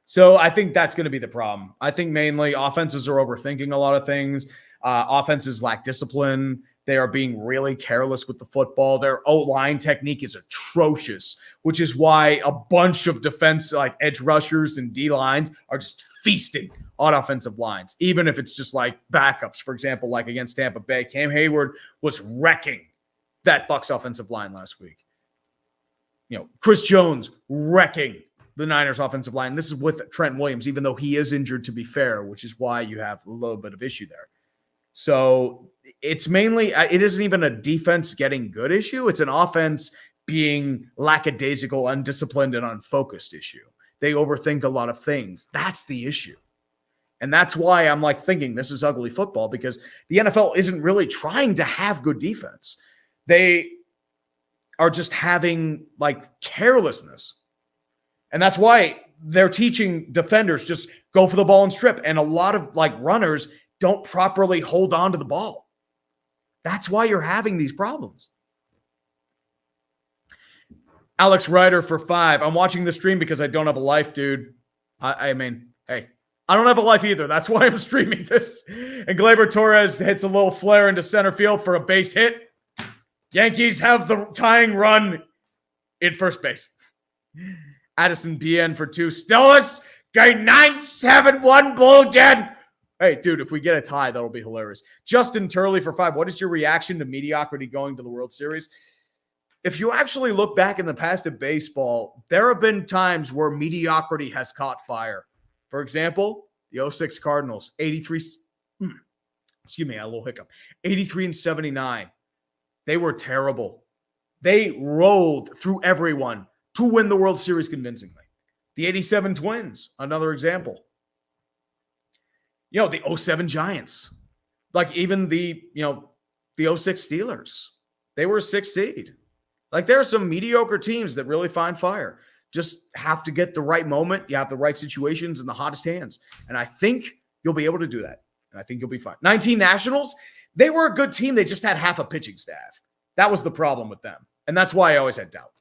So I think that's going to be the problem. I think mainly offenses are overthinking a lot of things. Offenses lack discipline. They are being really careless with the football. Their O-line technique is atrocious, which is why a bunch of defense, like edge rushers and D-lines, are just feasting on offensive lines, even if it's just like backups. For example, like against Tampa Bay, Cam Hayward was wrecking that Bucs offensive line last week. Chris Jones wrecking the Niners offensive line. This is with Trent Williams, even though he is injured, to be fair, which is why you have a little bit of issue there. So it's mainly, it isn't even a defense getting good issue. It's an offense being lackadaisical, undisciplined, and unfocused issue. They overthink a lot of things. That's the issue. And that's why I'm thinking this is ugly football, because the NFL isn't really trying to have good defense. they are just having like carelessness. And that's why they're teaching defenders just go for the ball and strip. And a lot of like runners don't properly hold on to the ball. That's why you're having these problems. Alex Ryder for 5. I'm watching the stream because I don't have a life, dude. I mean, hey, I don't have a life either. That's why I'm streaming this. And Gleyber Torres hits a little flare into center field for a base hit. Yankees have the tying run in first base. Addison BN for 2. Stellas, game 9-7-1 bull again. Hey, dude, if we get a tie, that'll be hilarious. Justin Turley for 5. What is your reaction to mediocrity going to the World Series? If you actually look back in the past of baseball, there have been times where mediocrity has caught fire. For example, the 06 Cardinals, 83, excuse me, I had a little hiccup, 83-79. They were terrible. They rolled through everyone to win the World Series convincingly. The 87 Twins, another example. The 07 Giants, like even the 06 Steelers, they were a 6th seed. Like there are some mediocre teams that really find fire. Just have to get the right moment. You have the right situations and the hottest hands. And I think you'll be able to do that. And I think you'll be fine. 19 Nationals, they were a good team. They just had half a pitching staff. That was the problem with them. And that's why I always had doubt.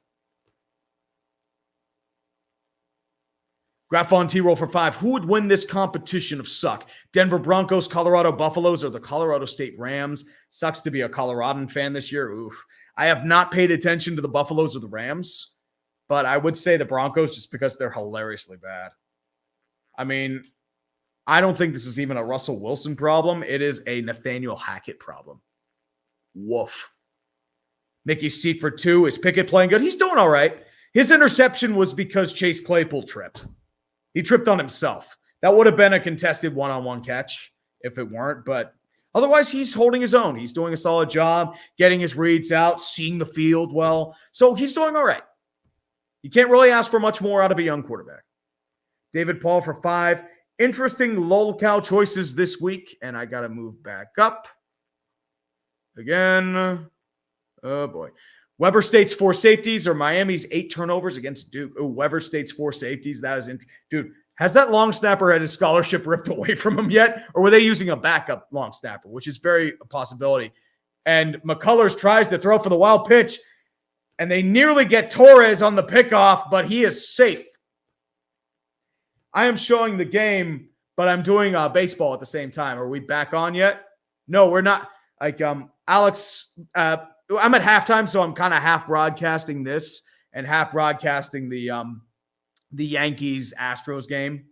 Grafon T-Roll for 5. Who would win this competition of suck? Denver Broncos, Colorado Buffaloes, or the Colorado State Rams? Sucks to be a Coloradan fan this year. Oof. I have not paid attention to the Buffaloes or the Rams, but I would say the Broncos just because they're hilariously bad. I mean, I don't think this is even a Russell Wilson problem. It is a Nathaniel Hackett problem. Woof. Mickey's seat for 2. Is Pickett playing good? He's doing all right. His interception was because Chase Claypool tripped. He tripped on himself. That would have been a contested one-on-one catch if it weren't, but otherwise, he's holding his own. He's doing a solid job, getting his reads out, seeing the field well. So he's doing all right. You can't really ask for much more out of a young quarterback. David Paul for 5. Interesting lolcow choices this week. And I got to move back up. Again. Oh, boy. Weber State's 4 safeties or Miami's 8 turnovers against Duke. Oh, Weber State's 4 safeties. That is dude. Has that long snapper had his scholarship ripped away from him yet? Or were they using a backup long snapper, which is very a possibility. And McCullers tries to throw for the wild pitch, and they nearly get Torres on the pickoff, but he is safe. I am showing the game, but I'm doing baseball at the same time. Are we back on yet? No, we're not. Like Alex, I'm at halftime, so I'm kind of half broadcasting this and half broadcasting the Yankees-Astros game.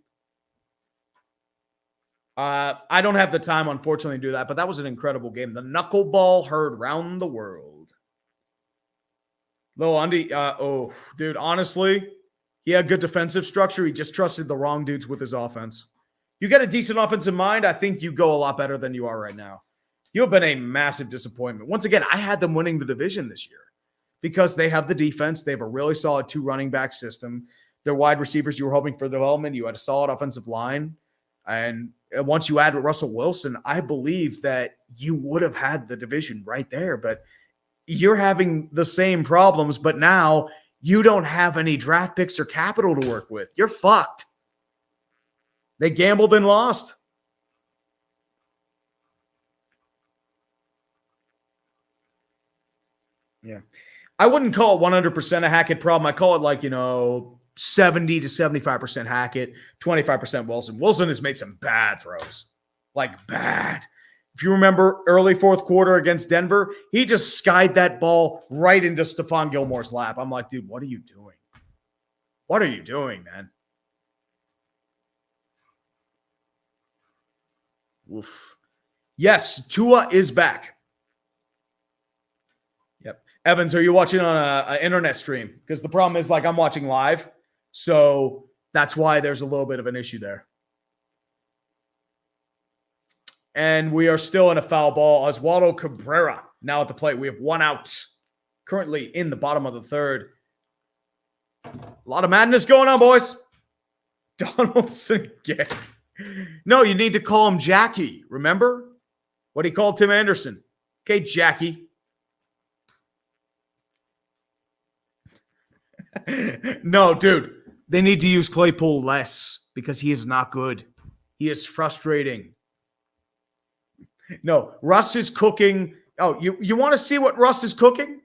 I don't have the time, unfortunately, to do that, but that was an incredible game. The knuckleball heard round the world. Lil Undy, dude, honestly, he had good defensive structure. He just trusted the wrong dudes with his offense. You get a decent offensive mind, I think you go a lot better than you are right now. You have been a massive disappointment. Once again, I had them winning the division this year because they have the defense. They have a really solid 2 running back system. Their wide receivers, you were hoping for development. You had a solid offensive line. And once you add Russell Wilson, I believe that you would have had the division right there. But you're having the same problems, but now you don't have any draft picks or capital to work with. You're fucked. They gambled and lost. Yeah. I wouldn't call it 100% a Hackett problem. I call it like, 70 to 75% Hackett, 25% Wilson. Wilson has made some bad throws. Like bad. If you remember early fourth quarter against Denver, he just skied that ball right into Stephon Gilmore's lap. I'm like, dude, what are you doing? What are you doing, man? Oof. Yes, Tua is back. Yep. Evans, are you watching on an internet stream? Because the problem is, like, I'm watching live. So that's why there's a little bit of an issue there. And we are still in a foul ball. Oswaldo Cabrera now at the plate. We have 1 out. Currently in the bottom of the third. A lot of madness going on, boys. Donaldson again. No, you need to call him Jackie. Remember what he called Tim Anderson? Okay, Jackie. No, dude. They need to use Claypool less because he is not good. He is frustrating. No, Russ is cooking. Oh, you want to see what Russ is cooking?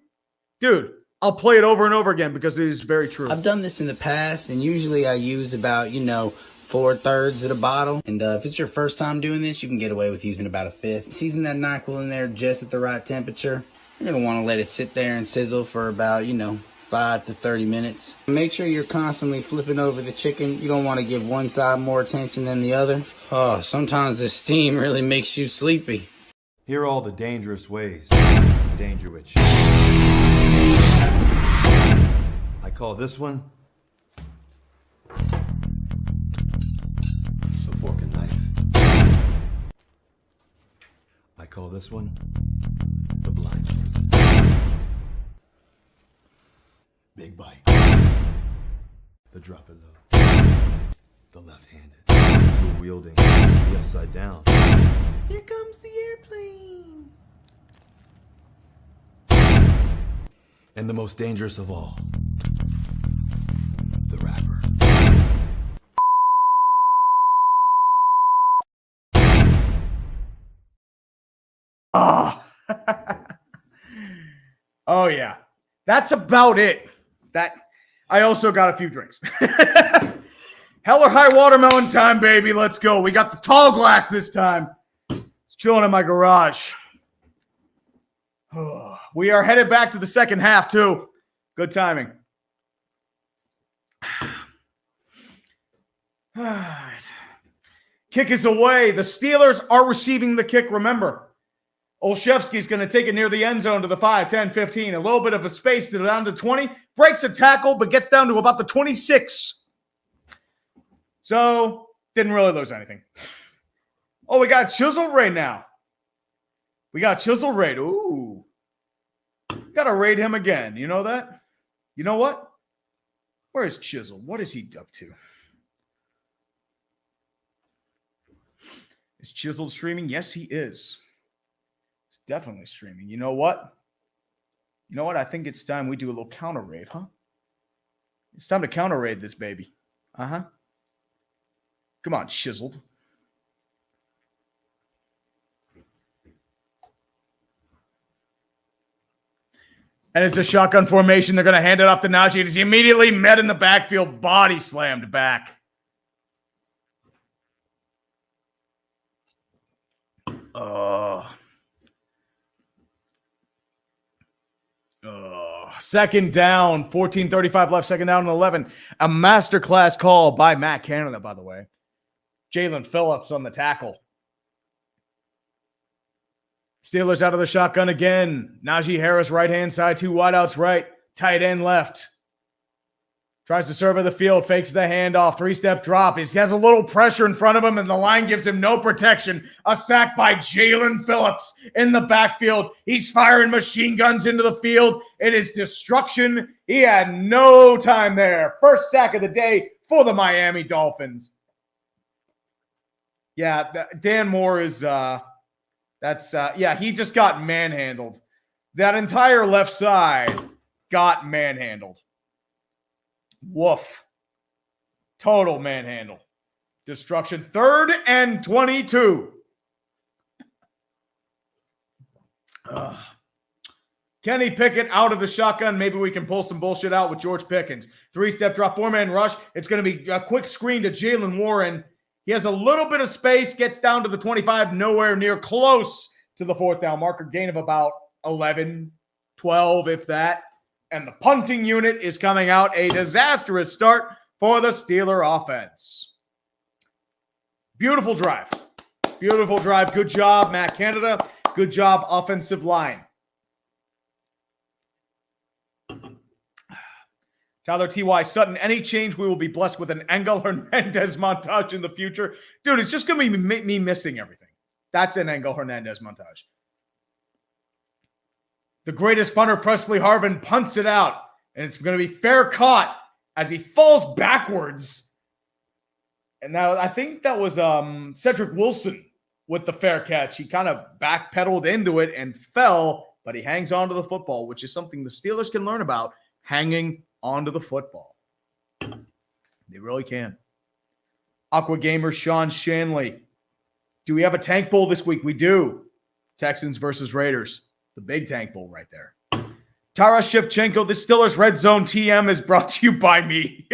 Dude, I'll play it over and over again because it is very true. I've done this in the past, and usually I use about, 4/3 of the bottle. And if it's your first time doing this, you can get away with using about 1/5. Season that NyQuil in there just at the right temperature. You're going to want to let it sit there and sizzle for about, 5 to 30 minutes. Make sure you're constantly flipping over the chicken. You don't want to give one side more attention than the other. Oh, sometimes the steam really makes you sleepy. Here are all the dangerous ways. Danger which. I call this one the fork and knife. I call this one the blind. Big bite. The drop it low. The left-handed. Dual wielding. The upside down. Here comes the airplane. And the most dangerous of all, the rapper. Oh. Oh, yeah. That's about it. I also got a few drinks. Hell or high watermelon time, baby. Let's go. We got the tall glass this time. It's chilling in my garage. We are headed back to the second half, too. Good timing. All right. Kick is away. The Steelers are receiving the kick, remember. Olszewski's going to take it near the end zone to the 5, 10, 15. A little bit of a space to down to 20. Breaks a tackle, but gets down to about the 26. So, didn't really lose anything. Oh, we got Chisel Ray now. We got Chisel Ray. Ooh. Got to raid him again. You know that? You know what? Where is Chisel? What is he up to? Is Chisel streaming? Yes, he is. He's definitely streaming. You know what? You know what? I think it's time we do a little counter raid, huh? It's time to counter raid this baby. Uh-huh. Come on, Chiseled. And it's a shotgun formation. They're going to hand it off to Najee. As he immediately met in the backfield, body slammed back. Second down, 14:35 left, second down and 11. A masterclass call by Matt Canada, by the way. Jalen Phillips on the tackle. Steelers out of the shotgun again. Najee Harris right-hand side, two wideouts right, tight end left. Tries to survey the field, fakes the handoff, three-step drop. He has a little pressure in front of him, and the line gives him no protection. A sack by Jalen Phillips in the backfield. He's firing machine guns into the field. It is destruction. He had no time there. First sack of the day for the Miami Dolphins. Yeah, Dan Moore is, he just got manhandled. That entire left side got manhandled. Woof. Total manhandle. Destruction. 3rd and 22. Kenny Pickett out of the shotgun. Maybe we can pull some bullshit out with George Pickens. Three-step drop, four-man rush. It's going to be a quick screen to Jalen Warren. He has a little bit of space, gets down to the 25, nowhere near close to the 4th down marker. Gain of about 11, 12, if that. And the punting unit is coming out. A disastrous start for the Steeler offense. Beautiful drive. Beautiful drive. Good job, Matt Canada. Good job, offensive line. Tyler T.Y. Sutton, any change, we will be blessed with an Engel Hernandez montage in the future. Dude, it's just going to be me missing everything. That's an Engel Hernandez montage. The greatest punter, Presley Harvin, punts it out. And it's going to be fair caught as he falls backwards. And now I think that was Cedric Wilson with the fair catch. He kind of backpedaled into it and fell, but he hangs on to the football, which is something the Steelers can learn about, hanging onto the football. They really can. Aqua Gamer Sean Shanley. Do we have a tank bowl this week? We do. Texans versus Raiders. The big tank bowl right there. Tara Shevchenko, the Steelers Red Zone TM is brought to you by me.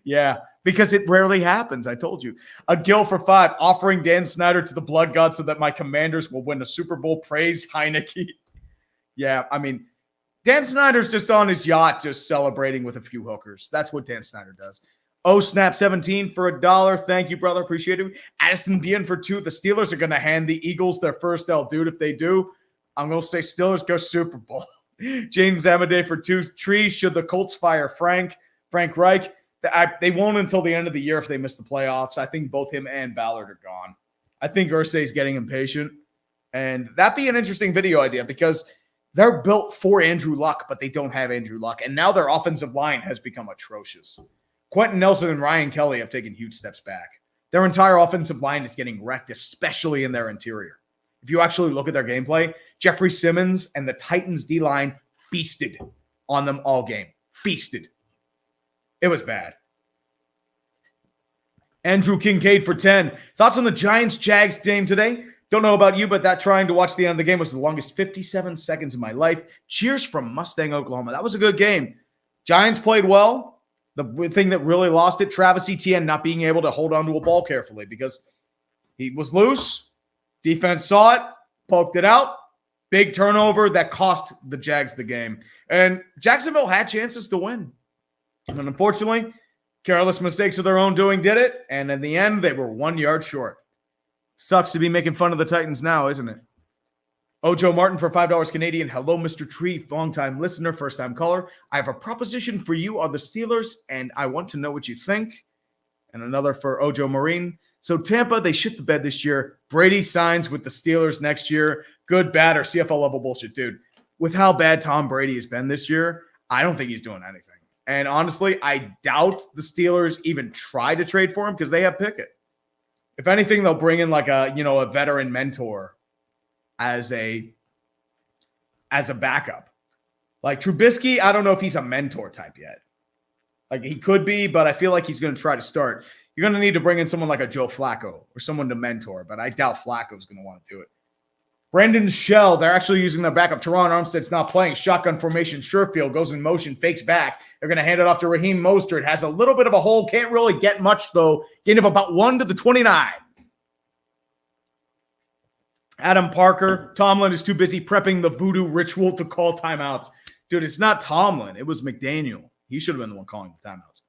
Yeah, because it rarely happens. I told you. A Gill for 5, offering Dan Snyder to the Blood God so that my Commanders will win the Super Bowl. Praise Heineke. Yeah, I mean, Dan Snyder's just on his yacht, just celebrating with a few hookers. That's what Dan Snyder does. Snap 17 for $1. Thank you, brother. Appreciate it. Addison Bien for 2. The Steelers are going to hand the Eagles their first L. Dude, if they do, I'm going to say Steelers go Super Bowl. James Amadei for 2. Tree, should the Colts fire Frank Reich? They won't until the end of the year if they miss the playoffs. I think both him and Ballard are gone. I think Irsay's getting impatient. And that'd be an interesting video idea because they're built for Andrew Luck, but they don't have Andrew Luck. And now their offensive line has become atrocious. Quentin Nelson and Ryan Kelly have taken huge steps back. Their entire offensive line is getting wrecked, especially in their interior. If you actually look at their gameplay, Jeffrey Simmons and the Titans D-line feasted on them all game. Feasted. It was bad. Andrew Kincaid for 10. Thoughts on the Giants-Jags game today? Don't know about you, but that trying to watch the end of the game was the longest 57 seconds of my life. Cheers from Mustang, Oklahoma. That was a good game. Giants played well. The thing that really lost it, Travis Etienne not being able to hold on to a ball carefully because he was loose. Defense saw it, poked it out. Big turnover that cost the Jags the game. And Jacksonville had chances to win. And unfortunately, careless mistakes of their own doing did it. And in the end, they were 1 yard short. Sucks to be making fun of the Titans now, isn't it? Ojo Martin for $5 Canadian. Hello, Mr. Tree, long-time listener, first-time caller. I have a proposition for you on the Steelers, and I want to know what you think. And another for Ojo Marine. So Tampa, they shit the bed this year. Brady signs with the Steelers next year. Good, bad, or CFL level bullshit. Dude, with how bad Tom Brady has been this year, I don't think he's doing anything. And honestly, I doubt the Steelers even try to trade for him because they have Pickett. If anything, they'll bring in like a veteran mentor as a backup. Like Trubisky, I don't know if he's a mentor type yet. Like he could be, but I feel like he's going to try to start. You're going to need to bring in someone like a Joe Flacco or someone to mentor, but I doubt Flacco's going to want to do it. Brandon Shell, they're actually using their backup. Teron Armstead's not playing. Shotgun formation. Sherfield goes in motion, fakes back. They're going to hand it off to Raheem Mostert. Has a little bit of a hole. Can't really get much, though. Gain of about 1 to the 29. Adam Parker. Tomlin is too busy prepping the voodoo ritual to call timeouts. Dude, it's not Tomlin. It was McDaniel. He should have been the one calling the timeouts.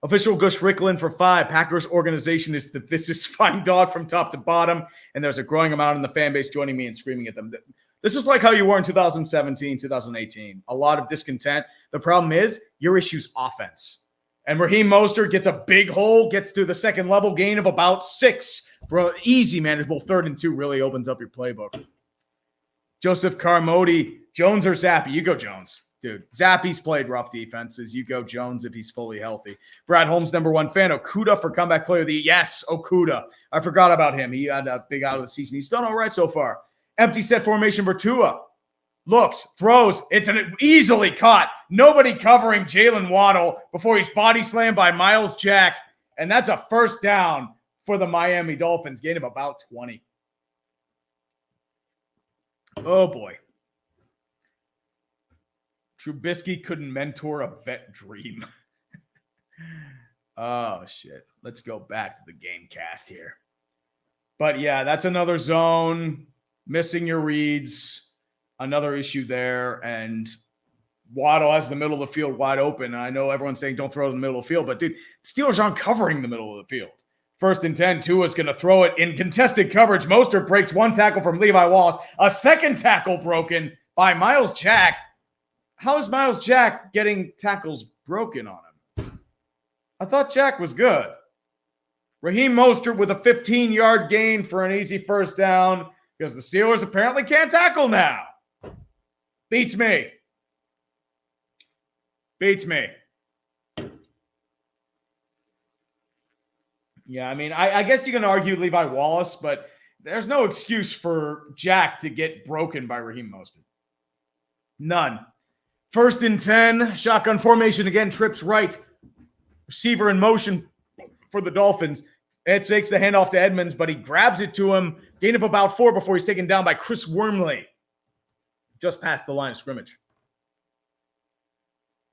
Official Gush Ricklin for 5. Packers organization is that this is fine dog from top to bottom, and there's a growing amount in the fan base joining me and screaming at them. This is like how you were in 2017, 2018. A lot of discontent. The problem is your issue's offense. And Raheem Mostert gets a big hole, gets to the second level gain of about 6. Bro, easy, manageable 3rd and 2 really opens up your playbook. Joseph Carmody, Jones or Zappi? You go Jones. Dude, Zappi's played rough defenses. You go Jones if he's fully healthy. Brad Holmes, number 1 fan. Okuda for comeback player of the year. Yes, Okuda. I forgot about him. He had a big out of the season. He's done all right so far. Empty set formation for Tua. Looks, throws. It's an easily caught. Nobody covering Jalen Waddle before he's body slammed by Miles Jack. And that's a first down for the Miami Dolphins. Gain of about 20. Oh, boy. Trubisky couldn't mentor a vet dream. Oh, shit. Let's go back to the game cast here. But, yeah, that's another zone. Missing your reads. Another issue there. And Waddle has the middle of the field wide open. I know everyone's saying don't throw it in the middle of the field. But, dude, Steelers aren't covering the middle of the field. 1st and 10, Tua's going to throw it in contested coverage. Mostert breaks 1 tackle from Levi Wallace. A second tackle broken by Miles Jack. How is Miles Jack getting tackles broken on him? I thought Jack was good. Raheem Mostert with a 15-yard gain for an easy first down because the Steelers apparently can't tackle now. Beats me. Beats me. Yeah, I mean, I guess you can argue Levi Wallace, but there's no excuse for Jack to get broken by Raheem Mostert. None. First and 10, shotgun formation again, trips right. Receiver in motion for the Dolphins. Ed takes the handoff to Edmonds, but he grabs it to him. Gain of about 4 before he's taken down by Chris Wormley. Just past the line of scrimmage.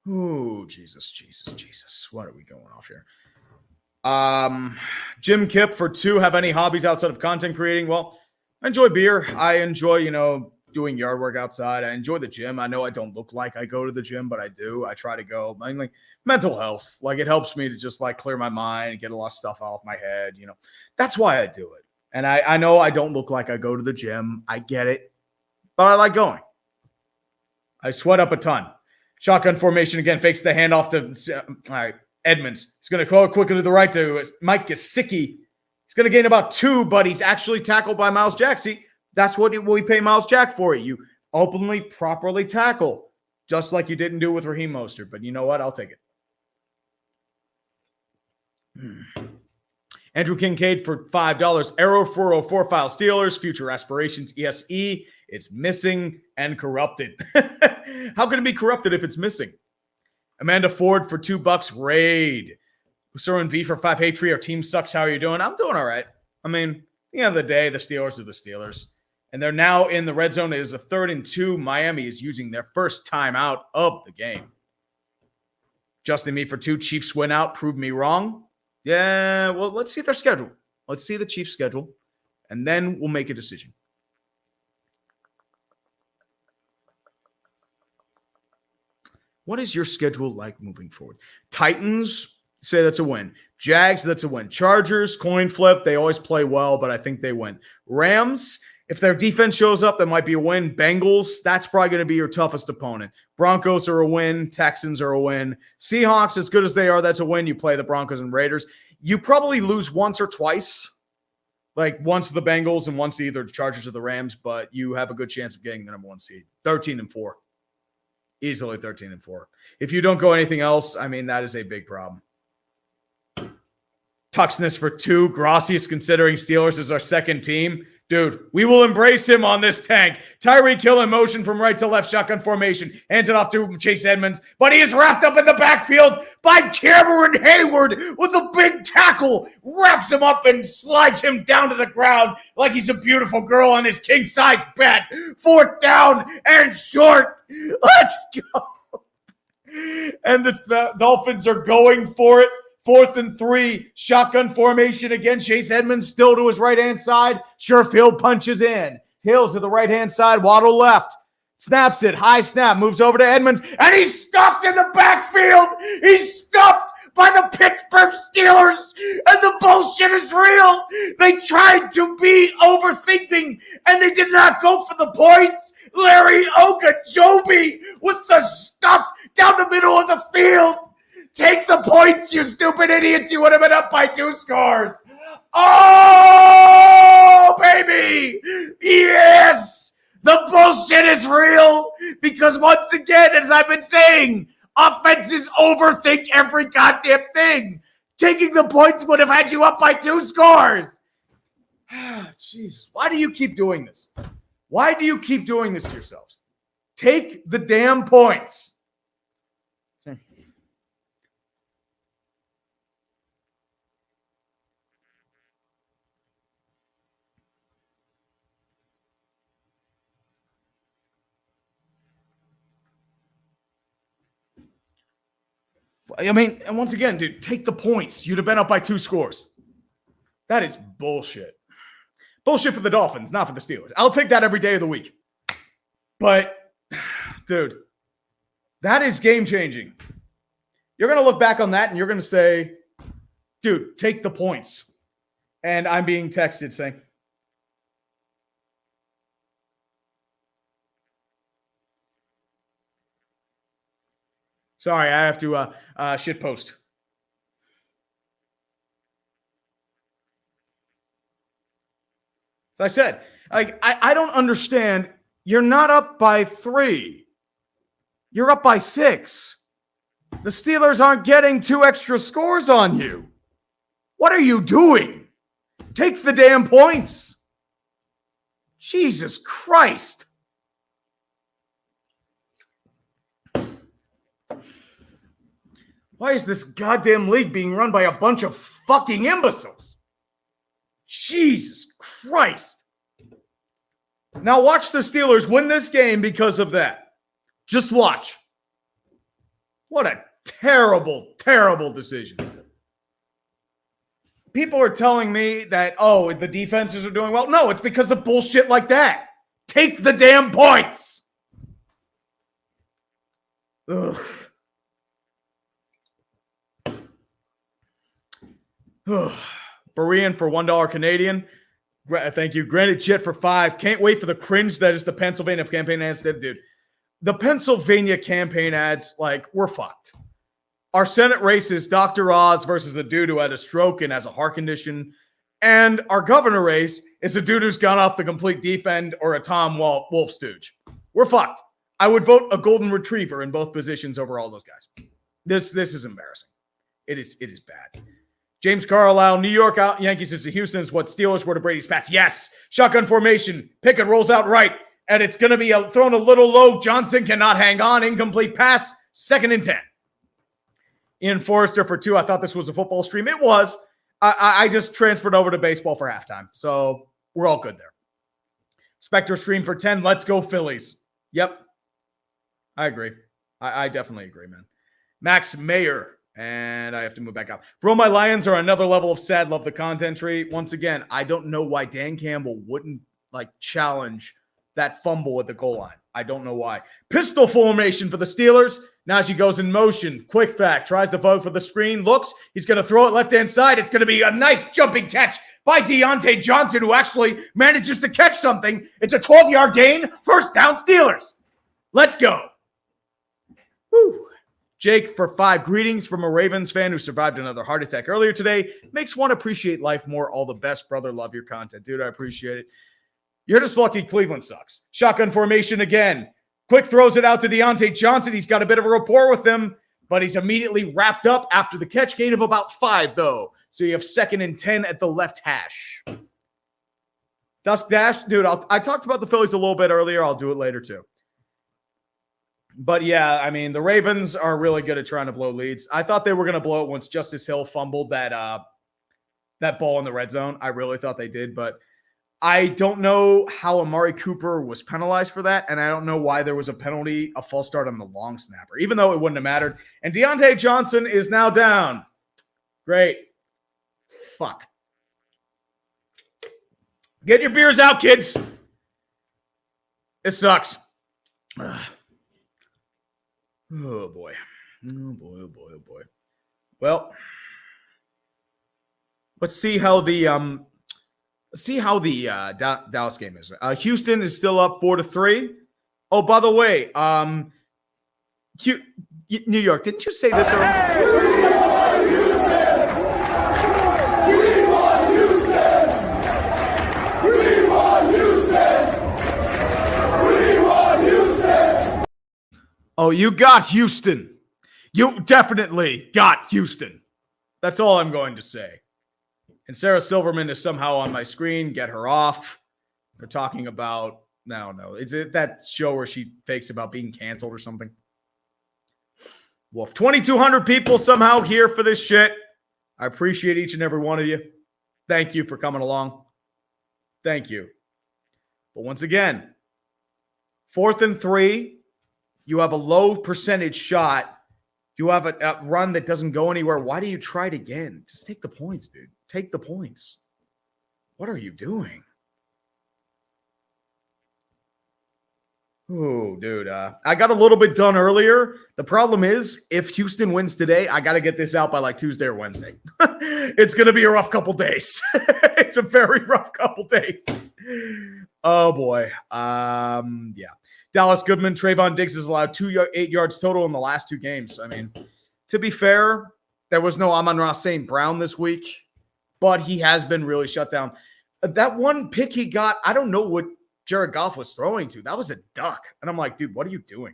Ooh, Jesus. What are we going off here? Jim Kipp for 2. Have any hobbies outside of content creating? Well, I enjoy beer. I enjoy, doing yard work outside. I enjoy the gym. I know I don't look like I go to the gym, but I do. I try to go. Mainly mental health. Like, it helps me to just clear my mind and get a lot of stuff off my head. That's why I do it. And I know I don't look like I go to the gym. I get it, but I like going. I sweat up a ton. Shotgun formation again, fakes the handoff to all right, Edmonds. He's going to call it quickly to the right to Mike Gesicki. He's going to gain about 2, but he's actually tackled by Miles Jack. See, that's what we pay Miles Jack for. You openly, properly tackle, just like you didn't do with Raheem Mostert. But you know what? I'll take it. Andrew Kincaid for $5. Arrow 404 file Steelers. Future aspirations ESE. It's missing and corrupted. How can it be corrupted if it's missing? Amanda Ford for $2. Raid. Usurin V for 5. Hey, Tree, our team sucks. How are you doing? I'm doing all right. I mean, at the end of the day, the Steelers are the Steelers. And they're now in the red zone. It is a 3rd and 2. Miami is using their first timeout of the game. Justin Me for 2. Chiefs win out. Prove me wrong. Yeah, well, let's see their schedule. Let's see the Chiefs' schedule. And then we'll make a decision. What is your schedule like moving forward? Titans, say that's a win. Jags, that's a win. Chargers, coin flip. They always play well, but I think they win. Rams, if their defense shows up, that might be a win. Bengals, that's probably going to be your toughest opponent. Broncos are a win. Texans are a win. Seahawks, as good as they are, that's a win. You play the Broncos and Raiders. You probably lose once or twice. Like once the Bengals and once either the Chargers or the Rams, but you have a good chance of getting the number 1 seed. 13 and 4. Easily 13 and 4. If you don't go anything else, I mean, that is a big problem. Tuxness for 2. Grossi is considering Steelers as our second team. Dude, we will embrace him on this tank. Tyreek Hill in motion from right to left, shotgun formation. Hands it off to Chase Edmonds, but he is wrapped up in the backfield by Cameron Hayward with a big tackle. Wraps him up and slides him down to the ground like he's a beautiful girl on his king-size bed. 4th down and short. Let's go. And the Dolphins are going for it. 4th and 3, shotgun formation again. Chase Edmonds still to his right-hand side. Sherfield punches in. Hill to the right-hand side. Waddle left. Snaps it. High snap. Moves over to Edmonds. And he's stuffed in the backfield. He's stuffed by the Pittsburgh Steelers. And the bullshit is real. They tried to be overthinking. And they did not go for the points. Larry Ogunjobi with the stuff down the middle of the field. Take the points, you stupid idiots. You would have been up by 2 scores. Oh, baby. Yes. The bullshit is real. Because once again, as I've been saying, offenses overthink every goddamn thing. Taking the points would have had you up by 2 scores. Jesus. Why do you keep doing this? Why do you keep doing this to yourselves? Take the damn points. I mean, and once again, dude, take the points. You'd have been up by 2 scores. That is bullshit. Bullshit for the Dolphins, not for the Steelers. I'll take that every day of the week. But, dude, that is game-changing. You're going to look back on that and you're going to say, dude, take the points. And I'm being texted saying, sorry, I have to shit post. As I said, I don't understand. You're not up by 3. You're up by 6. The Steelers aren't getting 2 extra scores on you. What are you doing? Take the damn points. Jesus Christ. Why is this goddamn league being run by a bunch of fucking imbeciles? Jesus Christ. Now watch the Steelers win this game because of that. Just watch. What a terrible, terrible decision. People are telling me that, oh, the defenses are doing well. No, it's because of bullshit like that. Take the damn points. Ugh. Berean for $1 Canadian. Thank you. Granted Jet for $5. Can't wait for the cringe that is the Pennsylvania campaign ads. Dude, the Pennsylvania campaign ads, like, we're fucked. Our Senate race is Dr. Oz versus a dude who had a stroke and has a heart condition. And our governor race is a dude who's gone off the complete deep end or a Tom Wolf stooge. We're fucked. I would vote a golden retriever in both positions over all those guys. This is embarrassing. It is bad. James Carlisle, New York out Yankees is to Houston is what Steelers were to Brady's Pats. Yes. Shotgun formation. Pickett rolls out right. And it's going to be thrown a little low. Johnson cannot hang on. Incomplete pass. 2nd and 10. Ian Forrester for 2. I thought this was a football stream. It was. I just transferred over to baseball for halftime. So we're all good there. Spectre stream for 10. Let's go Phillies. Yep. I agree. I definitely agree, man. Max Mayer. And I have to move back up. Bro, my Lions are another level of sad. Love the content tree. Once again, I don't know why Dan Campbell wouldn't challenge that fumble at the goal line. I don't know why. Pistol formation for the Steelers. Now she goes in motion. Quick fact. Tries to vote for the screen. Looks. He's going to throw it left-hand side. It's going to be a nice jumping catch by Deontay Johnson, who actually manages to catch something. It's a 12-yard gain. First down Steelers. Let's go. Woo. Jake for 5. Greetings from a Ravens fan who survived another heart attack earlier today. Makes one appreciate life more. All the best, brother. Love your content. Dude, I appreciate it. You're just lucky Cleveland sucks. Shotgun formation again. Quick throws it out to Deontay Johnson. He's got a bit of a rapport with him, but he's immediately wrapped up after the catch. Gain of about 5, though. So you have 2nd and 10 at the left hash. Dusk Dash. Dude, I talked about the Phillies a little bit earlier. I'll do it later, too. But, yeah, I mean, the Ravens are really good at trying to blow leads. I thought they were going to blow it once Justice Hill fumbled that ball in the red zone. I really thought they did, but I don't know how Amari Cooper was penalized for that, and I don't know why there was a penalty, a false start on the long snapper, even though it wouldn't have mattered. And Deontay Johnson is now down. Great. Fuck. Get your beers out, kids. This sucks. Ugh. Oh, boy. Oh, boy, oh, boy, oh, boy. Well, let's see how the Dallas game is. Houston is still up 4-3. Oh, by the way, New York, didn't you say this earlier? Oh, you got Houston. You definitely got Houston. That's all I'm going to say. And Sarah Silverman is somehow on my screen. Get her off. They're talking about, no. Is it that show where she fakes about being canceled or something? Wolf. 2,200 people somehow here for this shit. I appreciate each and every one of you. Thank you for coming along. Thank you. But once again, 4th and 3. You have a low percentage shot. You have a run that doesn't go anywhere. Why do you try it again? Just take the points, dude. Take the points. What are you doing? Oh, dude. I got a little bit done earlier. The problem is, if Houston wins today, I got to get this out by like Tuesday or Wednesday. It's going to be a rough couple days. It's a very rough couple days. Oh, boy. Yeah. Dallas Goodman, Trayvon Diggs has allowed 8 yards total in the last 2 games. I mean, to be fair, there was no Amon-Ra St. Brown this week, but he has been really shut down. That one pick he got, I don't know what Jared Goff was throwing to. That was a duck. And I'm like, dude, what are you doing?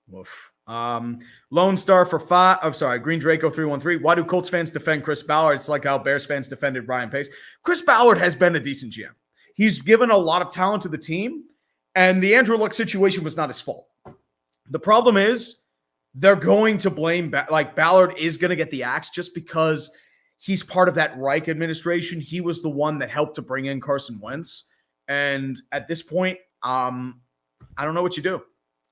Woof. Lone Star for 5. I'm sorry, Green Draco 313. Why do Colts fans defend Chris Ballard? It's like how Bears fans defended Ryan Pace. Chris Ballard has been a decent GM. He's given a lot of talent to the team, And the Andrew Luck situation was not his fault. The problem is they're going to blame, Ballard is going to get the axe just because he's part of that Reich administration. He was the one that helped to bring in Carson Wentz. And at this point, I don't know what you do.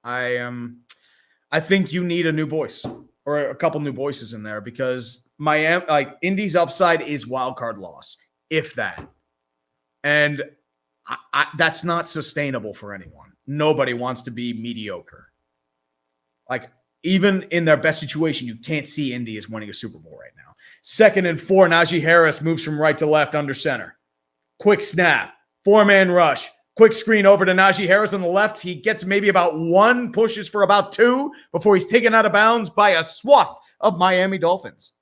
I think you need a new voice or a couple new voices in there because Indy's upside is wild card loss, if that. And that's not sustainable for anyone. Nobody wants to be mediocre. Even in their best situation, you can't see Indy as winning a Super Bowl right now. 2nd and 4, Najee Harris moves from right to left under center. Quick snap, 4-man rush. Quick screen over to Najee Harris on the left. He gets maybe about 1, pushes for about 2 before he's taken out of bounds by a swath of Miami Dolphins.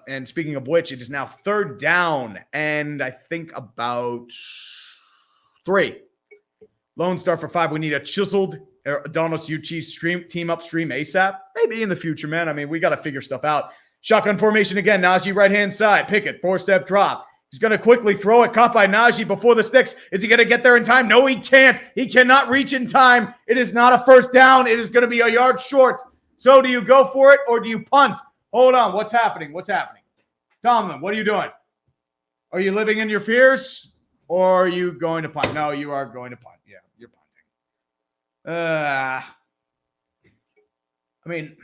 And speaking of which, it is now 3rd down and I think about 3. Lone Star for 5. We need a chiseled Adonis Uchi team upstream ASAP. Maybe in the future, man. I mean, we got to figure stuff out. Shotgun formation again. Najee right-hand side. Pickett, 4-step drop. He's going to quickly throw it. Caught by Najee before the sticks. Is he going to get there in time? No, he can't. He cannot reach in time. It is not a 1st down. It is going to be a yard short. So do you go for it or do you punt? Hold on. What's happening? Tomlin, what are you doing? Are you living in your fears or are you going to punt? No, you are going to punt. Yeah, you're punting. I mean,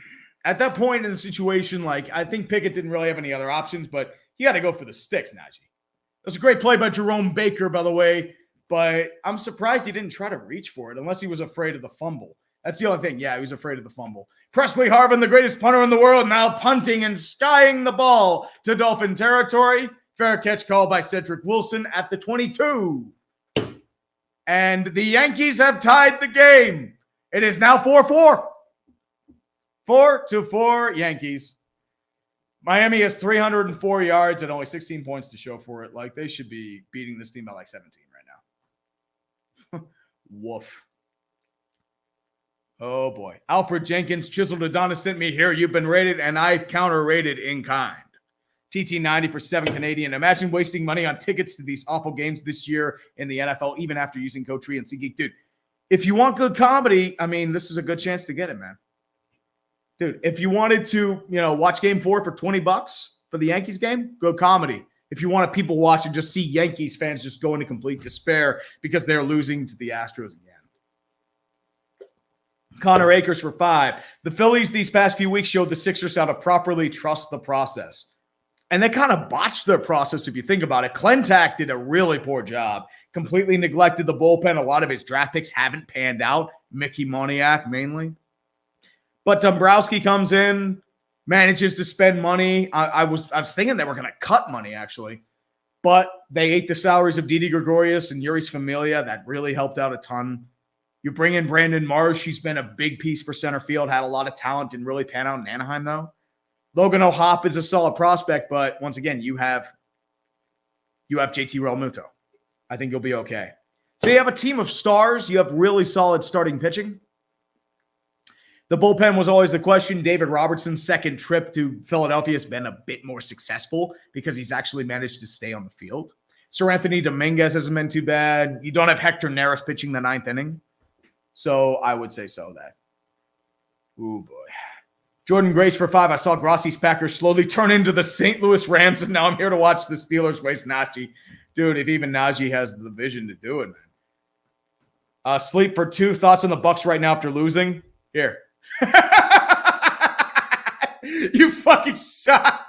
at that point in the situation, I think Pickett didn't really have any other options, but you got to go for the sticks, Najee. It was a great play by Jerome Baker, by the way, but I'm surprised he didn't try to reach for it unless he was afraid of the fumble. That's the only thing. Yeah, he was afraid of the fumble. Presley Harvin, the greatest punter in the world, now punting and skying the ball to Dolphin territory. Fair catch called by Cedric Wilson at the 22. And the Yankees have tied the game. It is now 4-4. 4-4 Yankees. Miami has 304 yards and only 16 points to show for it. They should be beating this team by 17 right now. Woof. Oh, boy. Alfred Jenkins, chiseled Adonis sent me here. You've been rated, and I counter-rated in kind. TT90 for 7 Canadian. Imagine wasting money on tickets to these awful games this year in the NFL, even after using Code Tree and SeatGeek. Dude, if you want good comedy, I mean, this is a good chance to get it, man. Dude, if you wanted to, watch Game 4 for $20 for the Yankees game, go comedy. If you want to people watch and just see Yankees fans just go into complete despair because they're losing to the Astros again. Connor Akers for 5. The Phillies these past few weeks showed the Sixers how to properly trust the process. And they kind of botched their process if you think about it. Klentak did a really poor job. Completely neglected the bullpen. A lot of his draft picks haven't panned out. Mickey Moniak mainly. But Dombrowski comes in, manages to spend money. I was thinking they were going to cut money, actually. But they ate the salaries of Didi Gregorius and Yuris Familia. That really helped out a ton. You bring in Brandon Marsh. He's been a big piece for center field. Had a lot of talent. Didn't really pan out in Anaheim, though. Logan O'Hoppe is a solid prospect. But once again, you have JT Realmuto. I think you'll be okay. So you have a team of stars. You have really solid starting pitching. The bullpen was always the question. David Robertson's second trip to Philadelphia has been a bit more successful because he's actually managed to stay on the field. Sir Anthony Dominguez hasn't been too bad. You don't have Hector Neris pitching the 9th inning. So I would say so that. Ooh, boy. Jordan Grace for 5. I saw Grassi's Packers slowly turn into the St. Louis Rams, and now I'm here to watch the Steelers waste Najee. Dude, if even Najee has the vision to do it, man. Sleep for 2. Thoughts on the Bucks right now after losing? Here. You fucking suck.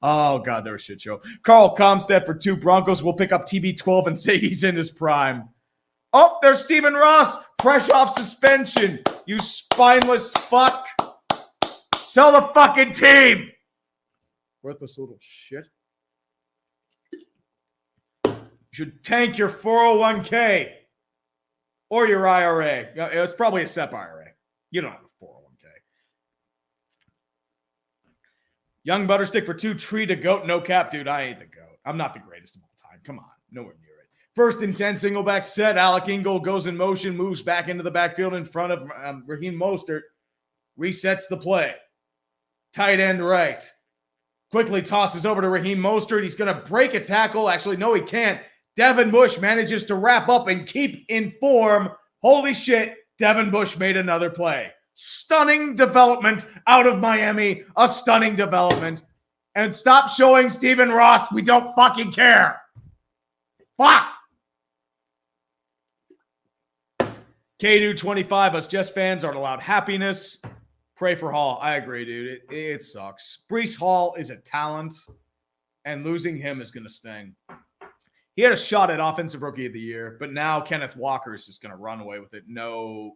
Oh, God, they're a shit show. Carl Comstead for 2. Broncos will pick up TB12 and say he's in his prime. Oh, there's Stephen Ross, fresh off suspension. You spineless fuck. Sell the fucking team. Worthless little shit. You should tank your 401k or your IRA. It's probably a SEP IRA. You don't have a 401k. Young Butterstick for 2. Tree to goat. No cap, dude. I ain't the goat. I'm not the greatest of all time. Come on. Nowhere near it. 1st and 10, single back set. Alec Ingold goes in motion, moves back into the backfield in front of Raheem Mostert. Resets the play. Tight end right. Quickly tosses over to Raheem Mostert. He's going to break a tackle. Actually, no, he can't. Devin Bush manages to wrap up and keep in form. Holy shit, Devin Bush made another play. Stunning development out of Miami. A stunning development. And stop showing Stephen Ross. We don't fucking care. Fuck. K225, us Jets fans aren't allowed happiness. Pray for Hall. I agree, dude. It sucks. Breece Hall is a talent, and losing him is going to sting. He had a shot at Offensive Rookie of the Year, but now Kenneth Walker is just going to run away with it. No,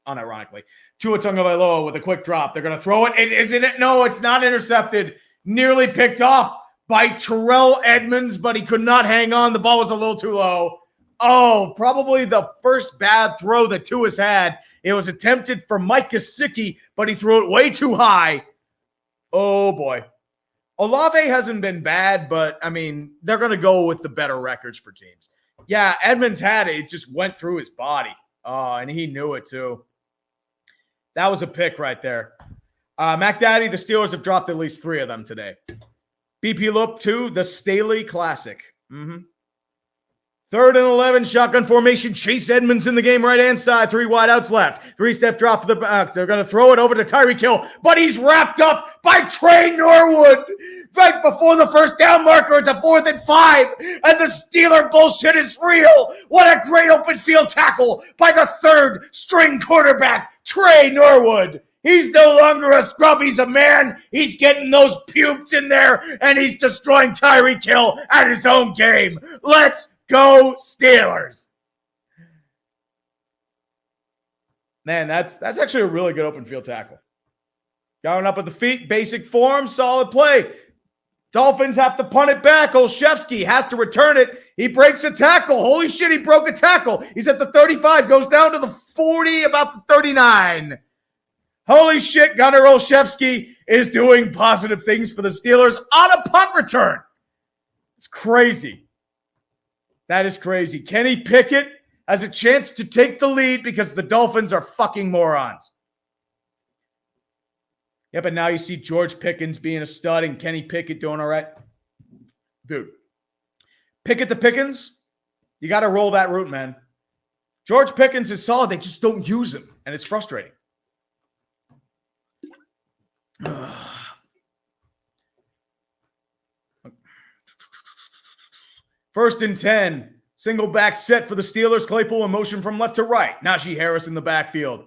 unironically. Tua Tagovailoa with a quick drop. They're going to throw it. Isn't it? No, it's not intercepted. Nearly picked off by Terrell Edmonds, but he could not hang on. The ball was a little too low. Oh, probably the first bad throw that Tua's had. It was attempted for Mike Gesicki, but he threw it way too high. Oh, boy. Olave hasn't been bad, but, I mean, they're going to go with the better records for teams. Yeah, Edmonds had it. It just went through his body. Oh, and he knew it, too. That was a pick right there. Mac Daddy, the Steelers have dropped at least 3 of them today. BP Loop 2, the Staley Classic. 3rd and 11, shotgun formation. Chase Edmonds in the game, right-hand side. 3 wideouts left. 3-step drop for the back. They're going to throw it over to Tyreek Hill, but he's wrapped up by Trey Norwood right before the first down marker. It's a 4th and 5, and the Steeler bullshit is real. What a great open field tackle by the 3rd-string quarterback, Trey Norwood. He's no longer a scrub. He's a man. He's getting those pubes in there, and he's destroying Tyreek Hill at his own game. Let's go Steelers. Man, that's actually a really good open field tackle. Going up at the feet, basic form, solid play. Dolphins have to punt it back. Olszewski has to return it. He breaks a tackle. Holy shit, he broke a tackle. He's at the 35, goes down to the 40, about the 39. Holy shit, Gunnar Olszewski is doing positive things for the Steelers on a punt return. It's crazy. That is crazy. Kenny Pickett has a chance to take the lead because the Dolphins are fucking morons. Yeah, but now you see George Pickens being a stud and Kenny Pickett doing all right. Dude, Pickett to Pickens, you got to roll that route, man. George Pickens is solid. They just don't use him, and it's frustrating. 1st and 10. Single back set for the Steelers. Claypool in motion from left to right. Najee Harris in the backfield.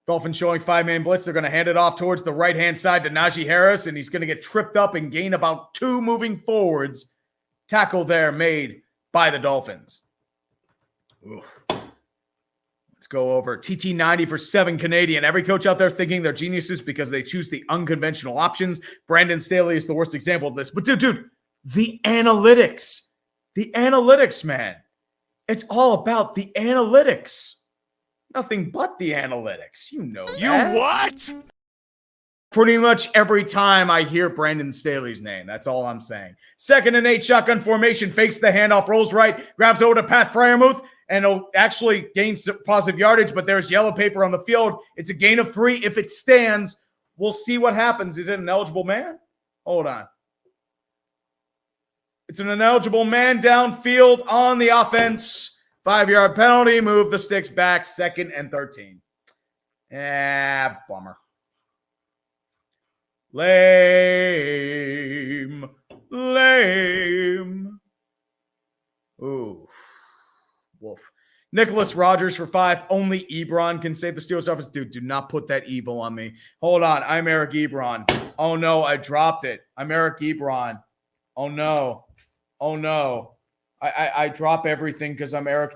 Dolphins showing 5-man blitz. They're going to hand it off towards the right-hand side to Najee Harris, and he's going to get tripped up and gain about 2 moving forwards. Tackle there made by the Dolphins. Oof. Let's go over TT90 for 7 Canadian. Every coach out there thinking they're geniuses because they choose the unconventional options. Brandon Staley is the worst example of this. But dude, the analytics. The analytics, man. It's all about the analytics. Nothing but the analytics. You know that. You what? Pretty much every time I hear Brandon Staley's name. That's all I'm saying. 2nd and 8, shotgun formation. Fakes the handoff, rolls right, grabs over to Pat Freiermuth, and it'll actually gain some positive yardage, but there's yellow paper on the field. It's a gain of 3. If it stands, we'll see what happens. Is it an eligible man? Hold on. It's an ineligible man downfield on the offense. 5-yard penalty. Move the sticks back. 2nd and 13. Bummer. Lame. Ooh. Wolf. Nicholas Rogers for 5. Only Ebron can save the Steelers offense. Dude, do not put that evil on me. Hold on. I'm Eric Ebron. Oh, no. I dropped it. I'm Eric Ebron. Oh, no. I drop everything because I'm Eric.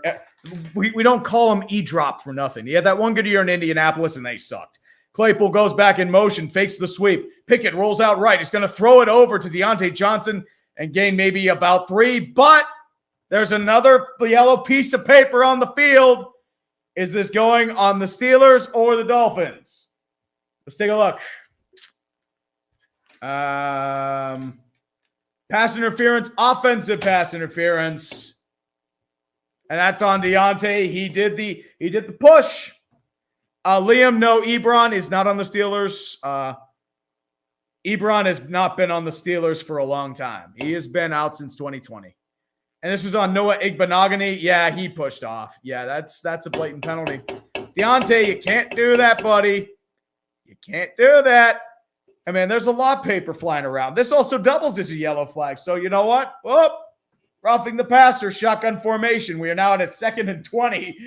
We don't call him E-drop for nothing. He had that one good year in Indianapolis, and they sucked. Claypool goes back in motion, fakes the sweep. Pickett rolls out right. He's going to throw it over to Deontay Johnson and gain maybe about 3, but there's another yellow piece of paper on the field. Is this going on the Steelers or the Dolphins? Let's take a look. Pass interference, offensive pass interference. And that's on Deontay. He did the push. Liam, no, Ebron is not on the Steelers. Ebron has not been on the Steelers for a long time. He has been out since 2020. And this is on Noah Igbenogany. Yeah, he pushed off. Yeah, that's a blatant penalty. Deontay, you can't do that, buddy. You can't do that. I mean, there's a lot of paper flying around. This also doubles as a yellow flag. So you know what? Whoop. Roughing the passer, shotgun formation. We are now at a 2nd and 20.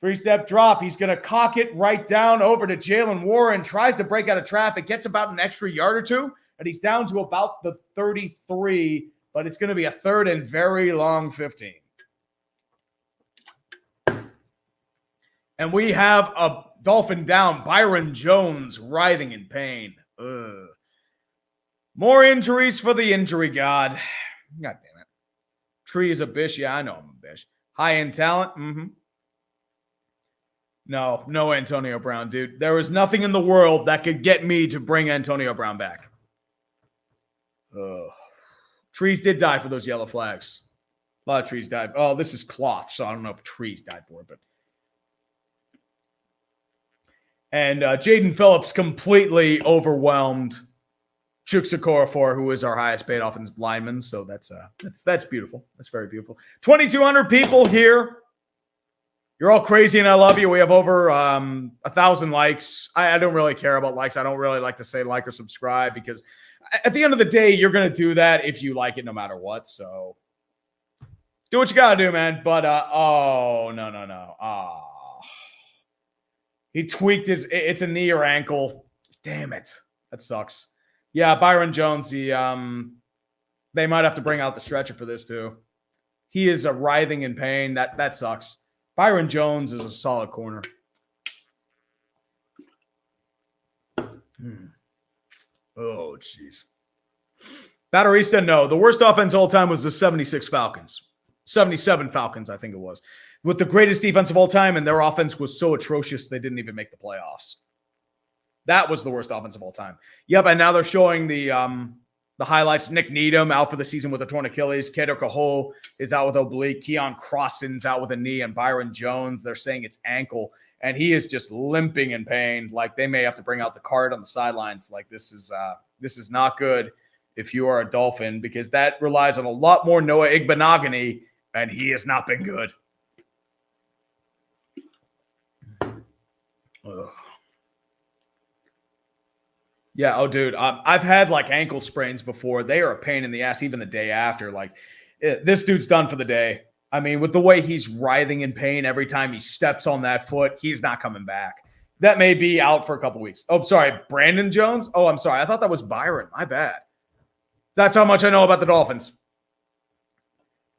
3-step drop. He's going to cock it right down over to Jalen Warren. Tries to break out of traffic. Gets about an extra yard or two. And he's down to about the 33. But it's going to be a 3rd and very long 15. And we have a Dolphin down. Byron Jones writhing in pain. Ugh. More injuries for the injury god. God damn it. Tree is a bish. Yeah, I know I'm a bish. High end talent. Mm-hmm. No Antonio Brown, dude. There was nothing in the world that could get me to bring Antonio Brown back. Trees did die for those yellow flags. A lot of trees died. Oh, this is cloth, so I don't know if trees died for it, but. And Jaden Phillips completely overwhelmed Chukwuezekorfor, who is our highest paid offensive lineman. So that's beautiful. That's very beautiful. 2,200 people here. You're all crazy and I love you. We have over 1,000 likes. I don't really care about likes. I don't really like to say like or subscribe because at the end of the day, you're going to do that if you like it no matter what. So do what you got to do, man. But, no. Oh. He tweaked it's a knee or ankle. Damn it. That sucks. Yeah, Byron Jones, they might have to bring out the stretcher for this too. He is writhing in pain. That sucks. Byron Jones is a solid corner. Oh, jeez. Batterista, no. The worst offense all time was the 76 Falcons. 77 Falcons, I think it was. With the greatest defense of all time, and their offense was so atrocious they didn't even make the playoffs. That was the worst offense of all time. Yep, and now they're showing the highlights. Nick Needham out for the season with a torn Achilles. Kader Cahoe is out with oblique. Keon Crosson's out with a knee, and Byron Jones, they're saying it's ankle, and he is just limping in pain. Like they may have to bring out the cart on the sidelines. Like this is not good if you are a Dolphin because that relies on a lot more Noah Igbenogany, and he has not been good. Ugh. Yeah, oh, dude, I've had like ankle sprains before. They are a pain in the ass even the day after. Like, this dude's done for the day. I mean, with the way he's writhing in pain every time he steps on that foot, he's not coming back. That may be out for a couple weeks. Oh, sorry, Brandon Jones? Oh, I'm sorry. I thought that was Byron. My bad. That's how much I know about the Dolphins.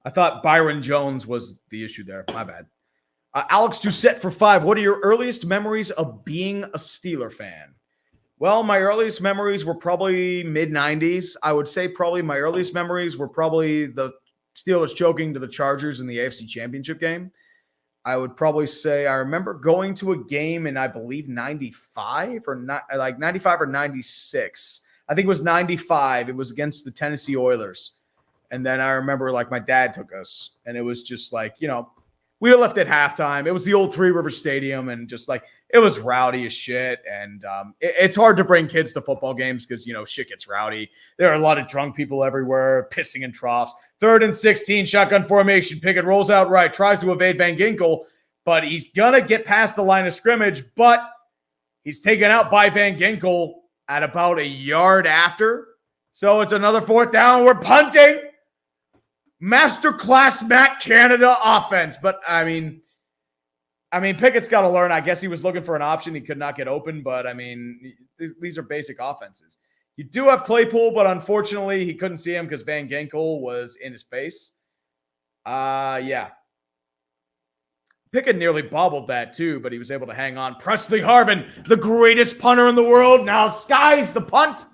I thought Byron Jones was the issue there. My bad. Alex Doucette for 5. What are your earliest memories of being a Steeler fan? Well, my earliest memories were probably mid-90s. I would say probably my earliest memories were probably the Steelers choking to the Chargers in the AFC Championship game. I would probably say I remember going to a game in, I believe, 95 or not, like 95 or 96. I think it was 95. It was against the Tennessee Oilers. And then I remember like my dad took us and it was just like, you know, we were left at halftime. It was the old Three River Stadium and just like it was rowdy as shit. And it's hard to bring kids to football games because, you know, shit gets rowdy. There are a lot of drunk people everywhere, pissing in troughs. 3rd and 16, shotgun formation. Pickett rolls out right, tries to evade Van Ginkel, but he's going to get past the line of scrimmage. But he's taken out by Van Ginkel at about a yard after. So it's another 4th down. We're punting. Masterclass Matt Canada offense. But, I mean, Pickett's got to learn. I guess he was looking for an option. He could not get open. But, I mean, these are basic offenses. You do have Claypool, but unfortunately, he couldn't see him because Van Ginkel was in his face. Yeah. Pickett nearly bobbled that too, but he was able to hang on. Presley Harvin, the greatest punter in the world, now skies the punt.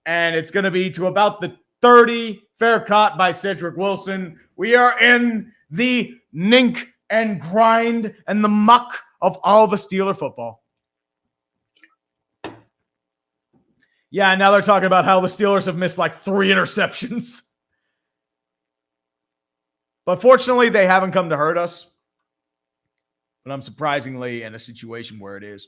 And it's going to be to about the 30. Fair caught by Cedric Wilson. We are in the nink and grind and the muck of all the Steeler football. Yeah, now they're talking about how the Steelers have missed like 3 interceptions. But fortunately, they haven't come to hurt us. But I'm surprisingly in a situation where it is.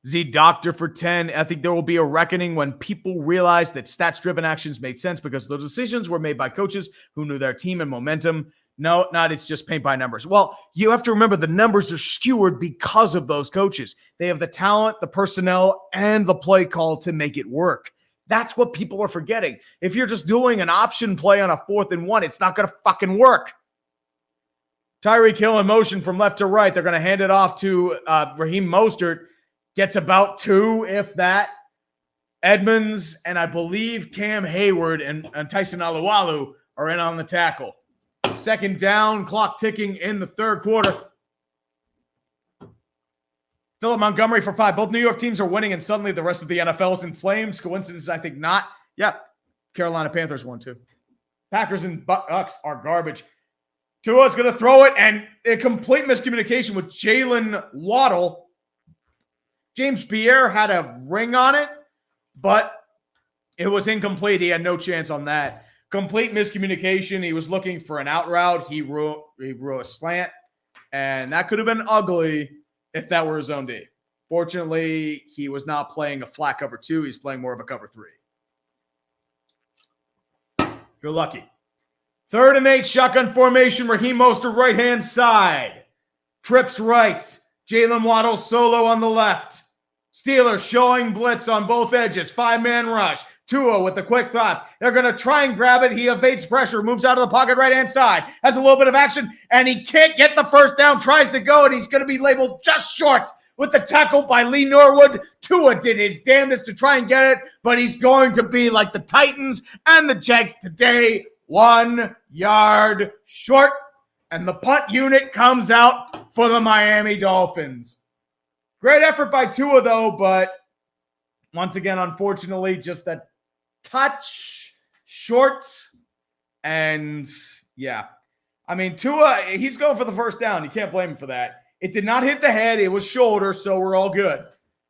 Z Doctor for 10. I think there will be a reckoning when people realize that stats-driven actions made sense because those decisions were made by coaches who knew their team and momentum. No, not it's just paint by numbers. Well, you have to remember the numbers are skewed because of those coaches. They have the talent, the personnel, and the play call to make it work. That's what people are forgetting. If you're just doing an option play on a 4th and 1, it's not going to fucking work. Tyreek Hill in motion from left to right. They're going to hand it off to Raheem Mostert. Gets about 2, if that. Edmonds and I believe Cam Hayward and Tyson Alualu are in on the tackle. 2nd down, clock ticking in the 3rd quarter. Philip Montgomery for 5. Both New York teams are winning, and suddenly the rest of the NFL is in flames. Coincidence? I think not. Yep. Carolina Panthers won too. Packers and Bucks are garbage. Tua's going to throw it, and a complete miscommunication with Jalen Waddle. James Pierre had a ring on it, but it was incomplete. He had no chance on that. Complete miscommunication. He was looking for an out route. He drew a slant, and that could have been ugly if that were his own D. Fortunately, he was not playing a flat cover 2. He's playing more of a cover 3. You're lucky. 3rd and 8, shotgun formation. Raheem Mostert right-hand side. Trips right. Jalen Waddle solo on the left. Steelers showing blitz on both edges. 5-man rush. Tua with the quick throw. They're going to try and grab it. He evades pressure, moves out of the pocket right-hand side, has a little bit of action, and he can't get the first down, tries to go, and he's going to be labeled just short with the tackle by Lee Norwood. Tua did his damnedest to try and get it, but he's going to be like the Titans and the Jags today, 1 yard short, and the punt unit comes out for the Miami Dolphins. Great effort by Tua, though, but once again, unfortunately, just that touch short. And yeah, I mean, Tua, he's going for the first down. You can't blame him for that. It did not hit the head. It was shoulder, so we're all good.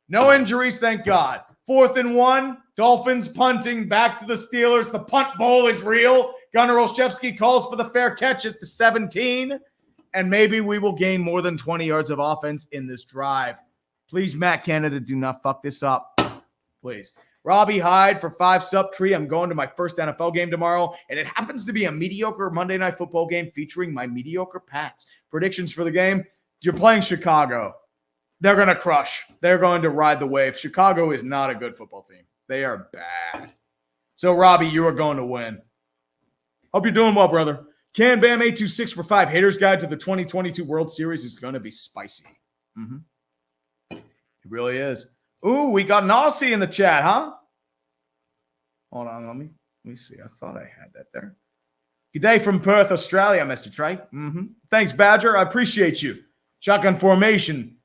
No injuries, thank God. 4th and 1, Dolphins punting back to the Steelers. The punt bowl is real. Gunnar Olszewski calls for the fair catch at the 17, and maybe we will gain more than 20 yards of offense in this drive. Please, Matt Canada, do not fuck this up. Please. Robbie Hyde for 5 Subtree. I'm going to my first NFL game tomorrow, and it happens to be a mediocre Monday Night Football game featuring my mediocre Pats. Predictions for the game? You're playing Chicago. They're going to crush. They're going to ride the wave. Chicago is not a good football team. They are bad. So, Robbie, you are going to win. Hope you're doing well, brother. Can Bam 826 for 5. Haters Guide to the 2022 World Series is going to be spicy. It really is. Ooh, we got an Aussie in the chat, huh? Hold on, let me see. I thought I had that there. Good day from Perth, Australia, Mr. Trey. Thanks, Badger. I appreciate you. Shotgun formation.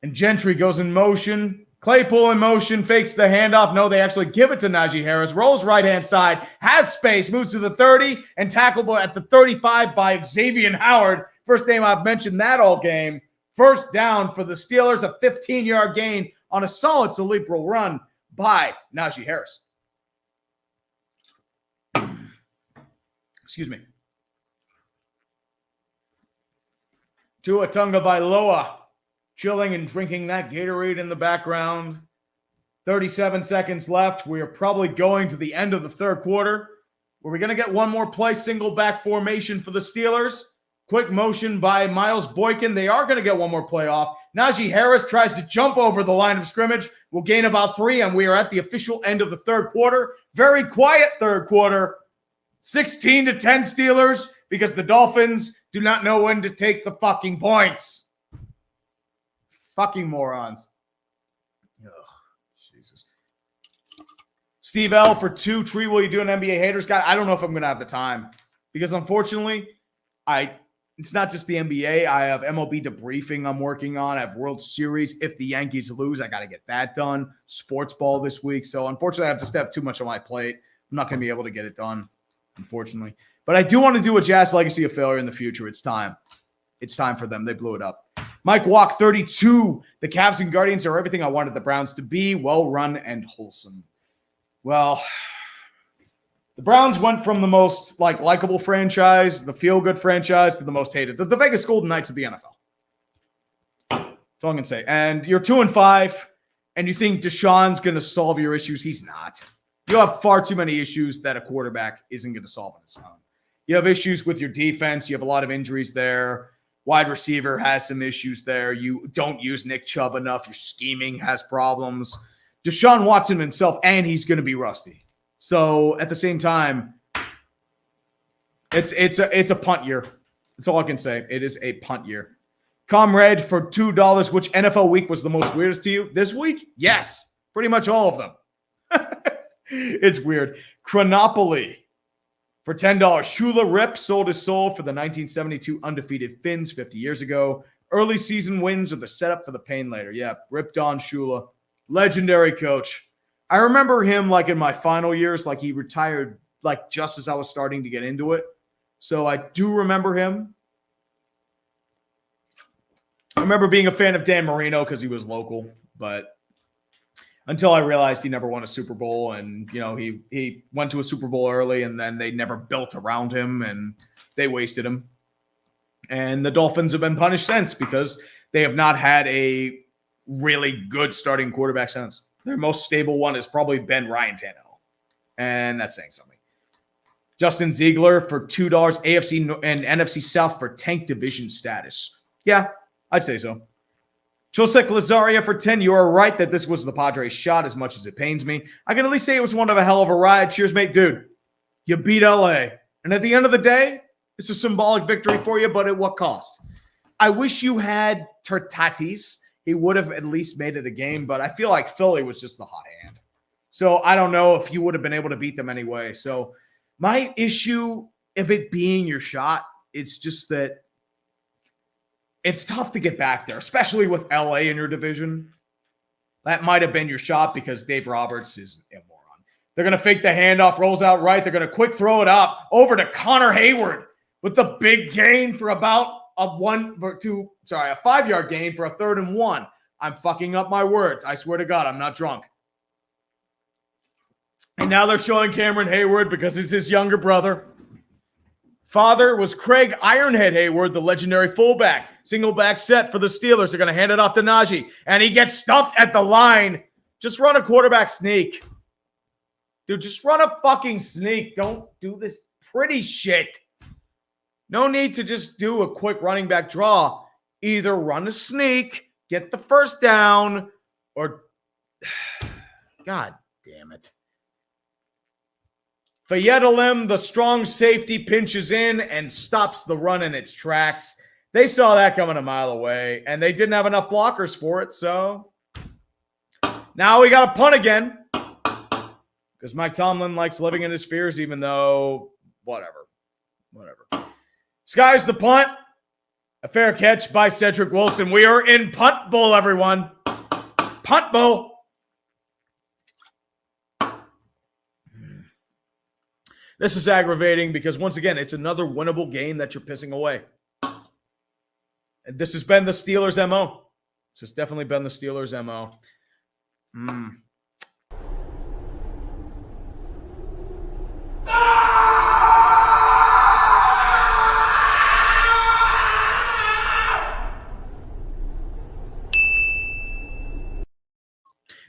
And Gentry goes in motion. Claypool in motion, fakes the handoff. No, they actually give it to Najee Harris. Rolls right-hand side, has space, moves to the 30, and tackled at the 35 by Xavier Howard. First name I've mentioned that all game. First down for the Steelers, a 15-yard gain on a solid cerebral run by Najee Harris. Excuse me. Tua Tagovailoa chilling and drinking that Gatorade in the background. 37 seconds left. We are probably going to the end of the 3rd quarter. Were we going to get one more play, single back formation for the Steelers? Quick motion by Miles Boykin. They are going to get one more play off. Najee Harris tries to jump over the line of scrimmage. We'll gain about 3, and we are at the official end of the 3rd quarter. Very quiet 3rd quarter. 16-10 Steelers because the Dolphins do not know when to take the fucking points. Fucking morons. Ugh, Jesus. Steve L for 2. Tree, will you do an NBA haters guide? I don't know if I'm going to have the time because unfortunately, it's not just the NBA. I have MLB debriefing I'm working on. I have World Series. If the Yankees lose, I got to get that done. Sports ball this week. So unfortunately, I have just have too much on my plate. I'm not going to be able to get it done, unfortunately. But I do want to do a Jazz Legacy of Failure in the future. It's time. It's time for them. They blew it up. Mike Walk, 32. The Cavs and Guardians are everything I wanted the Browns to be. Well-run and wholesome. Well, the Browns went from the most likable franchise, the feel-good franchise, to the most hated. The Vegas Golden Knights of the NFL. That's all I'm going to say. And you're 2-5. and you think Deshaun's going to solve your issues, he's not. You have far too many issues that a quarterback isn't going to solve on his own. You have issues with your defense. You have a lot of injuries there. Wide receiver has some issues there. You don't use Nick Chubb enough. Your scheming has problems. Deshaun Watson himself, and he's going to be rusty. So at the same time, it's a punt year. That's all I can say. It is a punt year. Comrade for $2. Which NFL week was the most weirdest to you? This week? Yes. Pretty much all of them. It's weird. Chronopoly for $10. Shula Rip sold his soul for the 1972 undefeated Finns 50 years ago. Early season wins are the setup for the pain later. Yeah, Rip Don Shula. Legendary coach. I remember him like in my final years, like he retired like just as I was starting to get into it. So I do remember him. I remember being a fan of Dan Marino because he was local, but until I realized he never won a Super Bowl, and he went to a Super Bowl early, and then they never built around him, and they wasted him. And the Dolphins have been punished since because they have not had a really good starting quarterback since. Their most stable one has probably been Ryan Tannehill, and that's saying something. Justin Ziegler for $2. AFC and NFC South for tank division status. Yeah, I'd say so. Josek Lazaria for 10. You are right that this was the Padres shot, as much as it pains me. I can at least say it was one of a hell of a ride. Cheers, mate. Dude, you beat LA. And at the end of the day, it's a symbolic victory for you, but at what cost? I wish you had Tatis. He would have at least made it a game, but I feel like Philly was just the hot hand. So I don't know if you would have been able to beat them anyway. So my issue of it being your shot, it's just that it's tough to get back there, especially with LA in your division. That might have been your shot because Dave Roberts is a moron. They're going to fake the handoff, rolls out right. They're going to quick throw it up over to Connor Hayward with the big gain for about a 5-yard gain for a 3rd and 1. I'm fucking up my words. I swear to God, I'm not drunk. And now they're showing Cameron Hayward because it's his younger brother. Father was Craig Ironhead Hayward, the legendary fullback. Single back set for the Steelers. They're going to hand it off to Najee. And he gets stuffed at the line. Just run a quarterback sneak. Dude, just run a fucking sneak. Don't do this pretty shit. No need to just do a quick running back draw. Either run a sneak, get the first down, or... God damn it. Fayetteville, the strong safety, pinches in and stops the run in its tracks. They saw that coming a mile away, and they didn't have enough blockers for it, so now we got to punt again because Mike Tomlin likes living in his fears, even though whatever. Sky's the punt. A fair catch by Cedric Wilson. We are in Punt Bowl, everyone. Punt Bowl. This is aggravating because, once again, it's another winnable game that you're pissing away. And this has been the Steelers' MO. This has definitely been the Steelers' MO.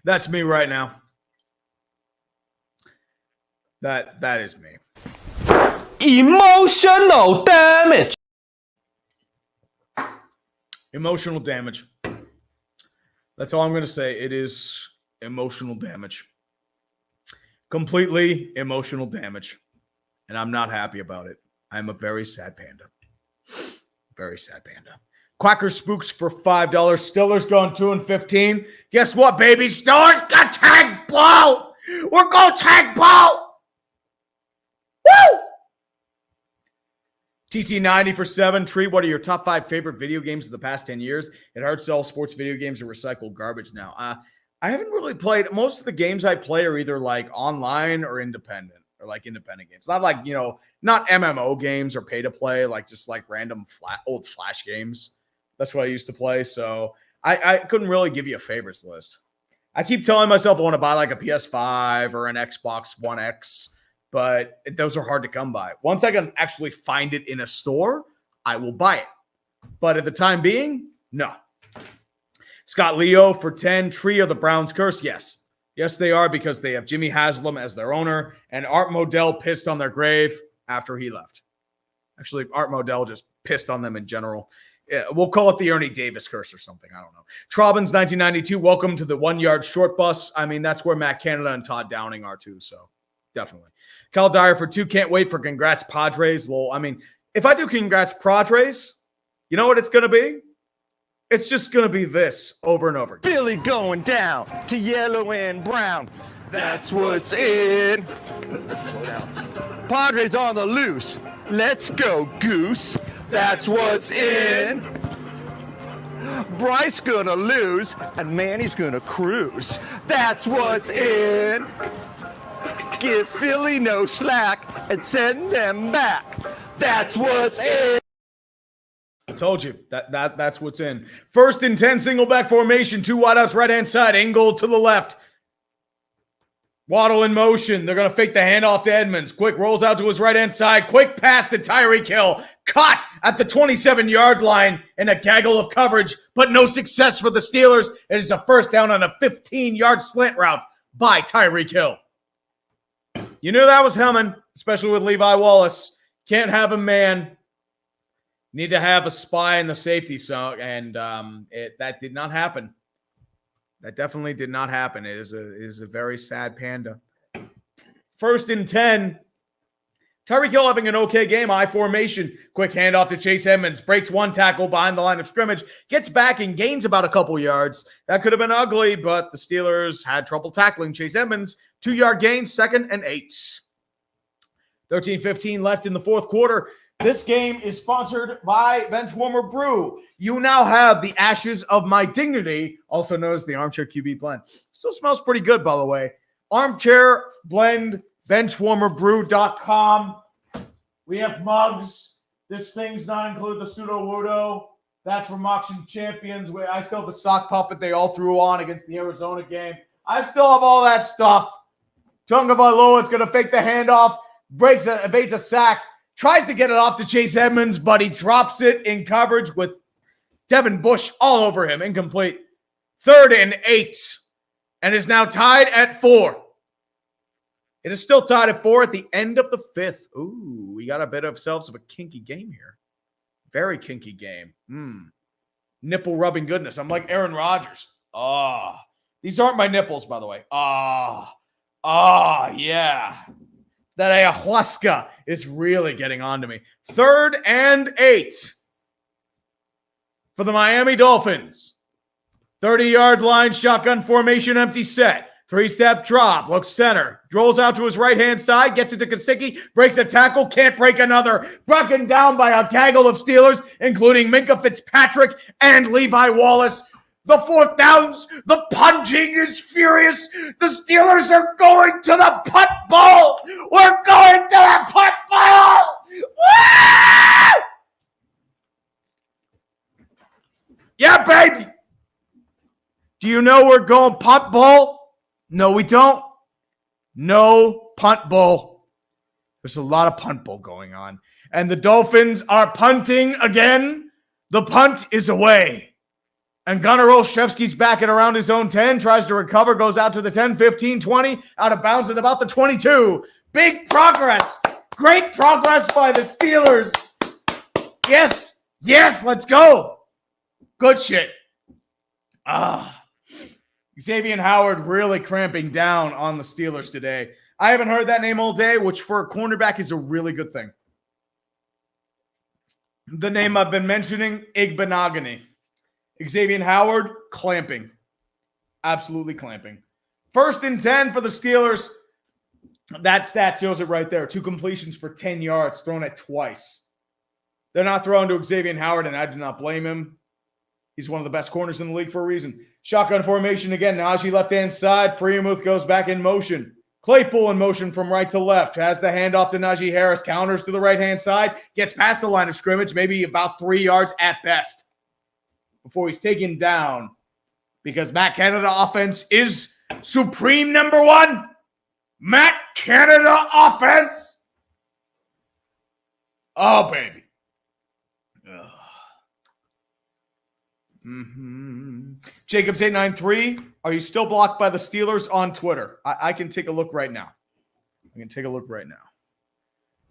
That's me right now. That is me. Emotional damage. Emotional damage. That's all I'm going to say. It is emotional damage. Completely emotional damage. And I'm not happy about it. I'm a very sad panda. Very sad panda. Quacker Spooks for $5. Stillers going 2-15. Guess what, baby? Stillers got tag ball. We're going tag ball. Woo! TT90 for 7. Tree, what are your top 5 favorite video games of the past 10 years? It hurts all sports video games are recycled garbage now. I haven't really played. Most of the games I play are either like online or independent, or like independent games. Not like, not MMO games or pay to play, like just like random old Flash games. That's what I used to play. So I couldn't really give you a favorites list. I keep telling myself I want to buy like a PS5 or an Xbox One X, but those are hard to come by. Once I can actually find it in a store, I will buy it. But at the time being, no. Scott Leo for 10. Tree of the Browns curse? Yes. Yes, they are, because they have Jimmy Haslam as their owner, and Art Modell pissed on their grave after he left. Actually, Art Modell just pissed on them in general. Yeah, we'll call it the Ernie Davis curse or something. I don't know. Trobbins, 1992. Welcome to the 1 yard short bus. I mean, that's where Matt Canada and Todd Downing are too. So definitely. Cal Dyer for 2. Can't wait for congrats Padres. Lol. I mean, if I do congrats Padres, you know what it's going to be? It's just going to be this over and over again. Philly going down to yellow and brown. That's what's in. Slow down. Padres on the loose. Let's go, Goose. That's what's in. Bryce gonna lose, and Manny's gonna cruise. That's what's in. Give Philly no slack and send them back. That's what's in. I told you that's what's in. 1st and 10, single back formation. 2 wideouts, right hand side. Angle to the left. Waddle in motion. They're going to fake the handoff to Edmonds. Quick rolls out to his right-hand side. Quick pass to Tyreek Hill. Caught at the 27-yard line in a gaggle of coverage, but no success for the Steelers. It is a first down on a 15-yard slant route by Tyreek Hill. You knew that was coming, especially with Levi Wallace. Can't have a man. Need to have a spy in the safety zone, and that did not happen. That definitely did not happen. It is a very sad panda. 1st and 10. Tyreek Hill having an okay game. I formation. Quick handoff to Chase Edmonds. Breaks 1 tackle behind the line of scrimmage. Gets back and gains about a couple yards. That could have been ugly, but the Steelers had trouble tackling Chase Edmonds. 2-yard gain, 2nd and 8. 13:15 left in the 4th quarter. This game is sponsored by Benchwarmer Brew. You now have the Ashes of My Dignity, also known as the Armchair QB Blend. Still smells pretty good, by the way. Armchair Blend, benchwarmerbrew.com. We have mugs. This thing's not include the Pseudo Wudo. That's from Auction Champions. I still have the sock puppet they all threw on against the Arizona game. I still have all that stuff. Tunga Vailoa is going to fake the handoff, evades a sack. Tries to get it off to Chase Edmonds, but he drops it in coverage with Devin Bush all over him. Incomplete. 3rd and 8. And is now tied at 4. It is still tied at 4 at the end of the 5th. Ooh, we got a bit of ourselves of a kinky game here. Very kinky game. Nipple rubbing goodness. I'm like Aaron Rodgers. These aren't my nipples, by the way. Yeah. That ayahuasca is really getting on to me. 3rd and 8 for the Miami Dolphins. 30-yard line, shotgun formation, empty set. 3-step drop, looks center. Rolls out to his right-hand side, gets it to Gesicki, breaks a tackle, can't break another. Broken down by a gaggle of Steelers, including Minka Fitzpatrick and Levi Wallace. The 4th downs, the punching is furious. The Steelers are going to the punt bowl. We're going to the punt bowl. Woo! Yeah, baby. Do you know we're going punt bowl? No, we don't. No punt bowl. There's a lot of punt bowl going on. And the Dolphins are punting again. The punt is away. And Gunnar Olszewski's back at around his own 10, tries to recover, goes out to the 10, 15, 20, out of bounds at about the 22. Big progress. Great progress by the Steelers. Yes, let's go. Good shit. Xavier Howard really cramping down on the Steelers today. I haven't heard that name all day, which for a cornerback is a really good thing. The name I've been mentioning, Igbenogany. Xavier Howard, clamping. Absolutely clamping. 1st and 10 for the Steelers. That stat shows it right there. 2 completions for 10 yards, thrown at twice. They're not throwing to Xavier Howard, and I do not blame him. He's one of the best corners in the league for a reason. Shotgun formation again. Najee left-hand side. Freemuth goes back in motion. Claypool in motion from right to left. Has the handoff to Najee Harris. Counters to the right-hand side. Gets past the line of scrimmage, maybe about 3 yards at best, before he's taken down, because Matt Canada offense is supreme number 1. Matt Canada offense. Oh, baby. Jacobs893, are you still blocked by the Steelers on Twitter? I can take a look right now.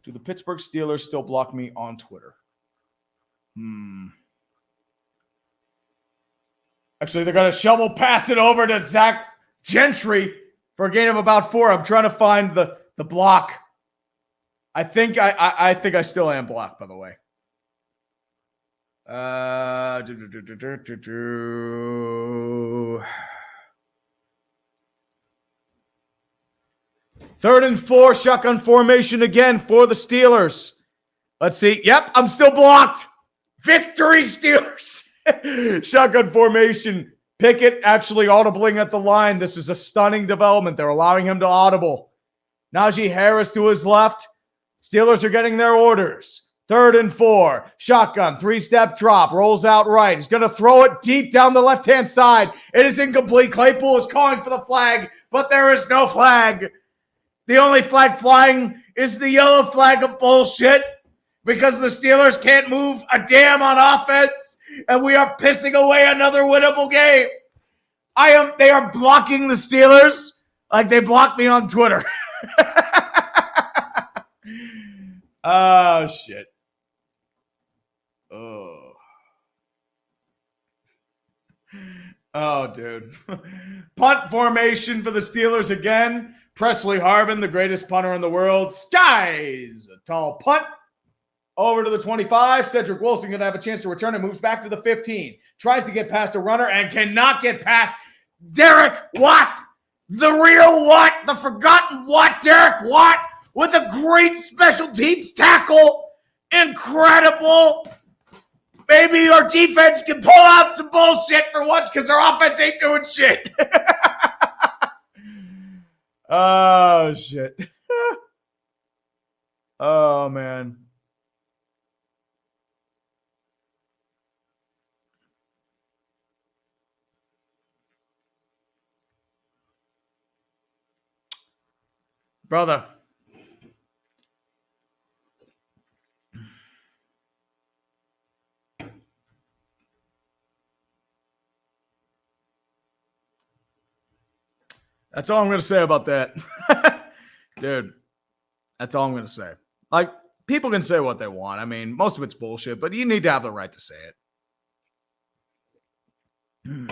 Do the Pittsburgh Steelers still block me on Twitter? Actually, they're going to shovel pass it over to Zach Gentry for a gain of about 4. I'm trying to find the block. I think I still am blocked, by the way. 3rd and 4, shotgun formation again for the Steelers. Let's see. Yep, I'm still blocked. Victory, Steelers. Shotgun formation. Pickett actually audibling at the line. This is a stunning development. They're allowing him to audible. Najee Harris to his left. Steelers are getting their orders. 3rd and 4. Shotgun. 3-step drop. Rolls out right. He's going to throw it deep down the left-hand side. It is incomplete. Claypool is calling for the flag, but there is no flag. The only flag flying is the yellow flag of bullshit because the Steelers can't move a damn on offense, and we are pissing away another winnable game. They are blocking the Steelers like they blocked me on Twitter. Oh, shit. Oh, dude. Punt formation for the Steelers again. Presley Harvin, the greatest punter in the world, skies a tall punt over to the 25. Cedric Wilson going to have a chance to return and moves back to the 15. Tries to get past a runner and cannot get past Derek Watt. The real Watt, the forgotten Watt, Derek Watt, with a great special teams tackle. Incredible. Maybe our defense can pull out some bullshit for once because our offense ain't doing shit. Oh, shit. Oh, man. Brother. That's all I'm going to say about that. Dude, that's all I'm going to say. Like, people can say what they want. I mean, most of it's bullshit, but you need to have the right to say it.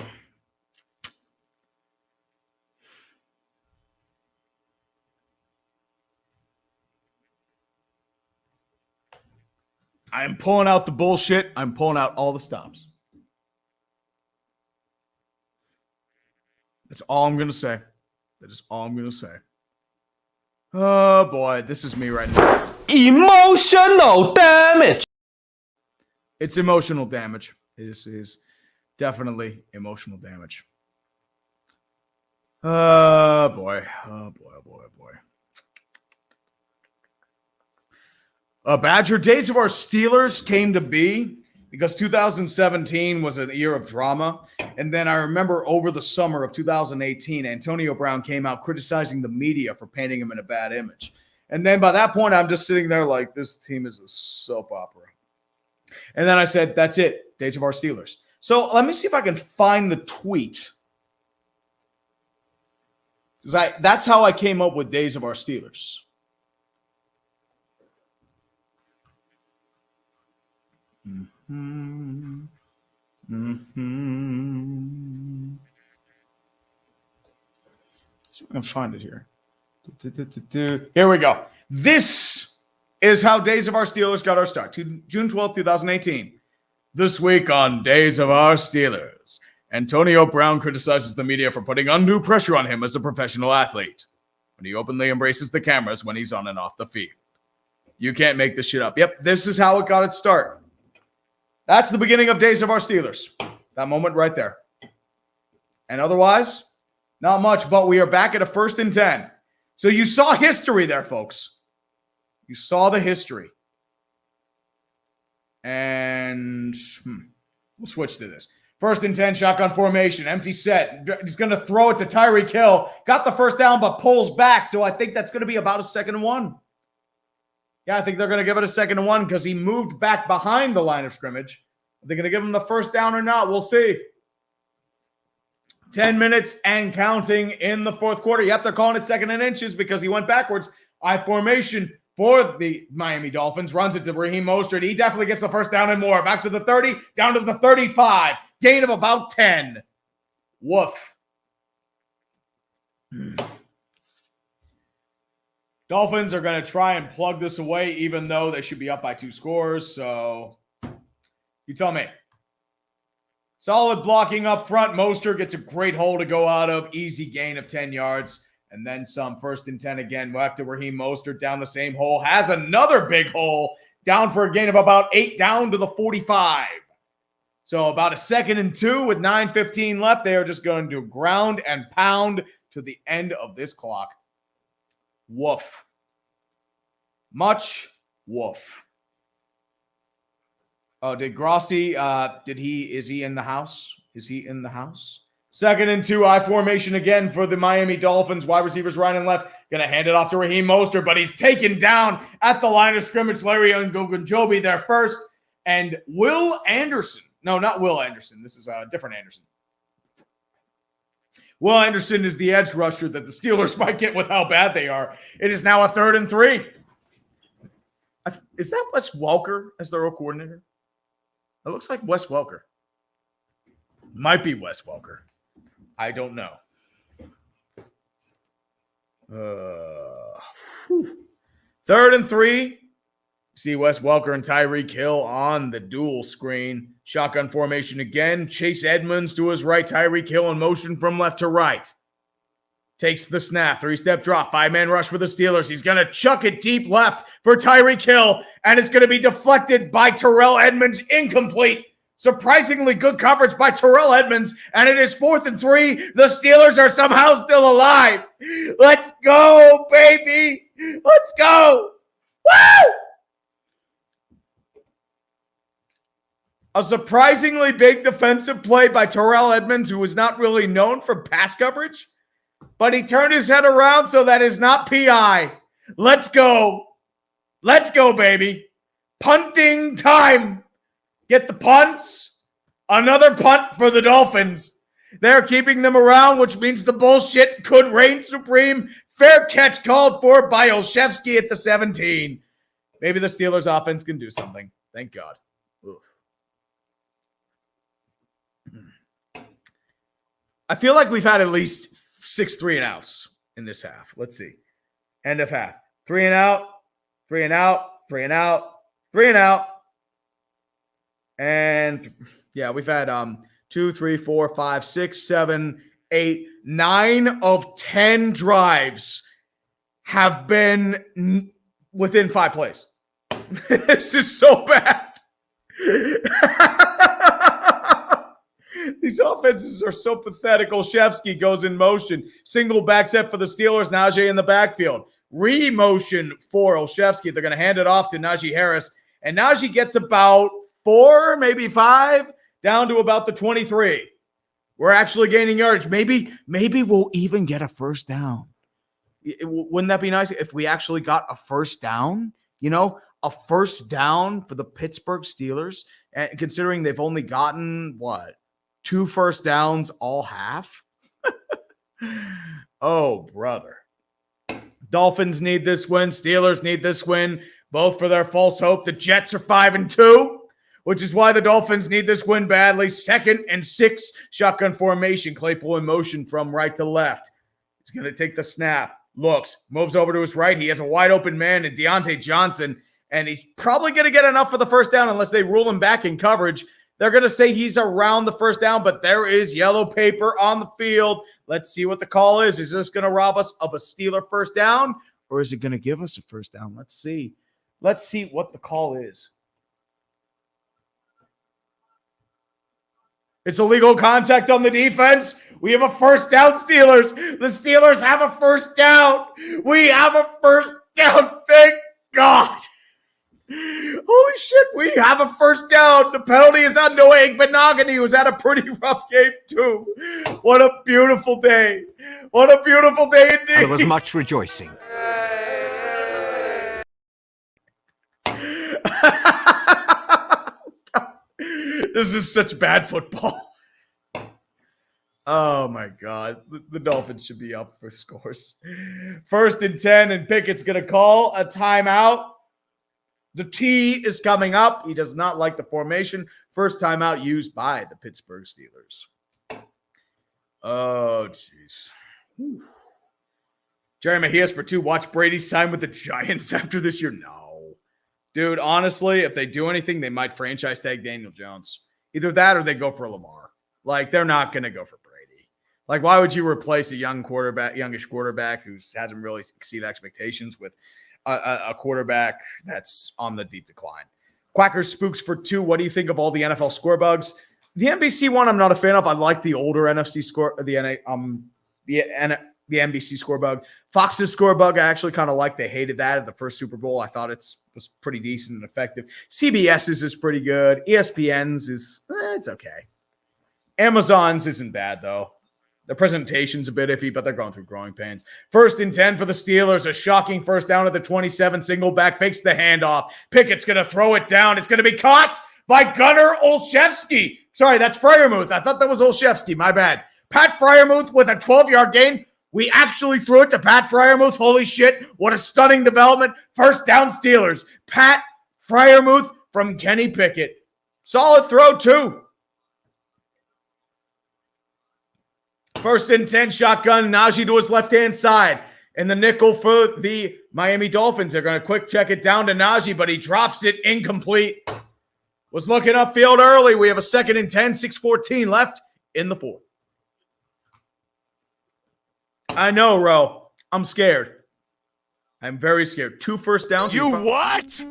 I'm pulling out the bullshit. I'm pulling out all the stops. That's all I'm going to say. That is all I'm going to say. Oh, boy. This is me right now. Emotional damage. It's emotional damage. This is definitely emotional damage. Oh, boy. Oh, boy, oh, boy, oh, boy. Badger, days of our Steelers came to be because 2017 was a year of drama. And then I remember over the summer of 2018, Antonio Brown came out criticizing the media for painting him in a bad image. And then by that point, I'm just sitting there like, this team is a soap opera. And then I said, that's it. Days of our Steelers. So let me see if I can find the tweet. Because that's how I came up with Days of Our Steelers. Mm-hmm. Mm-hmm. See if I can find it here. Here we go. This is how Days of Our Steelers got our start. June 12th, 2018. This week on Days of Our Steelers, Antonio Brown criticizes the media for putting undue pressure on him as a professional athlete when he openly embraces the cameras when he's on and off the field. You can't make this shit up. Yep, this is how it got its start. That's the beginning of Days of Our Steelers. That moment right there. And otherwise, not much, but we are back at a 1st and 10. So you saw history there, folks. You saw the history. And we'll switch to this. 1st and 10, shotgun formation, empty set. He's going to throw it to Tyreek Hill. Got the first down, but pulls back. So I think that's going to be about a 2nd and 1. Yeah, I think they're going to give it a 2nd and 1 because he moved back behind the line of scrimmage. Are they going to give him the first down or not? We'll see. 10 minutes and counting in the fourth quarter. Yep, they're calling it second and inches because he went backwards. I formation for the Miami Dolphins. Runs it to Raheem Mostert. He definitely gets the first down and more. Back to the 30, down to the 35. Gain of about 10. Woof. Dolphins are going to try and plug this away, even though they should be up by 2 scores. So you tell me. Solid blocking up front. Mostert gets a great hole to go out of. Easy gain of 10 yards. And then some. First and 10 again. Back to Raheem Mostert down the same hole. Has another big hole. Down for a gain of about 8. Down to the 45. So about a 2nd and 2 with 9:15 left. They are just going to ground and pound to the end of this clock. Woof. Much woof. Oh, did Grossi, is he in the house? Is he in the house? 2nd and 2, I formation again for the Miami Dolphins. Wide receivers right and left. Going to hand it off to Raheem Mostert, but he's taken down at the line of scrimmage. Larry Ogunjobi there first. And Will Anderson. No, not Will Anderson. This is a different Anderson. Will Anderson is the edge rusher that the Steelers might get with how bad they are. It is now a 3rd and 3. Is that Wes Welker as their coordinator? It looks like Wes Welker. Might be Wes Welker. I don't know. 3rd and 3. See Wes Welker and Tyreek Hill on the dual screen. Shotgun formation again. Chase Edmonds to his right. Tyreek Hill in motion from left to right. Takes the snap. 3-step drop. 5-man rush for the Steelers. He's going to chuck it deep left for Tyreek Hill. And it's going to be deflected by Terrell Edmonds. Incomplete. Surprisingly good coverage by Terrell Edmonds. And it is 4th and 3. The Steelers are somehow still alive. Let's go, baby. Let's go. Woo! A surprisingly big defensive play by Terrell Edmonds, who was not really known for pass coverage. But he turned his head around, so that is not PI. Let's go. Let's go, baby. Punting time. Get the punts. Another punt for the Dolphins. They're keeping them around, which means the bullshit could reign supreme. Fair catch called for by Olszewski at the 17. Maybe the Steelers offense can do something. Thank God. Oof. I feel like we've had at least 6 3-and-outs in this half. Let's see. End of half. 3 and out, 3 and out, 3 and out, 3 and out. And yeah, we've had 2, 3, 4, 5, 6, 7, 8, 9 of 10 drives have been within 5 plays. This is so bad. These offenses are so pathetic. Olszewski goes in motion. Single back set for the Steelers. Najee in the backfield. Re-motion for Olszewski. They're going to hand it off to Najee Harris. And Najee gets about 4, maybe 5, down to about the 23. We're actually gaining yardage. Maybe we'll even get a first down. Wouldn't that be nice if we actually got a first down? You know, a first down for the Pittsburgh Steelers. And considering they've only gotten, 2 first downs all half? Oh, brother. Dolphins need this win. Steelers need this win. Both for their false hope. The Jets are 5 and 2, which is why the Dolphins need this win badly. 2nd and 6, shotgun formation. Claypool in motion from right to left. He's going to take the snap. Looks, moves over to his right. He has a wide open man in Deontay Johnson, and he's probably going to get enough for the first down unless they rule him back in coverage. They're going to say he's around the first down, but there is yellow paper on the field. Let's see what the call is. Is this going to rob us of a Steeler first down, or is it going to give us a first down? Let's see. Let's see what the call is. It's illegal contact on the defense. We have a first down, Steelers. The Steelers have a first down. We have a first down. Thank God. Holy shit, we have a first down. The penalty is on Noah Igbenogany, who's had a pretty rough game too. What a beautiful day. What a beautiful day indeed. There was much rejoicing. This is such bad football. Oh my God. The Dolphins should be up for scores. 1st and 10, and Pickett's going to call a timeout. The T is coming up. He does not like the formation. First timeout used by the Pittsburgh Steelers. Oh, jeez. Jerry Mejias for 2. Watch Brady sign with the Giants after this year. No. Dude, honestly, if they do anything, they might franchise tag Daniel Jones. Either that or they go for Lamar. Like, they're not going to go for Brady. Like, why would you replace a youngish quarterback who hasn't really exceeded expectations with a quarterback that's on the deep decline? Quacker Spooks for 2. What do you think of all the NFL score bugs? The NBC one, I'm not a fan of. I like the older NFC score, the NBC score bug. Fox's score bug, I actually kind of like. They hated that at the first Super Bowl. I thought it was pretty decent and effective. CBS's is pretty good. ESPN's is, it's okay. Amazon's isn't bad, though. The presentation's a bit iffy, but they're going through growing pains. 1st and 10 for the Steelers. A shocking first down at the 27. Single back, fakes the handoff. Pickett's going to throw it down. It's going to be caught by Gunnar Olszewski. Sorry, that's Freiermuth. I thought that was Olszewski. My bad. Pat Freiermuth with a 12-yard gain. We actually threw it to Pat Freiermuth. Holy shit. What a stunning development. First down Steelers. Pat Freiermuth from Kenny Pickett. Solid throw, too. 1st and 10, shotgun. Najee to his left-hand side. And the nickel for the Miami Dolphins. They're going to quick check it down to Najee, but he drops it incomplete. Was looking upfield early. We have a 2nd and 10, 6:14 left in the 4th. I know, Ro. I'm scared. I'm very scared. 2 first downs. You what?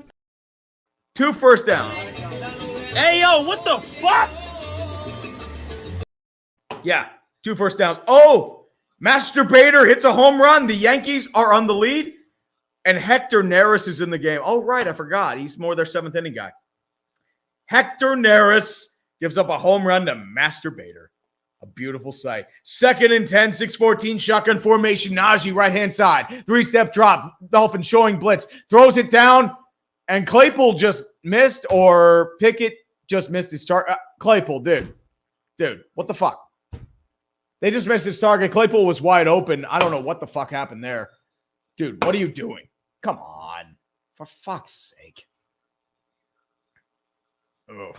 2 first downs. Hey, yo, what the fuck? Yeah, 2 first downs. Oh, Masturbator hits a home run. The Yankees are on the lead, and Hector Neris is in the game. Oh, right, I forgot. He's more their 7th inning guy. Hector Neris gives up a home run to Masturbator. A beautiful sight. 2nd and 10, 6:14, shotgun formation. Najee, right-hand side. 3-step drop. Dolphins showing blitz. Throws it down, and Claypool just missed, or Pickett just missed his target. Claypool, dude, what the fuck? They just missed his target. Claypool was wide open. I don't know what the fuck happened there. Dude, what are you doing? Come on. For fuck's sake. Ugh.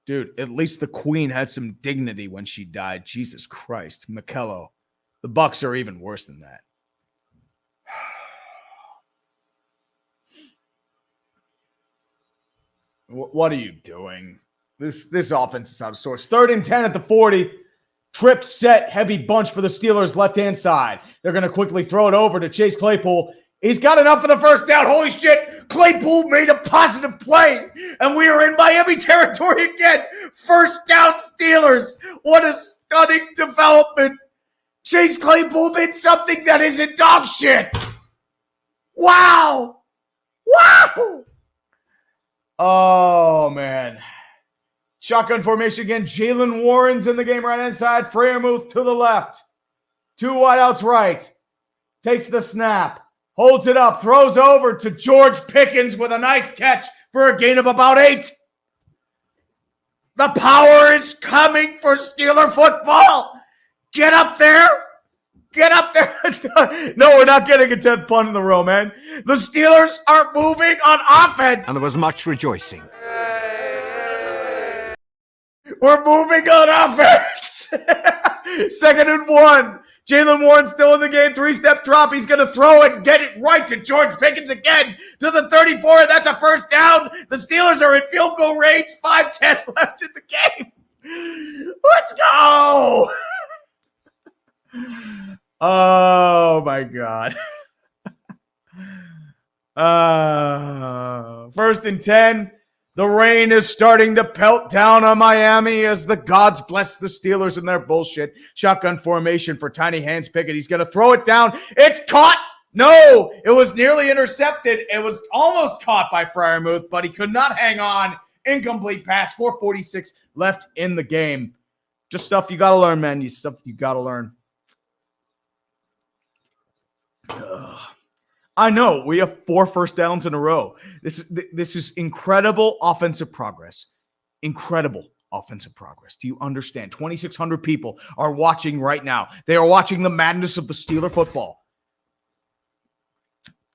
Dude, at least the Queen had some dignity when she died. Jesus Christ. Mikello. The Bucks are even worse than that. What are you doing? This offense is out of sorts. 3rd and 10 at the 40. Trip set, heavy bunch for the Steelers' left-hand side. They're going to quickly throw it over to Chase Claypool. He's got enough for the first down. Holy shit. Claypool made a positive play, and we are in Miami territory again. First down Steelers. What a stunning development. Chase Claypool did something that isn't dog shit. Wow. Oh, man. Shotgun formation again. Jalen Warren's in the game right inside. Freiermuth to the left. 2 wideouts right. Takes the snap. Holds it up. Throws over to George Pickens with a nice catch for a gain of about 8. The power is coming for Steeler football. Get up there. No, we're not getting a 10th punt in the row, man. The Steelers are moving on offense. And there was much rejoicing. We're moving on offense. 2nd and 1. Jalen Warren still in the game. 3-step drop. He's going to throw it and get it right to George Pickens again to the 34. That's a first down. The Steelers are in field goal range. 5:10 left in the game. Let's go. Oh, my God. 1st and 10. The rain is starting to pelt down on Miami as the gods bless the Steelers and their bullshit. Shotgun formation for Tiny Hands Pickett. He's going to throw it down. It's caught. No, it was nearly intercepted. It was almost caught by Freiermuth, but he could not hang on. Incomplete pass. 4:46 left in the game. Just stuff you got to learn, man. Stuff you got to learn. I know we have 4 first downs in a row. This is incredible offensive progress. Incredible. offensive progress. Do you understand? 2,600 people are watching right now. They are watching the madness of the Steeler football.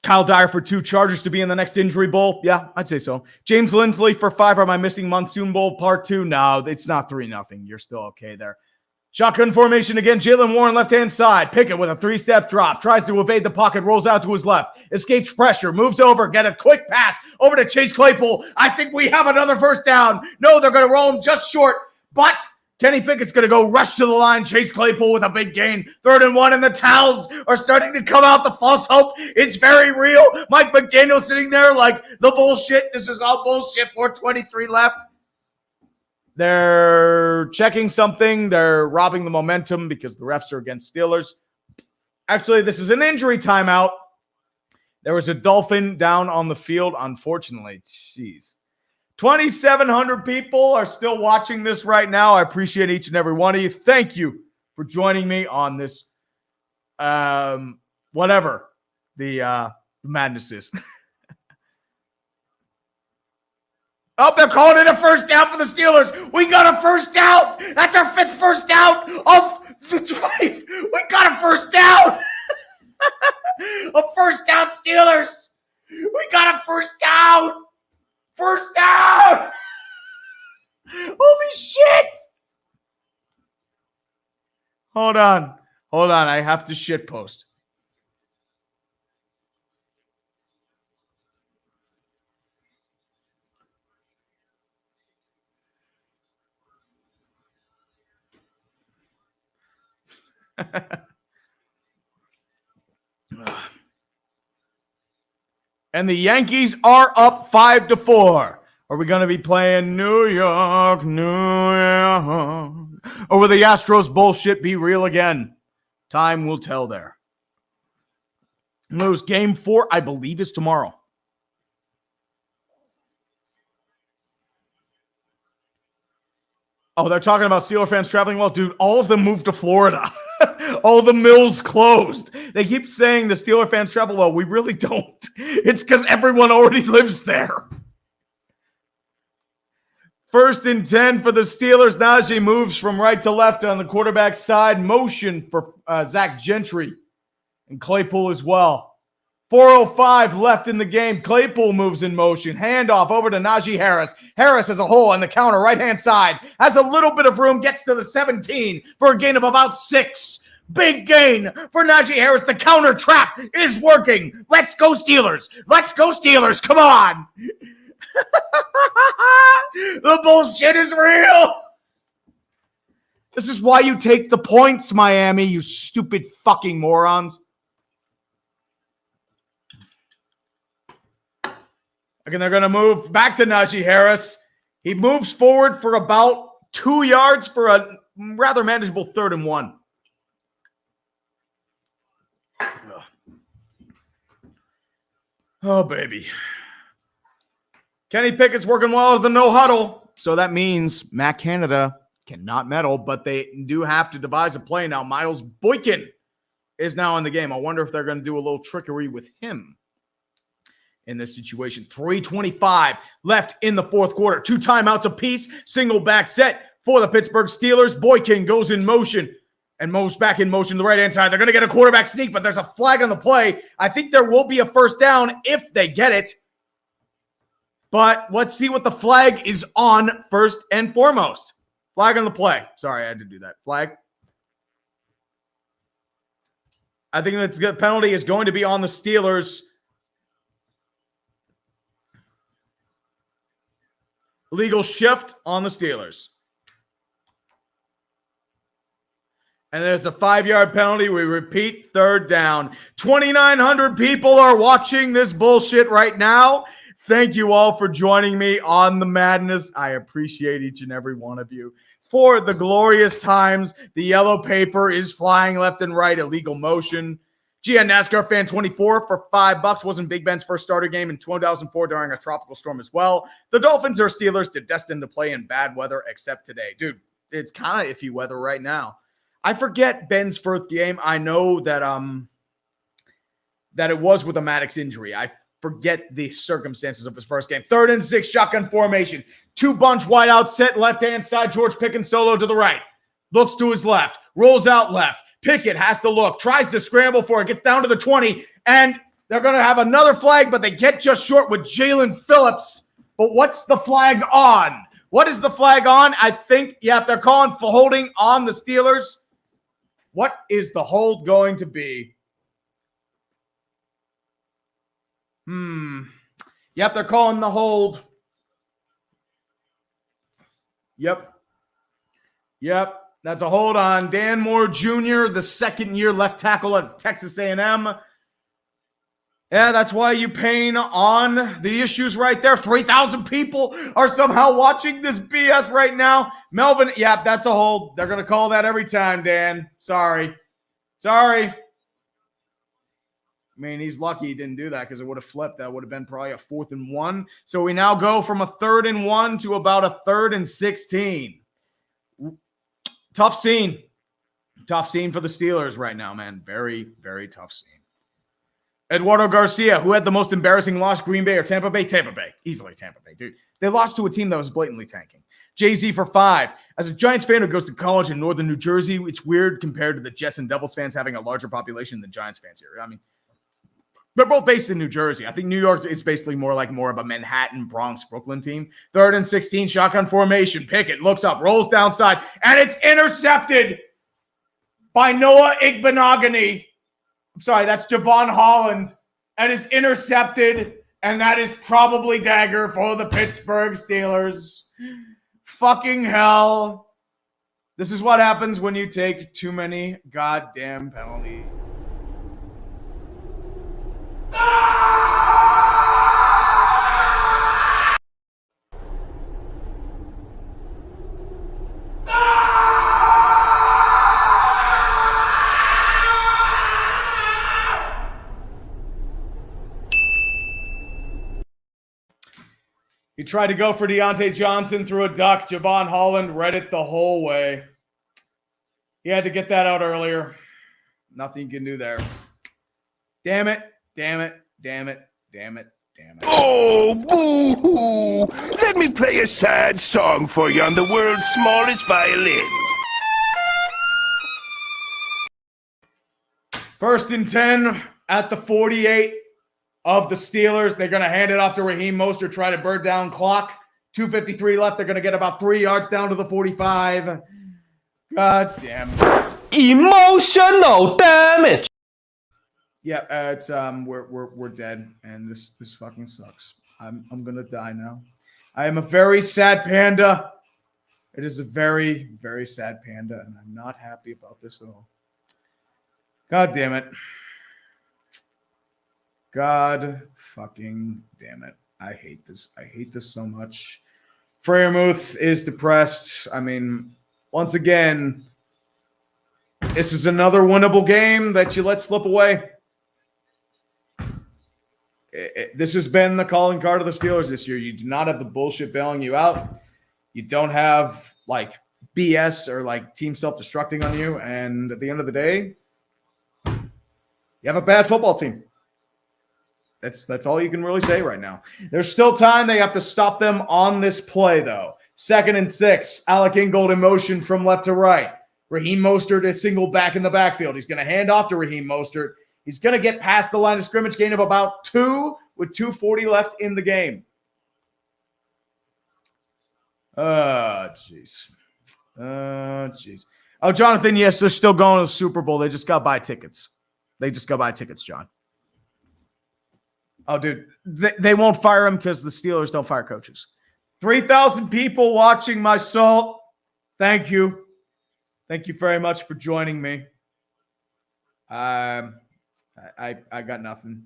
Kyle Dyer for 2, Chargers to be in the next injury bowl. Yeah, I'd say so. James Lindsley for 5. Am I missing Monsoon Bowl part 2? No, it's not 3-0. You're still okay there. Shotgun formation again. Jalen Warren left-hand side. Pickett with a 3-step drop. Tries to evade the pocket. Rolls out to his left. Escapes pressure. Moves over. Get a quick pass over to Chase Claypool. I think we have another first down. No, they're going to roll him just short. But Kenny Pickett's going to go rush to the line. Chase Claypool with a big gain. 3rd and 1, and the towels are starting to come out. The false hope is very real. Mike McDaniel sitting there like the bullshit. This is all bullshit. 4:23 left. They're checking something. They're robbing the momentum because the refs are against Steelers. Actually, this is an injury timeout. There was a Dolphin down on the field, unfortunately. Jeez. 2,700 people are still watching this right now. I appreciate each and every one of you. Thank you for joining me on this, whatever the madness is. Oh, they're calling it a first down for the Steelers. We got a first down. That's our 5th first down of the drive. We got a first down. A first down, Steelers. We got a first down. First down. Holy shit. Hold on. I have to shit post. And the Yankees are up 5-4. Are we going to be playing New York, New York? Or will the Astros bullshit be real again? Time will tell there. Lose game 4, I believe, is tomorrow. Oh, they're talking about Steeler fans traveling well. Dude, all of them moved to Florida. All the mills closed. They keep saying the Steeler fans travel well. We really don't. It's because everyone already lives there. 1st and 10 for the Steelers. Najee moves from right to left on the quarterback side. Motion for Zach Gentry and Claypool as well. 4:05 left in the game. Claypool moves in motion. Handoff over to Najee Harris. Harris has a hole on the counter right-hand side. Has a little bit of room. Gets to the 17 for a gain of about 6. Big gain for Najee Harris. The counter trap is working. Let's go Steelers. Let's go Steelers. Come on. The bullshit is real. This is why you take the points, Miami, you stupid fucking morons. Again, they're going to move back to Najee Harris. He moves forward for about 2 yards for a rather manageable 3rd and 1. Oh, baby. Kenny Pickett's working well with the no huddle. So that means Matt Canada cannot medal, but they do have to devise a play now. Miles Boykin is now in the game. I wonder if they're going to do a little trickery with him in this situation. 3:25 left in the 4th quarter. 2 timeouts apiece. Single back set for the Pittsburgh Steelers. Boykin goes in motion and moves back in motion to the right-hand side. They're going to get a quarterback sneak, but there's a flag on the play. I think there will be a first down if they get it. But let's see what the flag is on first and foremost. Flag on the play. Sorry, I had to do that. Flag. I think the penalty is going to be on the Steelers. Legal shift on the Steelers. And then it's a 5-yard penalty. We repeat, 3rd down. 2,900 people are watching this bullshit right now. Thank you all for joining me on the madness. I appreciate each and every one of you. For the glorious times, the yellow paper is flying left and right, illegal motion. GN NASCAR fan 24 for $5 wasn't Big Ben's first starter game in 2004 during a tropical storm as well. The Dolphins are Steelers destined to play in bad weather except today. Dude, it's kind of iffy weather right now. I forget Ben's first game. I know that that it was with a Maddox injury. I forget the circumstances of his first game. 3rd and 6, shotgun formation. 2 bunch wide out set left-hand side. George Pickens solo to the right. Looks to his left. Rolls out left. Pickett has to look. Tries to scramble for it. Gets down to the 20. And they're going to have another flag, but they get just short with Jalen Phillips. But what's the flag on? What is the flag on? I think, they're calling for holding on the Steelers. What is the hold going to be? Yep, they're calling the hold. Yep, that's a hold on Dan Moore Jr., the second-year left tackle at Texas A&M. Yeah, that's why you pain on the issues right there. 3,000 people are somehow watching this BS right now. Melvin, that's a hold. They're going to call that every time, Dan. Sorry. I mean, he's lucky he didn't do that because it would have flipped. That would have been probably a 4th and 1. So we now go from a 3rd and 1 to about a 3rd and 16. Tough scene. Tough scene for the Steelers right now, man. Very, very tough scene. Eduardo Garcia, who had the most embarrassing loss, Green Bay or Tampa Bay? Tampa Bay. Easily Tampa Bay, dude. They lost to a team that was blatantly tanking. Jay-Z for 5. As a Giants fan who goes to college in northern New Jersey, it's weird compared to the Jets and Devils fans having a larger population than Giants fans here. I mean, they're both based in New Jersey. I think New York is basically more of a Manhattan, Bronx, Brooklyn team. 3rd and 16, shotgun formation. Pickett looks up, rolls downside, and it's intercepted by Noah Igbenogany. I'm sorry, that's Javon Holland. And is intercepted, and that is probably dagger for the Pittsburgh Steelers. Fucking hell. This is what happens when you take too many goddamn penalties. He tried to go for Deontay Johnson through a duck. Javon Holland read it the whole way. He had to get that out earlier. Nothing you can do there. Damn it. Oh, boo-hoo! Let me play a sad song for you on the world's smallest violin. 1st and 10 at the 48 of the Steelers. They're going to hand it off to Raheem Mostert, try to burn down clock. 2:53 left. They're going to get about 3 yards down to the 45. God damn it. Emotional damage. Yeah, it's we're dead, and this fucking sucks. I'm gonna die now. I am a very sad panda. It is a very, very sad panda, and I'm not happy about this at all. God damn it. God fucking damn it. I hate this. I hate this so much. Freiermuth is depressed. I mean, once again, this is another winnable game that you let slip away. This has been the calling card of the Steelers this year. You do not have the bullshit bailing you out. You don't have like BS or like team self-destructing on you. And at the end of the day, you have a bad football team. That's all you can really say right now. There's still time. They have to stop them on this play, though. 2nd and 6. Alec Ingold in motion from left to right. Raheem Mostert is single back in the backfield. He's going to hand off to Raheem Mostert. He's going to get past the line of scrimmage, gain of about 2 with 2:40 left in the game. Jeez. Oh, Jonathan, yes, they're still going to the Super Bowl. They just got to buy tickets. John. Oh, dude, they won't fire him because the Steelers don't fire coaches. 3,000 people watching my salt. Thank you. Thank you very much for joining me. I got nothing.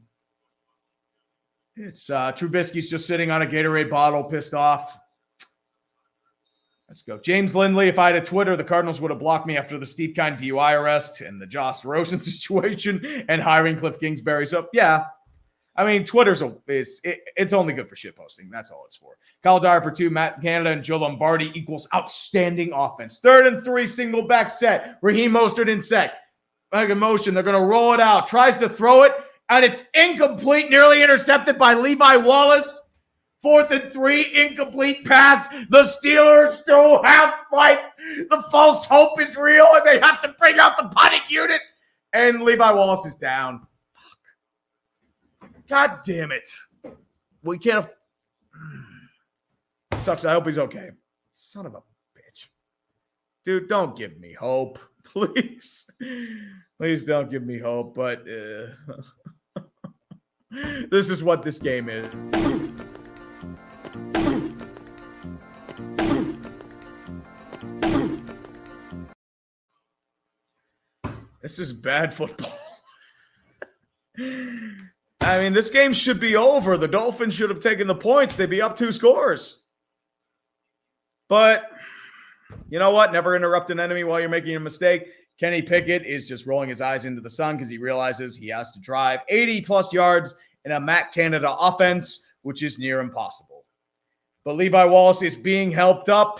It's Trubisky's just sitting on a Gatorade bottle, pissed off. Let's go. James Lindley, if I had a Twitter, the Cardinals would have blocked me after the Steve Kine DUI arrest and the Josh Rosen situation and hiring Cliff Kingsbury. So, yeah. I mean, Twitter's it's only good for shit posting. That's all it's for. Kyle Dyer for 2, Matt Canada and Joe Lombardi equals outstanding offense. 3rd and 3, single back set. Raheem Mostert in set. Back in motion. They're going to roll it out. Tries to throw it, And it's incomplete, nearly intercepted by Levi Wallace. 4th and 3, incomplete pass. The Steelers still have life. The false hope is real, and they have to bring out the punting unit. And Levi Wallace is down. Fuck. God damn it. We can't. Sucks. I hope he's okay. Son of a bitch. Dude, don't give me hope. Please. Please don't give me hope. But this is what this game is. This is bad football. I mean, this game should be over. The Dolphins should have taken the points. They'd be up 2 scores. But you know what? Never interrupt an enemy while you're making a mistake. Kenny Pickett is just rolling his eyes into the sun because he realizes he has to drive 80-plus yards in a Matt Canada offense, which is near impossible. But Levi Wallace is being helped up,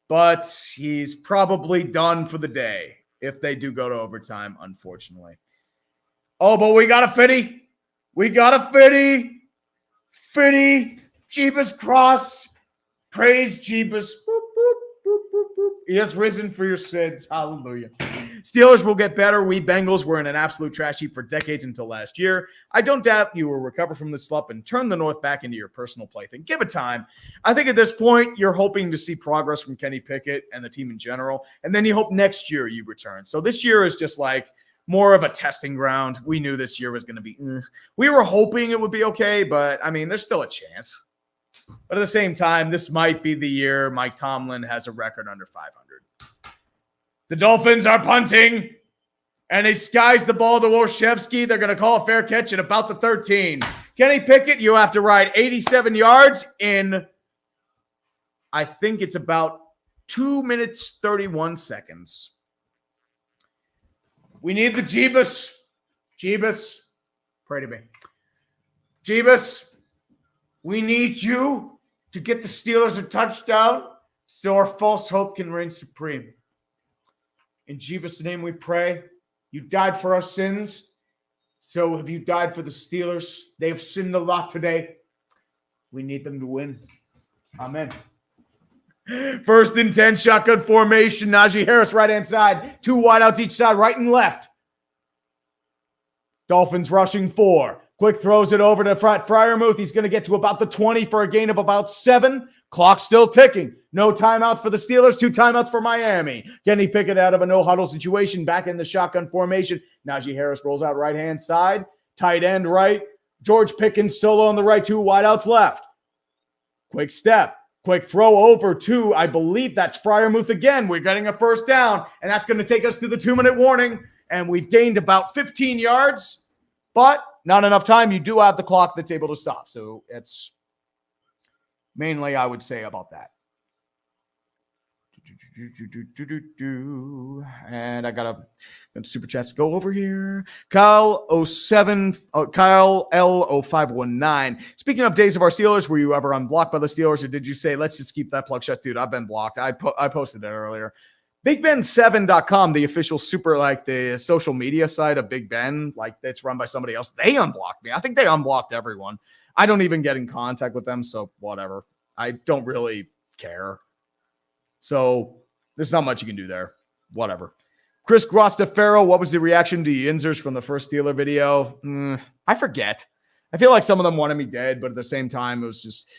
but he's probably done for the day if they do go to overtime, unfortunately. Oh, but we got a Fitty. We got a Fitty. Fitty. Jeebus Cross. Praise Jeebus. Boop, boop, boop, boop, boop. He has risen for your sins. Hallelujah. Steelers will get better. We Bengals were in an absolute trash heap for decades until last year. I don't doubt you will recover from this slump and turn the North back into your personal plaything. Give it time. I think at this point, you're hoping to see progress from Kenny Pickett and the team in general, and then you hope next year you return. So this year is just like more of a testing ground. We knew this year was going to be We were hoping it would be okay, but, I mean, there's still a chance. But at the same time, this might be the year Mike Tomlin has a record under 500. The Dolphins are punting, and he skies the ball to Wolszewski. They're going to call a fair catch at about the 13. Kenny Pickett, you have to ride 87 yards in, I think it's about 2 minutes, 31 seconds. We need the Jeebus. Jeebus, pray to me. Jeebus, we need you to get the Steelers a touchdown so our false hope can reign supreme. In Jeebus' name we pray. You died for our sins. So have you died for the Steelers? They have sinned a lot today. We need them to win. Amen. 1st and 10, shotgun formation. Najee Harris, right-hand side. 2 wideouts each side, right and left. Dolphins rushing 4. Quick throws it over to Freiermuth. He's going to get to about the 20 for a gain of about 7. Clock still ticking. No timeouts for the Steelers. 2 timeouts for Miami. Kenny Pickett out of a no-huddle situation. Back in the shotgun formation. Najee Harris rolls out right-hand side. Tight end right. George Pickens solo on the right. 2 wideouts left. Quick step. Quick throw over to, I believe that's Freiermuth again. We're getting a first down. And that's going to take us to the 2-minute warning. And we've gained about 15 yards. But not enough time. You do have the clock that's able to stop. So it's mainly, I would say, about that. And I got a super chats to go over here. Kyle L0519. Speaking of days of our Steelers, were you ever unblocked by the Steelers, or did you say, let's just keep that plug shut? Dude, I've been blocked. I posted it earlier. BigBen7.com, the official the social media site of Big Ben, that's run by somebody else. They unblocked me. I think they unblocked everyone. I don't even get in contact with them, so whatever. I don't really care. So there's not much you can do there. Whatever. Chris Grostafaro, what was the reaction to Yinzers from the first Steeler video? I forget. I feel like some of them wanted me dead, but at the same time, it was just...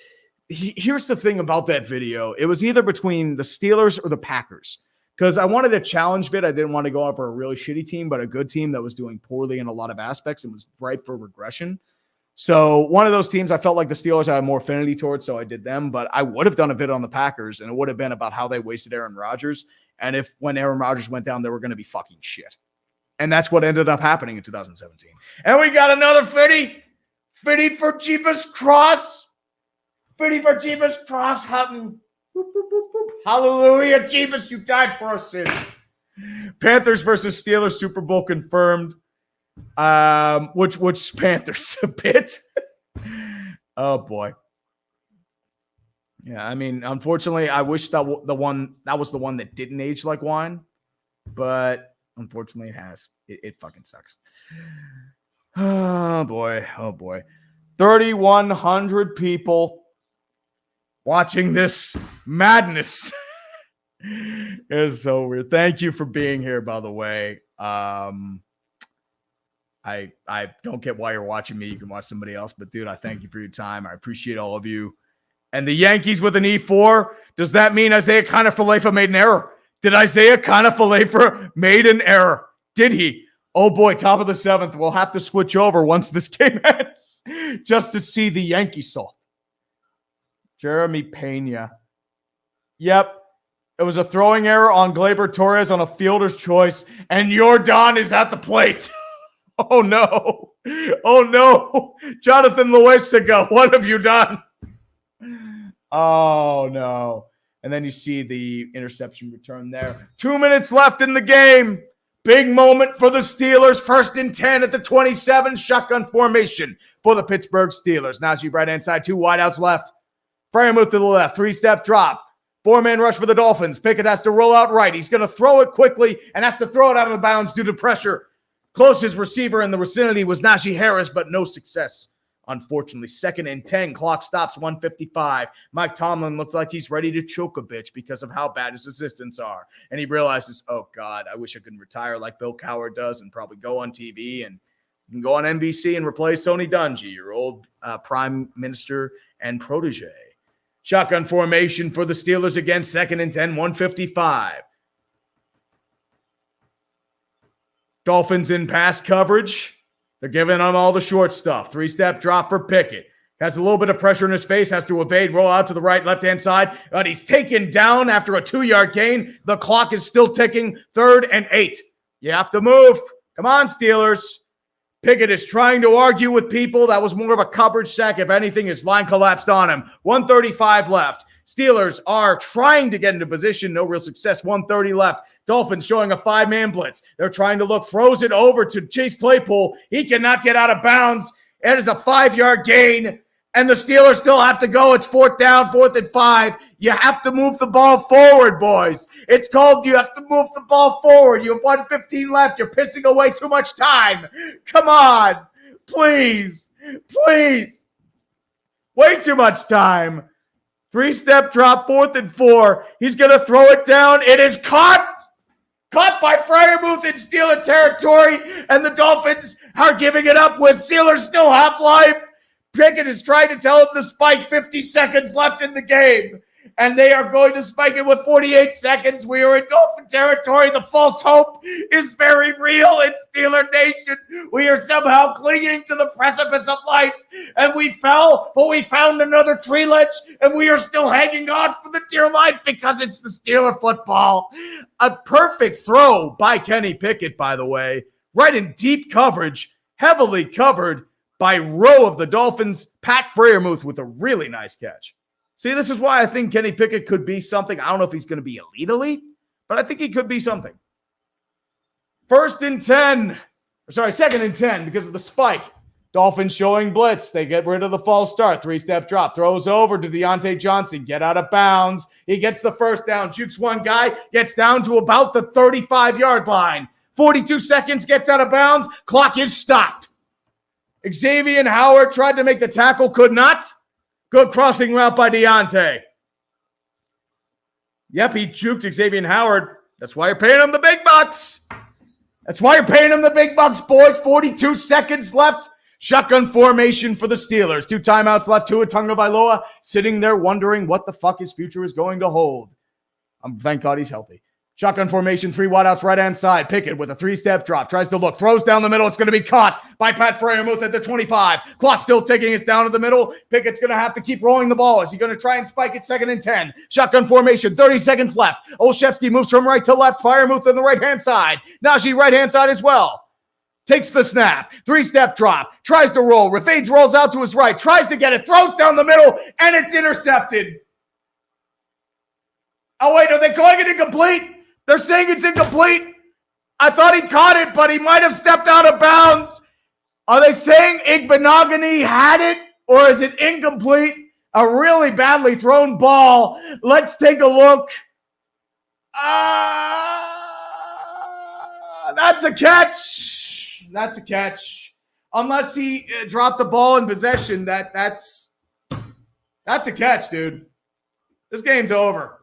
Here's the thing about that video. It was either between the Steelers or the Packers. Because I wanted a challenge vid. I didn't want to go up for a really shitty team, but a good team that was doing poorly in a lot of aspects and was ripe for regression. So one of those teams I felt like the Steelers I had more affinity towards, so I did them. But I would have done a vid on the Packers, and it would have been about how they wasted Aaron Rodgers. And if when Aaron Rodgers went down, they were going to be fucking shit. And that's what ended up happening in 2017. And we got another Fitty. Fitty for Jeebus Cross. Fitty for Jeebus Cross. Hutton. Boop, boop, boop, boop. Hallelujah, Jeebus, you died for our sins. Panthers versus Steelers, Super Bowl confirmed. Which Panthers a bit? Oh boy. Yeah, I mean, unfortunately, I wish that was the one that didn't age like wine, but unfortunately, it has. It fucking sucks. Oh, boy. Oh, boy. 3,100 people watching this madness. It's so weird. Thank you for being here, by the way. I don't get why you're watching me. You can watch somebody else, but dude, I thank you for your time. I appreciate all of you. And the Yankees with an E4. Does that mean Isaiah Kiner-Falefa made an error? Did Isaiah Kiner-Falefa made an error? Did he? Oh boy, top of the 7th. We'll have to switch over once this game ends just to see the Yankee salt. Jeremy Pena. Yep. It was a throwing error on Gleyber Torres on a fielder's choice, and Yordan is at the plate. Oh, no. Oh, no. Jonathan Loaizaga, what have you done? Oh, no. And then you see the interception return there. 2 minutes left in the game. Big moment for the Steelers. 1st and 10 at the 27. Shotgun formation for the Pittsburgh Steelers. Najee right-hand side, 2 wideouts left. Freiermuth to the left, 3-step drop. 4-man rush for the Dolphins. Pickett has to roll out right. He's going to throw it quickly and has to throw it out of bounds due to pressure. Closest receiver in the vicinity was Najee Harris, but no success. Unfortunately, 2nd and 10. Clock stops 1:55. Mike Tomlin looks like he's ready to choke a bitch because of how bad his assistants are. And he realizes, oh, God, I wish I could retire like Bill Cowher does and probably go on TV and you can go on NBC and replace Tony Dungy, your old prime minister and protege. Shotgun formation for the Steelers again. 2nd and 10, 1:55. Dolphins in pass coverage. They're giving him all the short stuff. 3-step drop for Pickett. Has a little bit of pressure in his face. Has to evade. Roll out to the right, left-hand side. But he's taken down after a 2-yard gain. The clock is still ticking. 3rd and 8. You have to move. Come on, Steelers. Pickett is trying to argue with people. That was more of a coverage sack. If anything, his line collapsed on him. 1:35 left. Steelers are trying to get into position. No real success. 1:30 left. Dolphins showing a 5-man blitz. They're trying to look. Throws it over to Chase Claypool. He cannot get out of bounds. It is a 5-yard gain. And the Steelers still have to go. It's 4th down, 4th and 5. You have to move the ball forward, boys. It's called you have to move the ball forward. You have 1:15 left. You're pissing away too much time. Come on. Please. Please. Way too much time. 3-step drop, 4th and 4. He's going to throw it down. It is caught. Caught by Freiermuth in Steeler territory. And the Dolphins are giving it up with Steelers still have life. Pickett is trying to tell him to spike. 50 seconds left in the game. And they are going to spike it with 48 seconds. We are in Dolphin territory. The false hope is very real in Steeler Nation. We are somehow clinging to the precipice of life. And we fell, but we found another tree ledge. And we are still hanging on for the dear life because it's the Steeler football. A perfect throw by Kenny Pickett, by the way. Right in deep coverage, heavily covered by row of the Dolphins. Pat Freiermuth with a really nice catch. See, this is why I think Kenny Pickett could be something. I don't know if he's going to be elite, but I think he could be something. 2nd and 10 because of the spike. Dolphins showing blitz. They get rid of the false start. 3-step drop. Throws over to Deontay Johnson. Get out of bounds. He gets the 1st down. Jukes one guy. Gets down to about the 35-yard line. 42 seconds. Gets out of bounds. Clock is stopped. Xavier Howard tried to make the tackle. Could not. Good crossing route by Deontay. Yep, he juked Xavier Howard. That's why you're paying him the big bucks. That's why you're paying him the big bucks, boys. 42 seconds left. Shotgun formation for the Steelers. 2 timeouts left. Tua Tagovailoa sitting there wondering what the fuck his future is going to hold. Thank God he's healthy. Shotgun formation, 3 wideouts, right-hand side. Pickett with a 3-step drop. Tries to look. Throws down the middle. It's going to be caught by Pat Freiermuth at the 25. Clock still ticking. It's down to the middle. Pickett's going to have to keep rolling the ball. Is he going to try and spike it? 2nd and 10. Shotgun formation, 30 seconds left. Olszewski moves from right to left. Freiermuth on the right-hand side. Najee right-hand side as well. Takes the snap. 3-step drop. Tries to roll. Fades, rolls out to his right. Tries to get it. Throws down the middle. And it's intercepted. Oh, wait. Are they calling it incomplete? They're saying it's incomplete. I thought he caught it, but he might have stepped out of bounds. Are they saying Igbenogany had it, or is it incomplete? A really badly thrown ball. Let's take a look. That's a catch. That's a catch. unless he dropped the ball in possession, that's a catch, dude. This game's over.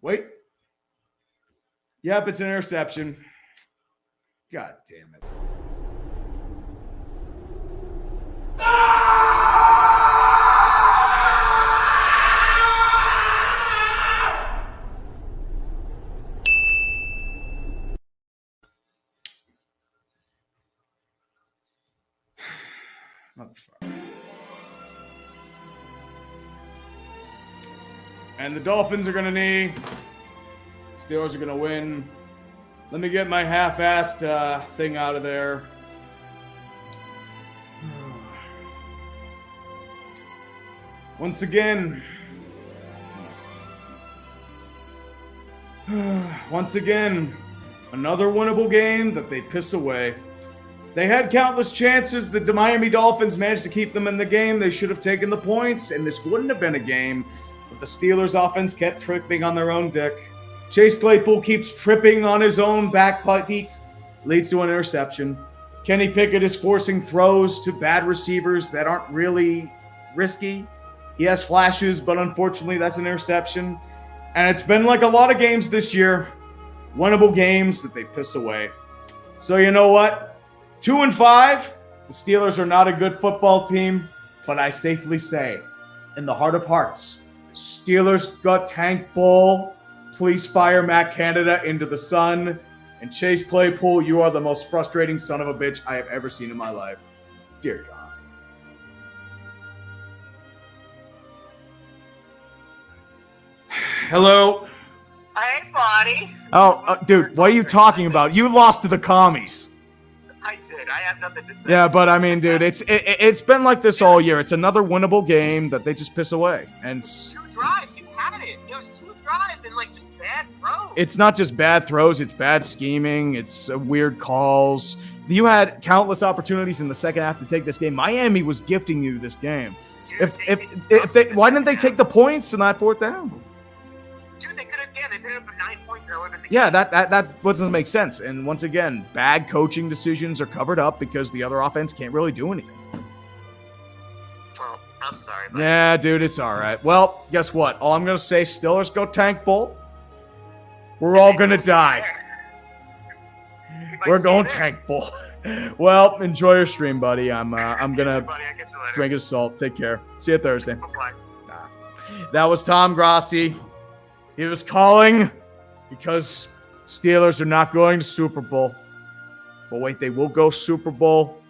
Wait. Yep, it's an interception. God damn it. Motherfucker. And the Dolphins are going to knee. Steelers are going to win. Let me get my half-assed thing out of there. Once again, another winnable game that they piss away. They had countless chances. The Miami Dolphins managed to keep them in the game. They should have taken the points, and this wouldn't have been a game. But the Steelers' offense kept tripping on their own dick. Chase Claypool keeps tripping on his own back feet, leads to an interception. Kenny Pickett is forcing throws to bad receivers that aren't really risky. He has flashes, but unfortunately that's an interception. And it's been like a lot of games this year, winnable games that they piss away. So you know what? 2-5, the Steelers are not a good football team, but I safely say, in the heart of hearts, Steelers got Tank Bull. Please fire Matt Canada into the sun. And Chase Claypool, you are the most frustrating son of a bitch I have ever seen in my life. Dear God. Hello. Hey, buddy. Oh, dude, what are you talking about? You lost to the commies. I did. I have nothing to say. Yeah, but I mean, dude, it's been like this all year. It's another winnable game that they just piss away. And 2 drives, you had it. It was 2 drives and like just bad throws. It's not just bad throws, it's bad scheming, it's weird calls. You had countless opportunities in the second half to take this game. Miami was gifting you this game. Dude, Why didn't they take the points in that fourth down? Dude, they could have. Yeah, they could have 9 points or whatever. Yeah, that doesn't make sense. And once again, bad coaching decisions are covered up because the other offense can't really do anything. Well, I'm sorry. But Yeah, dude, it's all right. Well, guess what? All I'm gonna say, Steelers go Tank Bull. We're all gonna die. We're going Tank Bull. Well, enjoy your stream, buddy. I'm gonna drink his salt. Take care. See you Thursday. Bye-bye. That was Tom Grossi. He was calling because Steelers are not going to Super Bowl. But wait, they will go Super Bowl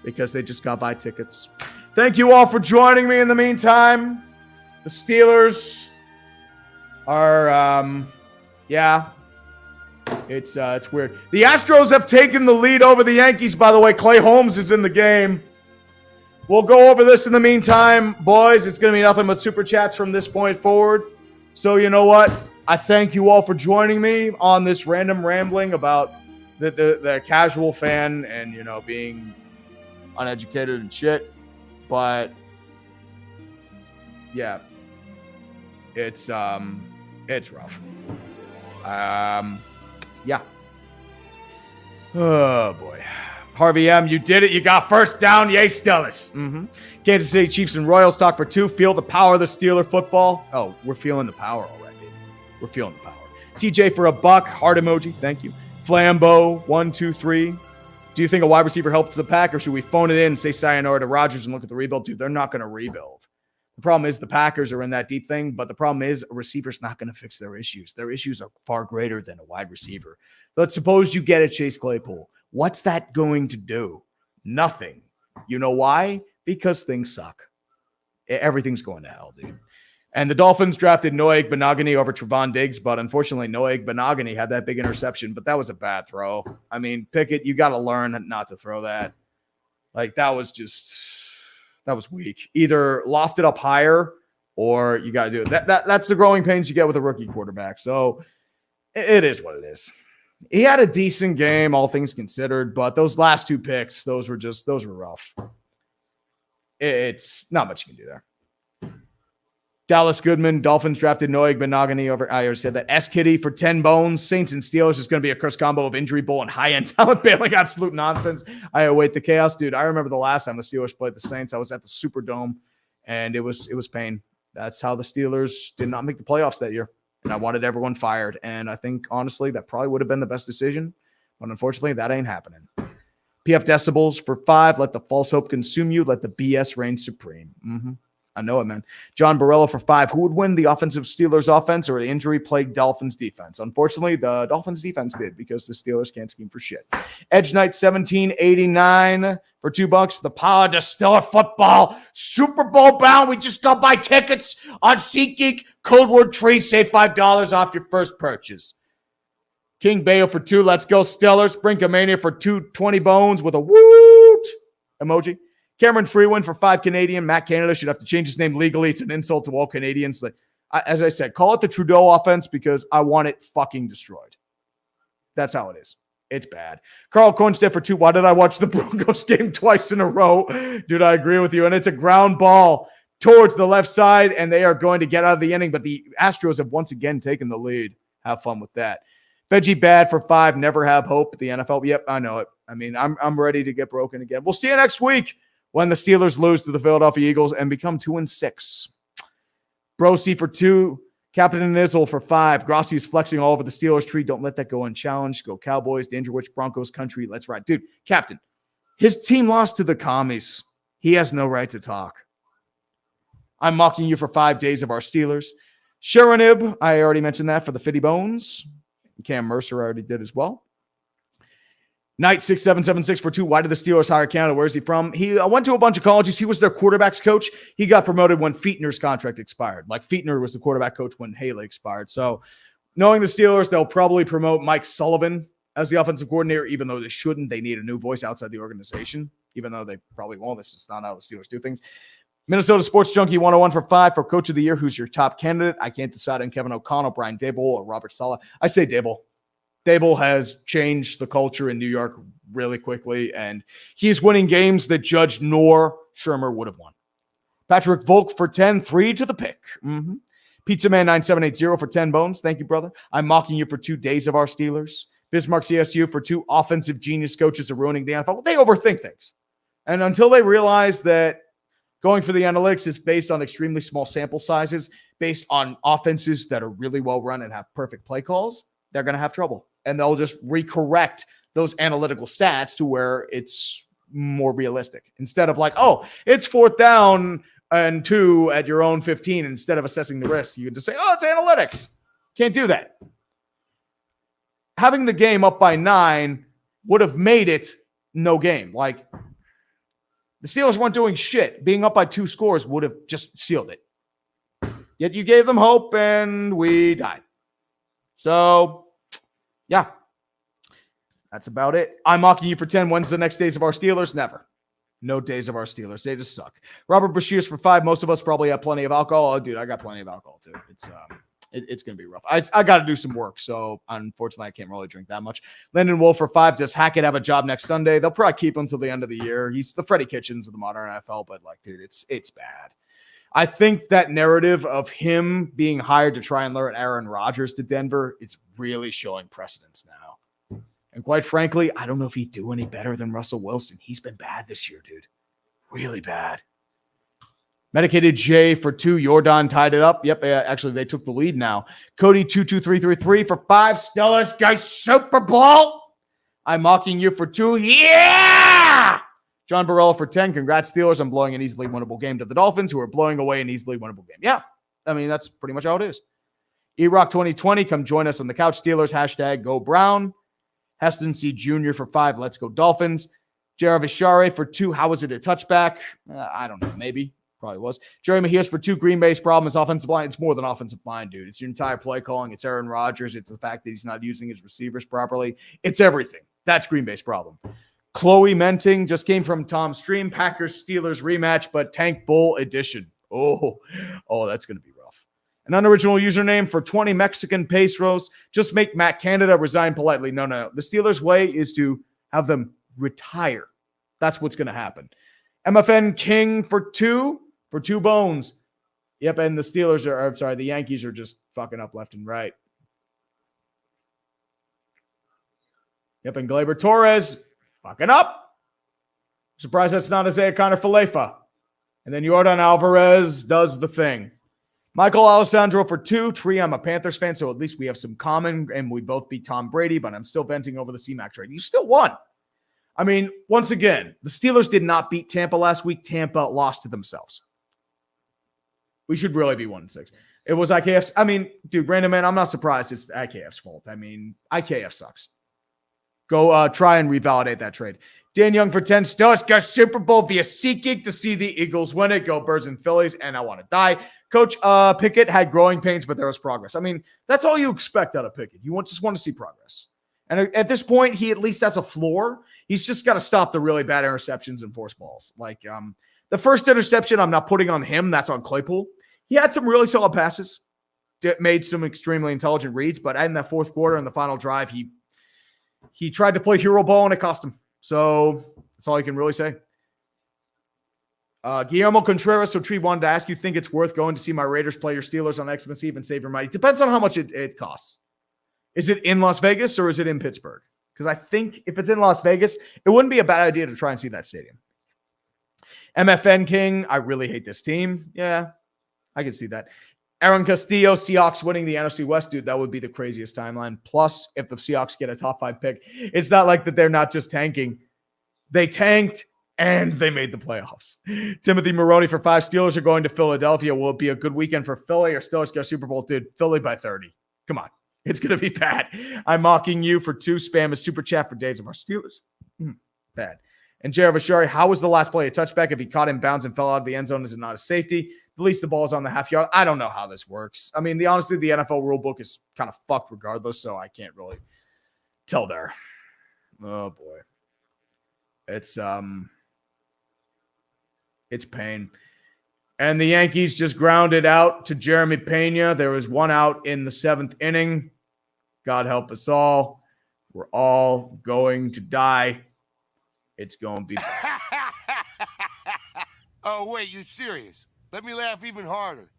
because they just got buy tickets. Thank you all for joining me in the meantime. The Steelers are, it's weird. The Astros have taken the lead over the Yankees, by the way. Clay Holmes is in the game. We'll go over this in the meantime. Boys, it's going to be nothing but super chats from this point forward. So you know what? I thank you all for joining me on this random rambling about the casual fan and, you know, being uneducated and shit. But yeah, it's rough. Yeah. Oh boy. Harvey M, you did it. You got first down. Yay, Stellis. Kansas City Chiefs and Royals talk for 2. Feel the power of the Steeler football. Oh, we're feeling the power already. We're feeling the power. CJ for $1. Heart emoji. Thank you. Flambeau 1, 2, 3. Do you think a wide receiver helps the pack, or should we phone it in and say sayonara to Rodgers and look at the rebuild? Dude, they're not going to rebuild. The problem is the Packers are in that deep thing, but the problem is a receiver's not going to fix their issues. Their issues are far greater than a wide receiver. Let's suppose you get a Chase Claypool. What's that going to do? Nothing. You know why? Because things suck. Everything's going to hell, dude. And the Dolphins drafted Noah Benogany over Trevon Diggs, but unfortunately Noah Benogany had that big interception, but that was a bad throw. I mean, Pickett, you got to learn not to throw that. Like, that was weak. Either loft it up higher or you got to do it. That's the growing pains you get with a rookie quarterback. So it is what it is. He had a decent game, all things considered, but those last 2 picks, those were rough. It's not much you can do there. Dallas Goodman, Dolphins drafted Noah Benogany over. I already said that. S-Kitty for 10 bones. Saints and Steelers is going to be a cursed combo of injury bowl and high-end talent bailing. Absolute nonsense. I await the chaos. Dude, I remember the last time the Steelers played the Saints. I was at the Superdome, and it was pain. That's how the Steelers did not make the playoffs that year. And I wanted everyone fired. And I think, honestly, that probably would have been the best decision. But unfortunately, that ain't happening. PF Decibels for 5. Let the false hope consume you. Let the BS reign supreme. I know it, man. John Borrello for 5. Who would win, the offensive Steelers offense or the injury-plagued Dolphins defense? Unfortunately, the Dolphins defense did because the Steelers can't scheme for shit. Edge Knight 1789 for $2. The power to Stellar football. Super Bowl bound. We just got buy tickets on SeatGeek. Code word tree. Save $5 off your first purchase. King Bayo for 2. Let's go Stellars. Brinkamania for 220 bones with a woot emoji. Cameron Freeland for 5 Canadian. Matt Canada should have to change his name legally. It's an insult to all Canadians. As I said, call it the Trudeau offense because I want it fucking destroyed. That's how it is. It's bad. Carl Kornstedt for 2. Why did I watch the Broncos game twice in a row? Dude, I agree with you. And it's a ground ball towards the left side, and they are going to get out of the inning. But the Astros have once again taken the lead. Have fun with that. Veggie Bad for 5. Never have hope. The NFL. Yep, I know it. I mean, I'm ready to get broken again. We'll see you next week when the Steelers lose to the Philadelphia Eagles and become 2-6. Brosi for 2. Captain Nizzle for 5. Grossi is flexing all over the Steelers tree. Don't let that go unchallenged. Go Cowboys, Danger Witch, Broncos country. Let's ride. Dude, Captain, his team lost to the commies. He has no right to talk. I'm mocking you for 5 days of our Steelers. Sharonib, I already mentioned that for the Fitty Bones. Cam Mercer already did as well. Knight 6776 for 2. Why did the Steelers hire Canada? Where's he from? He went to a bunch of colleges. He was their quarterbacks coach. He got promoted when Fichtner's contract expired. Like Fichtner was the quarterback coach when Haley expired. So knowing the Steelers, they'll probably promote Mike Sullivan as the offensive coordinator, even though they shouldn't. They need a new voice outside the organization, even though they probably won't. This is not how the Steelers do things. Minnesota Sports Junkie 101 for 5 for Coach of the Year. Who's your top candidate? I can't decide on Kevin O'Connell, Brian Daboll, or Robert Saleh. I say Daboll. Daboll has changed the culture in New York really quickly, and he's winning games that Judge nor Shermer would have won. Patrick Volk for 10, 3 to the pick. Pizza Man 9780 for 10 bones. Thank you, brother. I'm mocking you for 2 days of our Steelers. Bismarck CSU for 2 offensive genius coaches are ruining the NFL. They overthink things. And until they realize that going for the analytics is based on extremely small sample sizes, based on offenses that are really well run and have perfect play calls, they're going to have trouble. And they'll just recorrect those analytical stats to where it's more realistic. Instead of like, oh, it's 4th down and 2 at your own 15. Instead of assessing the risk, you can just say, oh, it's analytics. Can't do that. Having the game up by 9 would have made it no game. Like, the Steelers weren't doing shit. Being up by 2 scores would have just sealed it. Yet you gave them hope, and we died. So, yeah, that's about it. I'm mocking you for 10. When's the next days of our Steelers? Never. No days of our Steelers. They just suck. Robert Bashir's for 5. Most of us probably have plenty of alcohol. Oh, dude, I got plenty of alcohol, too. It's going to be rough. I got to do some work, so unfortunately, I can't really drink that much. Landon Wolf for 5. Does Hackett have a job next Sunday? They'll probably keep him until the end of the year. He's the Freddie Kitchens of the modern NFL, but, like, dude, it's bad. I think that narrative of him being hired to try and lure Aaron Rodgers to Denver is really showing precedence now. And quite frankly, I don't know if he'd do any better than Russell Wilson. He's been bad this year, dude. Really bad. Medicated J for 2. Jordan tied it up. Yep, actually, they took the lead now. Cody 22333 for 5. Steelers, guys, Super Bowl. I'm mocking you for 2. Yeah! John Barella for 10. Congrats, Steelers. I'm blowing an easily winnable game to the Dolphins, who are blowing away an easily winnable game. Yeah, I mean, that's pretty much how it is. E-Rock 2020, come join us on the couch. Steelers, hashtag Go Brown. Heston C. Jr. for 5. Let's go Dolphins. Jarvis Share for 2. How was it a touchback? I don't know. Maybe. Probably was. Jerry Mejias for 2. Green Bay's problem is offensive line. It's more than offensive line, dude. It's your entire play calling. It's Aaron Rodgers. It's the fact that he's not using his receivers properly. It's everything. That's Green Bay's problem. Chloe Menting just came from Tom's stream. Packers-Steelers rematch, but Tank Bull edition. Oh, that's going to be rough. An unoriginal username for 20 Mexican pesos. Just make Matt Canada resign politely. No. The Steelers' way is to have them retire. That's what's going to happen. MFN King for two bones. Yep, and the Yankees are just fucking up left and right. Yep, and Gleyber Torres fucking up. Surprised that's not Isaiah Connor Falefa. And then Yordan Alvarez does the thing. Michael Alessandro for 2. Tree, I'm a Panthers fan, so at least we have some common, and we both beat Tom Brady, but I'm still venting over the C-Mac trade. You still won. I mean, once again, the Steelers did not beat Tampa last week. Tampa lost to themselves. We should really be 1-6. It was IKF's. I mean, dude, Brandon, man, I'm not surprised it's IKF's fault. I mean, IKF sucks. Go try and revalidate that trade. Dan Young for 10. Steelers got Super Bowl via SeatGeek to see the Eagles win it. Go Birds and Phillies, and I want to die. Coach Pickett had growing pains, but there was progress. I mean, that's all you expect out of Pickett. You just want to see progress. And at this point, he at least has a floor. He's just got to stop the really bad interceptions and force balls. Like the first interception, I'm not putting on him. That's on Claypool. He had some really solid passes, made some extremely intelligent reads, but in that fourth quarter and the final drive, he tried to play hero ball and it cost him. So that's all you can really say. Guillermo Contreras, so Tree wanted to ask you, think it's worth going to see my Raiders play your Steelers on Xmas Eve and save your money? Depends on how much it costs. Is it in Las Vegas or is it in Pittsburgh? Because I think if it's in Las Vegas, it wouldn't be a bad idea to try and see that stadium. MFN King, I really hate this team. Yeah, I can see that. Aaron Castillo, Seahawks winning the NFC West, dude, that would be the craziest timeline. Plus, if the Seahawks get a top 5 pick, it's not like that they're not just tanking. They tanked and they made the playoffs. Timothy Maroney for 5. Steelers are going to Philadelphia. Will it be a good weekend for Philly or Steelers get a Super Bowl? Dude, Philly by 30. Come on. It's going to be bad. I'm mocking you for 2. Spam a super chat for days of our Steelers. Bad. And Jared Vashari, how was the last play a touchback? If he caught in bounds and fell out of the end zone, is it not a safety? At least the ball is on the half yard. I don't know how this works. I mean, honestly, the NFL rule book is kind of fucked regardless, so I can't really tell there. Oh, boy. It's pain. And the Yankees just grounded out to Jeremy Pena. There was 1 out in the 7th inning. God help us all. We're all going to die. It's going to be bad. Oh, wait, you serious? Let me laugh even harder.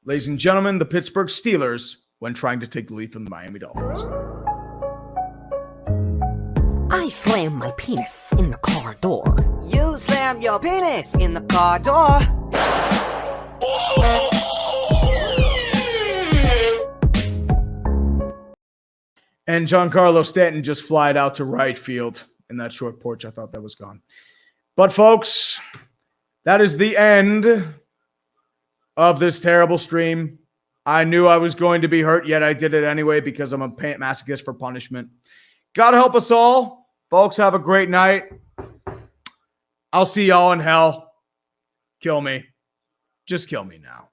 Ladies and gentlemen, the Pittsburgh Steelers when trying to take the lead from the Miami Dolphins. I slam my penis in the car door. You slam your penis in the car door. And Giancarlo Stanton just flied out to right field in that short porch. I thought that was gone. But folks, that is the end of this terrible stream. I knew I was going to be hurt, yet I did it anyway because I'm a masochist for punishment. God help us all. Folks, have a great night. I'll see y'all in hell. Kill me. Just kill me now.